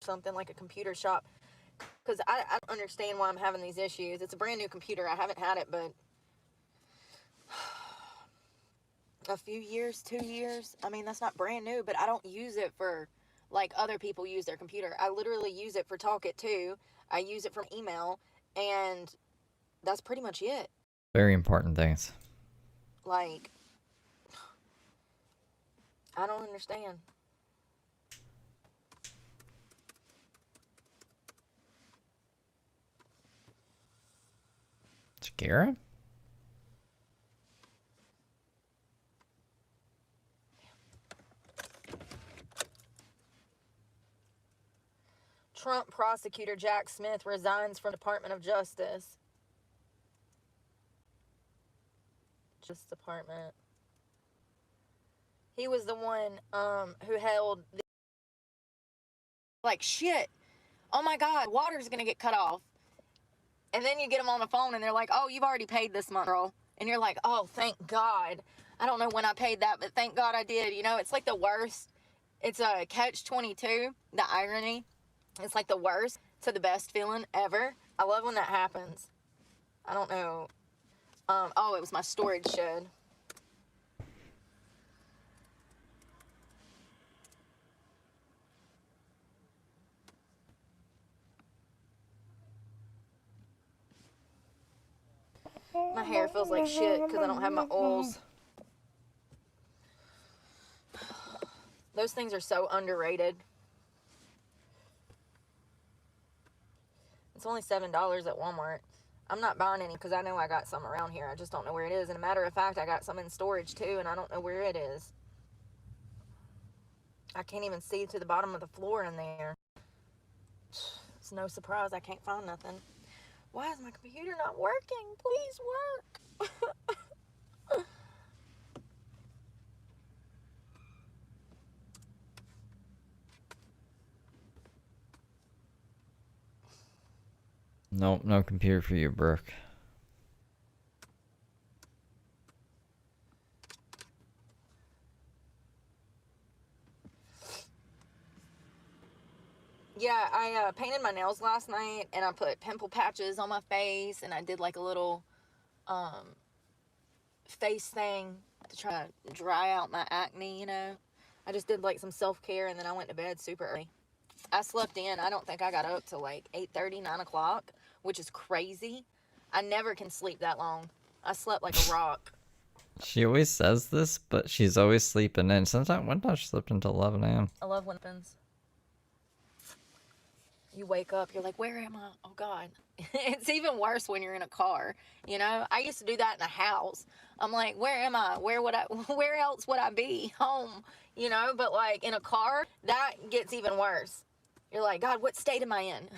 Something like a computer shop. Because I don't understand why I'm having these issues. It's a brand new computer. I haven't had it, but a few years, 2 years. I mean, that's not brand new, but I don't use it for like other people use their computer. I literally use it for Talk It Too. I use it for email, and that's pretty much it. Very important things. Like, I don't understand. Shakira? Trump prosecutor Jack Smith resigns from Department of Justice. Justice Department. He was the one who held the, like, shit. Oh my God, water's gonna get cut off. And then you get them on the phone and they're like, oh, you've already paid this month, girl. And you're like, oh, thank God. I don't know when I paid that, but thank God I did. You know, it's like the worst. It's a catch-22, the irony. It's like the worst to the best feeling ever. I love when that happens. I don't know. Oh, it was my storage shed. hair feels like shit because I don't have my oils. Those things are so underrated. It's only $7 at Walmart. I'm not buying any because I know I got some around here. I just don't know where it is. And a matter of fact, I got some in storage too, and I don't know where it is. I can't even see to the bottom of the floor in there. It's no surprise I can't find nothing. Why is my computer not working? Please work. Nope, no computer for you, Brooke. Yeah, I painted my nails last night, and I put pimple patches on my face, and I did like a little face thing to try to dry out my acne, you know. I just did like some self-care, and then I went to bed super early. I slept in. I don't think I got up till like 8:30, 9 o'clock, which is crazy. I never can sleep that long. I slept like a rock. She always says this, but she's always sleeping in. One time she slept until 11 a.m. I love when it happens. You wake up, you're like, where am I? Oh, God. It's even worse when you're in a car. You know, I used to do that in a house. I'm like, where am I? Where else would I be? Home, you know, but like in a car, that gets even worse. You're like, God, what state am I in?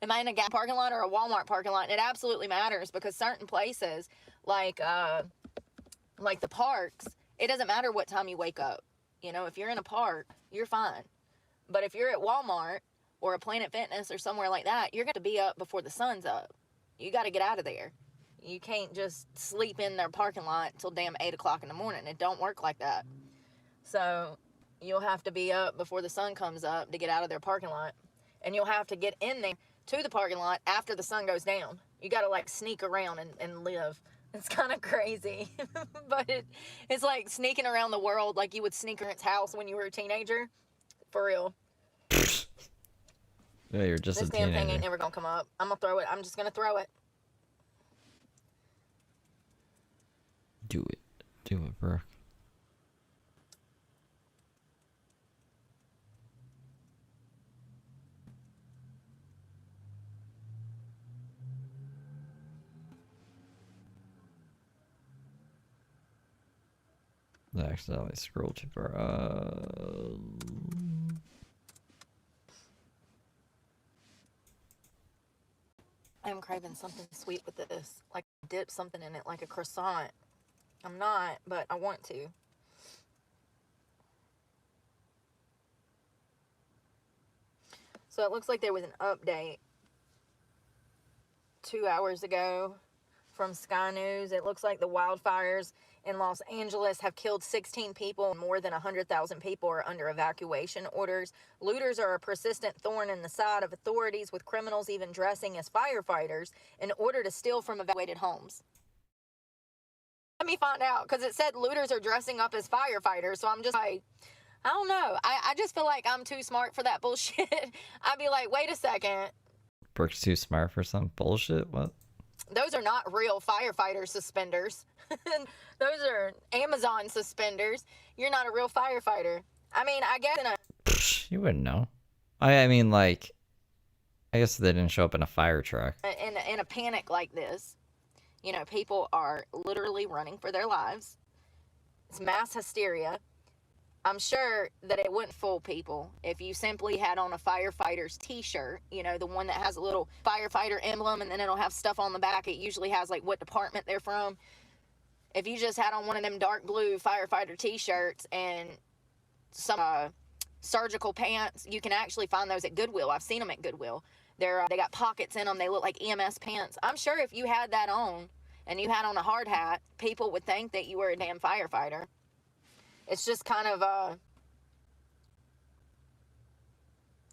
Am I in a gas parking lot or a Walmart parking lot? And it absolutely matters because certain places, like the parks, it doesn't matter what time you wake up. You know, if you're in a park, you're fine. But if you're at Walmart or a Planet Fitness or somewhere like that, you're going to be up before the sun's up. You got to get out of there. You can't just sleep in their parking lot till damn 8 o'clock in the morning. It don't work like that. So you'll have to be up before the sun comes up to get out of their parking lot. And you'll have to get in there to the parking lot after the sun goes down. You got to like sneak around and live. It's kind of crazy. But it's like sneaking around the world like you would sneak around its house when you were a teenager. For real. Yeah, you're just This a damn teenager. thing ain't never gonna come up. I'm gonna throw it. I'm just gonna throw it. Do it. Do it, Brooke. I accidentally scrolled too far. I'm craving something sweet with this. Like dip something in it, like a croissant. I'm not, but I want to. So it looks like there was an update 2 hours ago from Sky News. It looks like the wildfires in Los Angeles have killed 16 people and more than 100,000 people are under evacuation orders. Looters are a persistent thorn in the side of authorities, with criminals even dressing as firefighters in order to steal from evacuated homes. Let me find out, because it said looters are dressing up as firefighters, so I'm just like, I don't know. I just feel like I'm too smart for that bullshit. I'd be like, wait a second. Brooke's too smart for some bullshit? What? Those are not real firefighter suspenders. Those are Amazon suspenders. You're not a real firefighter. I mean, I guess in a... You wouldn't know. I mean, like, I guess they didn't show up in a fire truck. In a panic like this, you know, people are literally running for their lives. It's mass hysteria. I'm sure that it wouldn't fool people if you simply had on a firefighter's t-shirt, you know, the one that has a little firefighter emblem and then it'll have stuff on the back. It usually has like what department they're from. If you just had on one of them dark blue firefighter t-shirts and some surgical pants, you can actually find those at Goodwill. I've seen them at Goodwill. They got pockets in them. They look like EMS pants. I'm sure if you had that on and you had on a hard hat, people would think that you were a damn firefighter. It's just kind of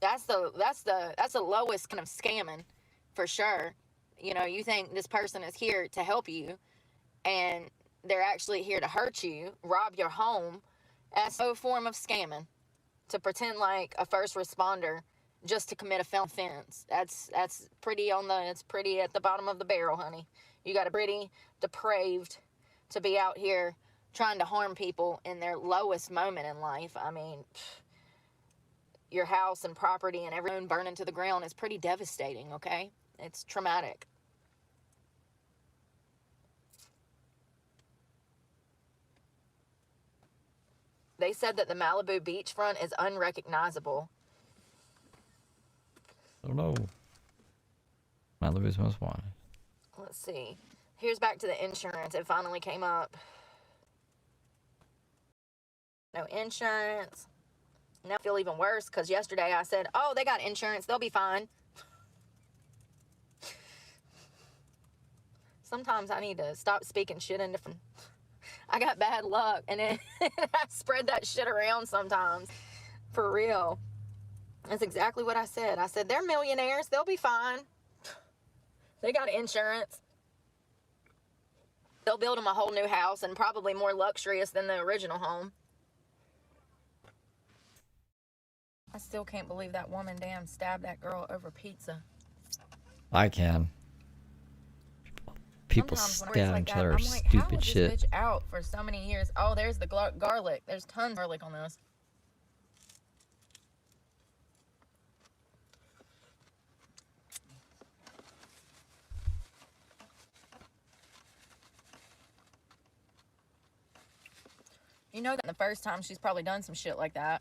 that's the lowest kind of scamming, for sure. You know, you think this person is here to help you, and they're actually here to hurt you, rob your home. That's no form of scamming. To pretend like a first responder just to commit a felon offense. That's pretty at the bottom of the barrel, honey. You got a pretty depraved to be out here trying to harm people in their lowest moment in life. I mean, your house and property and everything burning to the ground is pretty devastating, okay? It's traumatic. They said that the Malibu beachfront is unrecognizable. I don't know. Malibu's most wanted. Let's see. Here's back to the insurance. It finally came up. No insurance. Now I feel even worse because yesterday I said, oh, they got insurance. They'll be fine. Sometimes I need to stop speaking shit into... I got bad luck, and I spread that shit around sometimes. For real. That's exactly what I said. I said, they're millionaires. They'll be fine. They got insurance. They'll build them a whole new house and probably more luxurious than the original home. I still can't believe that woman damn stabbed that girl over pizza. I can. People stab each other over stupid shit. How was this bitch out for so many years? Oh, there's the garlic. There's tons of garlic on this. You know that the first time she's probably done some shit like that.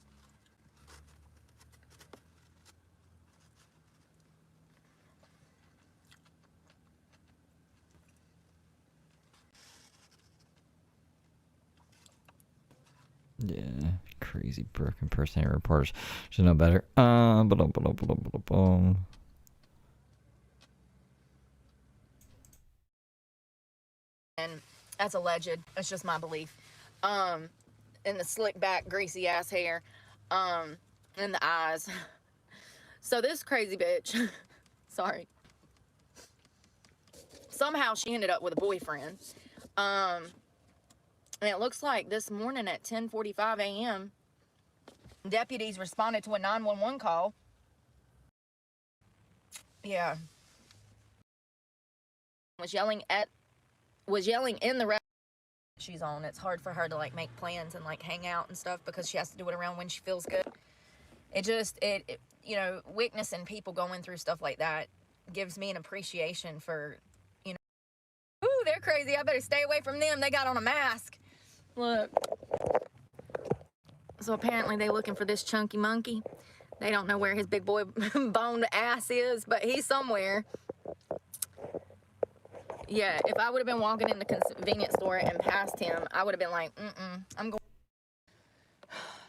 Yeah, crazy Brooke impersonator reporters should know better. And that's alleged. It's just my belief. And the slick back, greasy ass hair, and the eyes. So this crazy bitch, sorry. Somehow she ended up with a boyfriend. And it looks like this morning at 10:45 a.m., deputies responded to a 911 call. Yeah. Was yelling in the restaurant she's on. It's hard for her to like make plans and like hang out and stuff because she has to do it around when she feels good. It you know, witnessing people going through stuff like that gives me an appreciation for, you know, ooh, they're crazy. I better stay away from them. They got on a mask. Look. So apparently they looking for this chunky monkey. They don't know where his big boy boned ass is, but he's somewhere. Yeah, if I would have been walking in the convenience store and passed him, I would have been like, I'm going.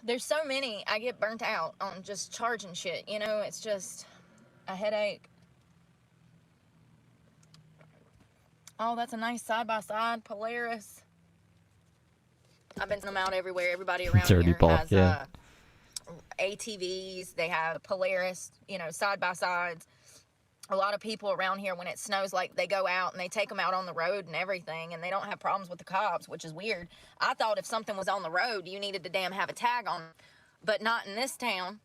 There's so many. I get burnt out on just charging shit. You know, it's just a headache. Oh, that's a nice side-by-side Polaris. I've been sending them out everywhere. Everybody around here has ATVs. They have Polaris, you know, side-by-sides. A lot of people around here, when it snows, like, they go out and they take them out on the road and everything, and they don't have problems with the cops, which is weird. I thought if something was on the road, you needed to damn have a tag on it, but not in this town.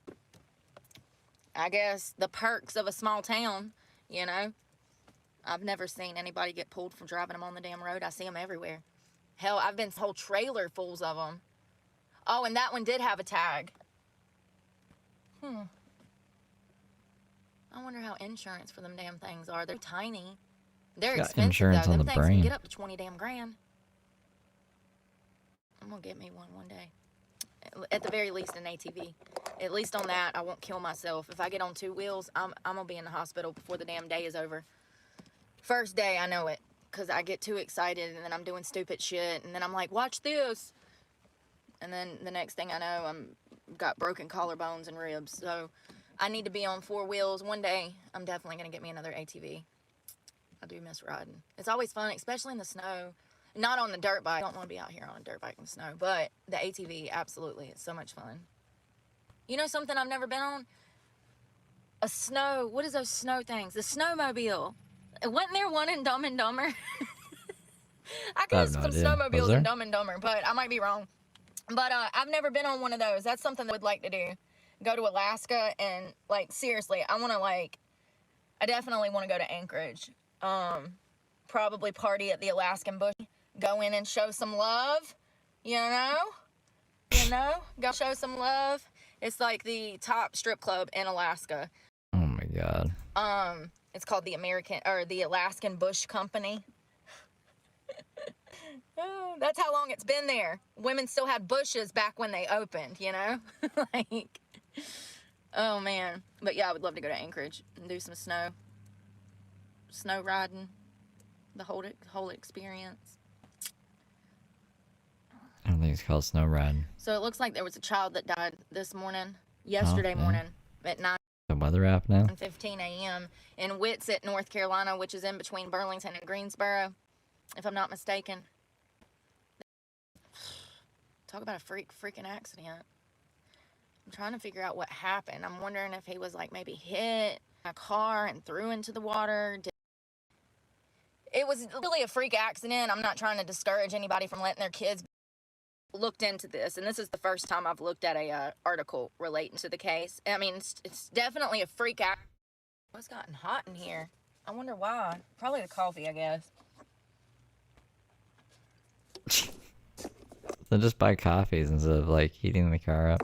I guess the perks of a small town, you know. I've never seen anybody get pulled for driving them on the damn road. I see them everywhere. Hell, I've been whole trailer fulls of them. Oh, and that one did have a tag. I wonder how insurance for them damn things are. They're tiny. They're expensive, insurance though. on Them the things can brain. get up to 20 damn grand. I'm gonna get me one day. At the very least, an ATV. At least on that, I won't kill myself. If I get on two wheels, I'm gonna be in the hospital before the damn day is over. First day, I know it. Because I get too excited, and then I'm doing stupid shit, and then I'm like, watch this. And then the next thing I know, I'm got broken collarbones and ribs. So I need to be on four wheels. One day, I'm definitely going to get me another ATV. I do miss riding. It's always fun, especially in the snow. Not on the dirt bike. I don't want to be out here on a dirt bike in the snow. But the ATV, absolutely. It's so much fun. You know something I've never been on? A snow. What is those snow things? The snowmobile. Wasn't there one in Dumb and Dumber? I could have some snowmobiles in Dumb and Dumber, but I might be wrong. But I've never been on one of those. That's something I would like to do. Go to Alaska and, like, seriously, I definitely want to go to Anchorage. probably party at the Alaskan bush. Go in and show some love, you know? Go show some love. It's like the top strip club in Alaska. Oh my god. It's called the Alaskan Bush Company. Oh, that's how long it's been there. Women still had bushes back when they opened, you know? Like, oh man. But yeah, I would love to go to Anchorage and do some snow riding, the whole experience. I don't think it's called snow riding. So it looks like there was a child that died yesterday morning at 9. The weather app now? 15 a.m. in Whitsett, North Carolina, which is in between Burlington and Greensboro, if I'm not mistaken. Talk about a freaking accident. I'm trying to figure out what happened. I'm wondering if he was like maybe hit a car and threw into the water. It was really a freak accident. I'm not trying to discourage anybody from letting their kids. Looked into this, and this is the first time I've looked at a article relating to the case. I mean, it's definitely a freak out. It's gotten hot in here. I wonder why. Probably the coffee, I guess. So just buy coffees instead of like heating the car up.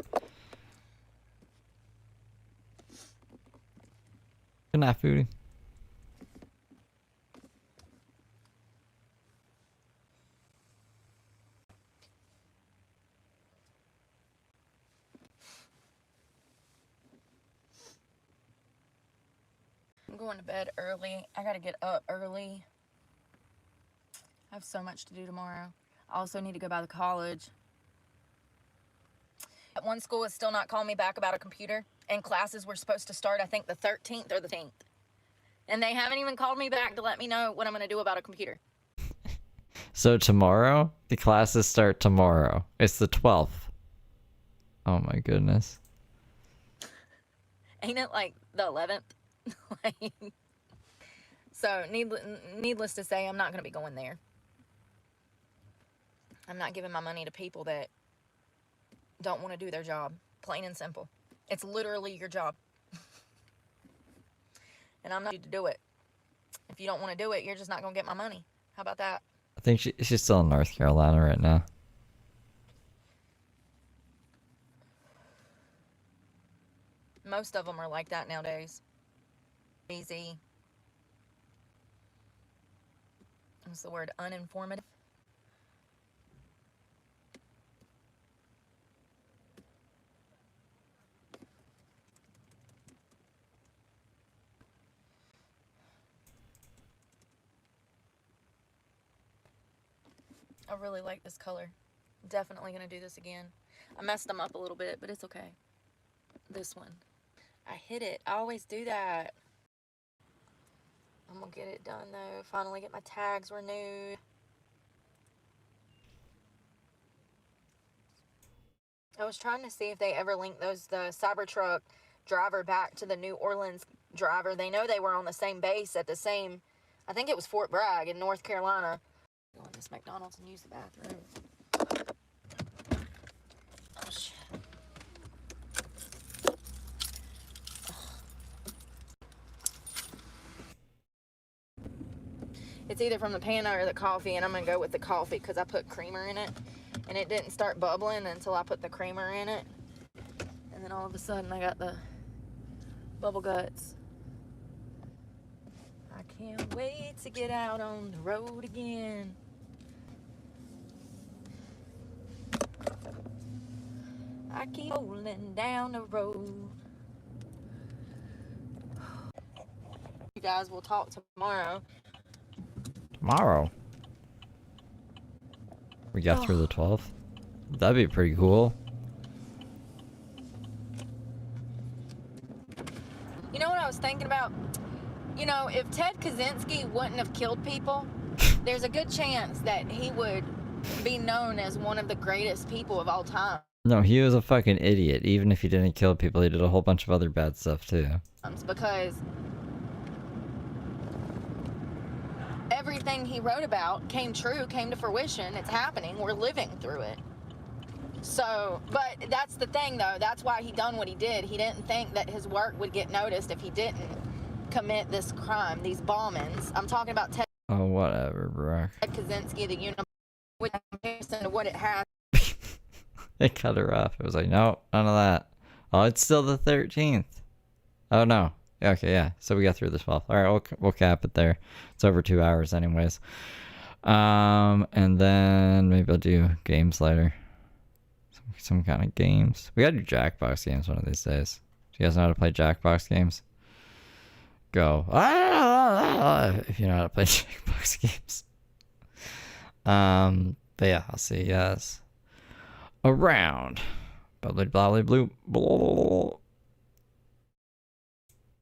Good night, foodie. I'm going to bed early. I gotta get up early. I have so much to do tomorrow. I also need to go by the college. At one school is still not calling me back about a computer, and classes were supposed to start, I think, the 13th or the 10th. And they haven't even called me back to let me know what I'm gonna do about a computer. So tomorrow? The classes start tomorrow. It's the 12th. Oh my goodness. Ain't it like the 11th? Like, so needless to say, I'm not going to be going there. I'm not giving my money to people that don't want to do their job. Plain and simple. It's literally your job. And I'm not to do it. If you don't want to do it, you're just not going to get my money. How about that? I think she's still in North Carolina right now. Most of them are like that nowadays. Easy. What's the word? Uninformative. I really like this color. Definitely gonna do this again. I messed them up a little bit, but it's okay. This one. I hit it. I always do that. I'm gonna get it done though. Finally get my tags renewed. I was trying to see if they ever linked the Cybertruck driver back to the New Orleans driver. They know they were on the same base at the same, I think it was Fort Bragg in North Carolina. Go in this McDonald's and use the bathroom. Oh shit. It's either from the panna or the coffee, and I'm gonna go with the coffee because I put creamer in it, and it didn't start bubbling until I put the creamer in it, and then all of a sudden I got the bubble guts. I can't wait to get out on the road again. I keep rolling down the road. You guys will talk tomorrow. Tomorrow? We got through the 12th? That'd be pretty cool. You know what I was thinking about? You know, if Ted Kaczynski wouldn't have killed people, there's a good chance that he would be known as one of the greatest people of all time. No, he was a fucking idiot. Even if he didn't kill people, he did a whole bunch of other bad stuff too. Because everything he wrote about came true, came to fruition. It's happening. We're living through it. So, but that's the thing though. That's why he done what he did. He didn't think that his work would get noticed if he didn't commit this crime, these bombings. I'm talking about Ted Oh, whatever, Brooke. Kaczynski the unit with comparison to what it has. They cut her off. It was like, no, none of that. Oh, it's still the 13th. Oh, no. Okay, yeah. So we got through the 12th. All right, we'll cap it there. It's over 2 hours anyways. And then maybe I'll do games later. Some kind of games. We gotta do Jackbox games one of these days. Do you guys know how to play Jackbox games? Go. If you know how to play Jackbox games. But yeah, I'll see you guys around. Blah blah blah blah blah.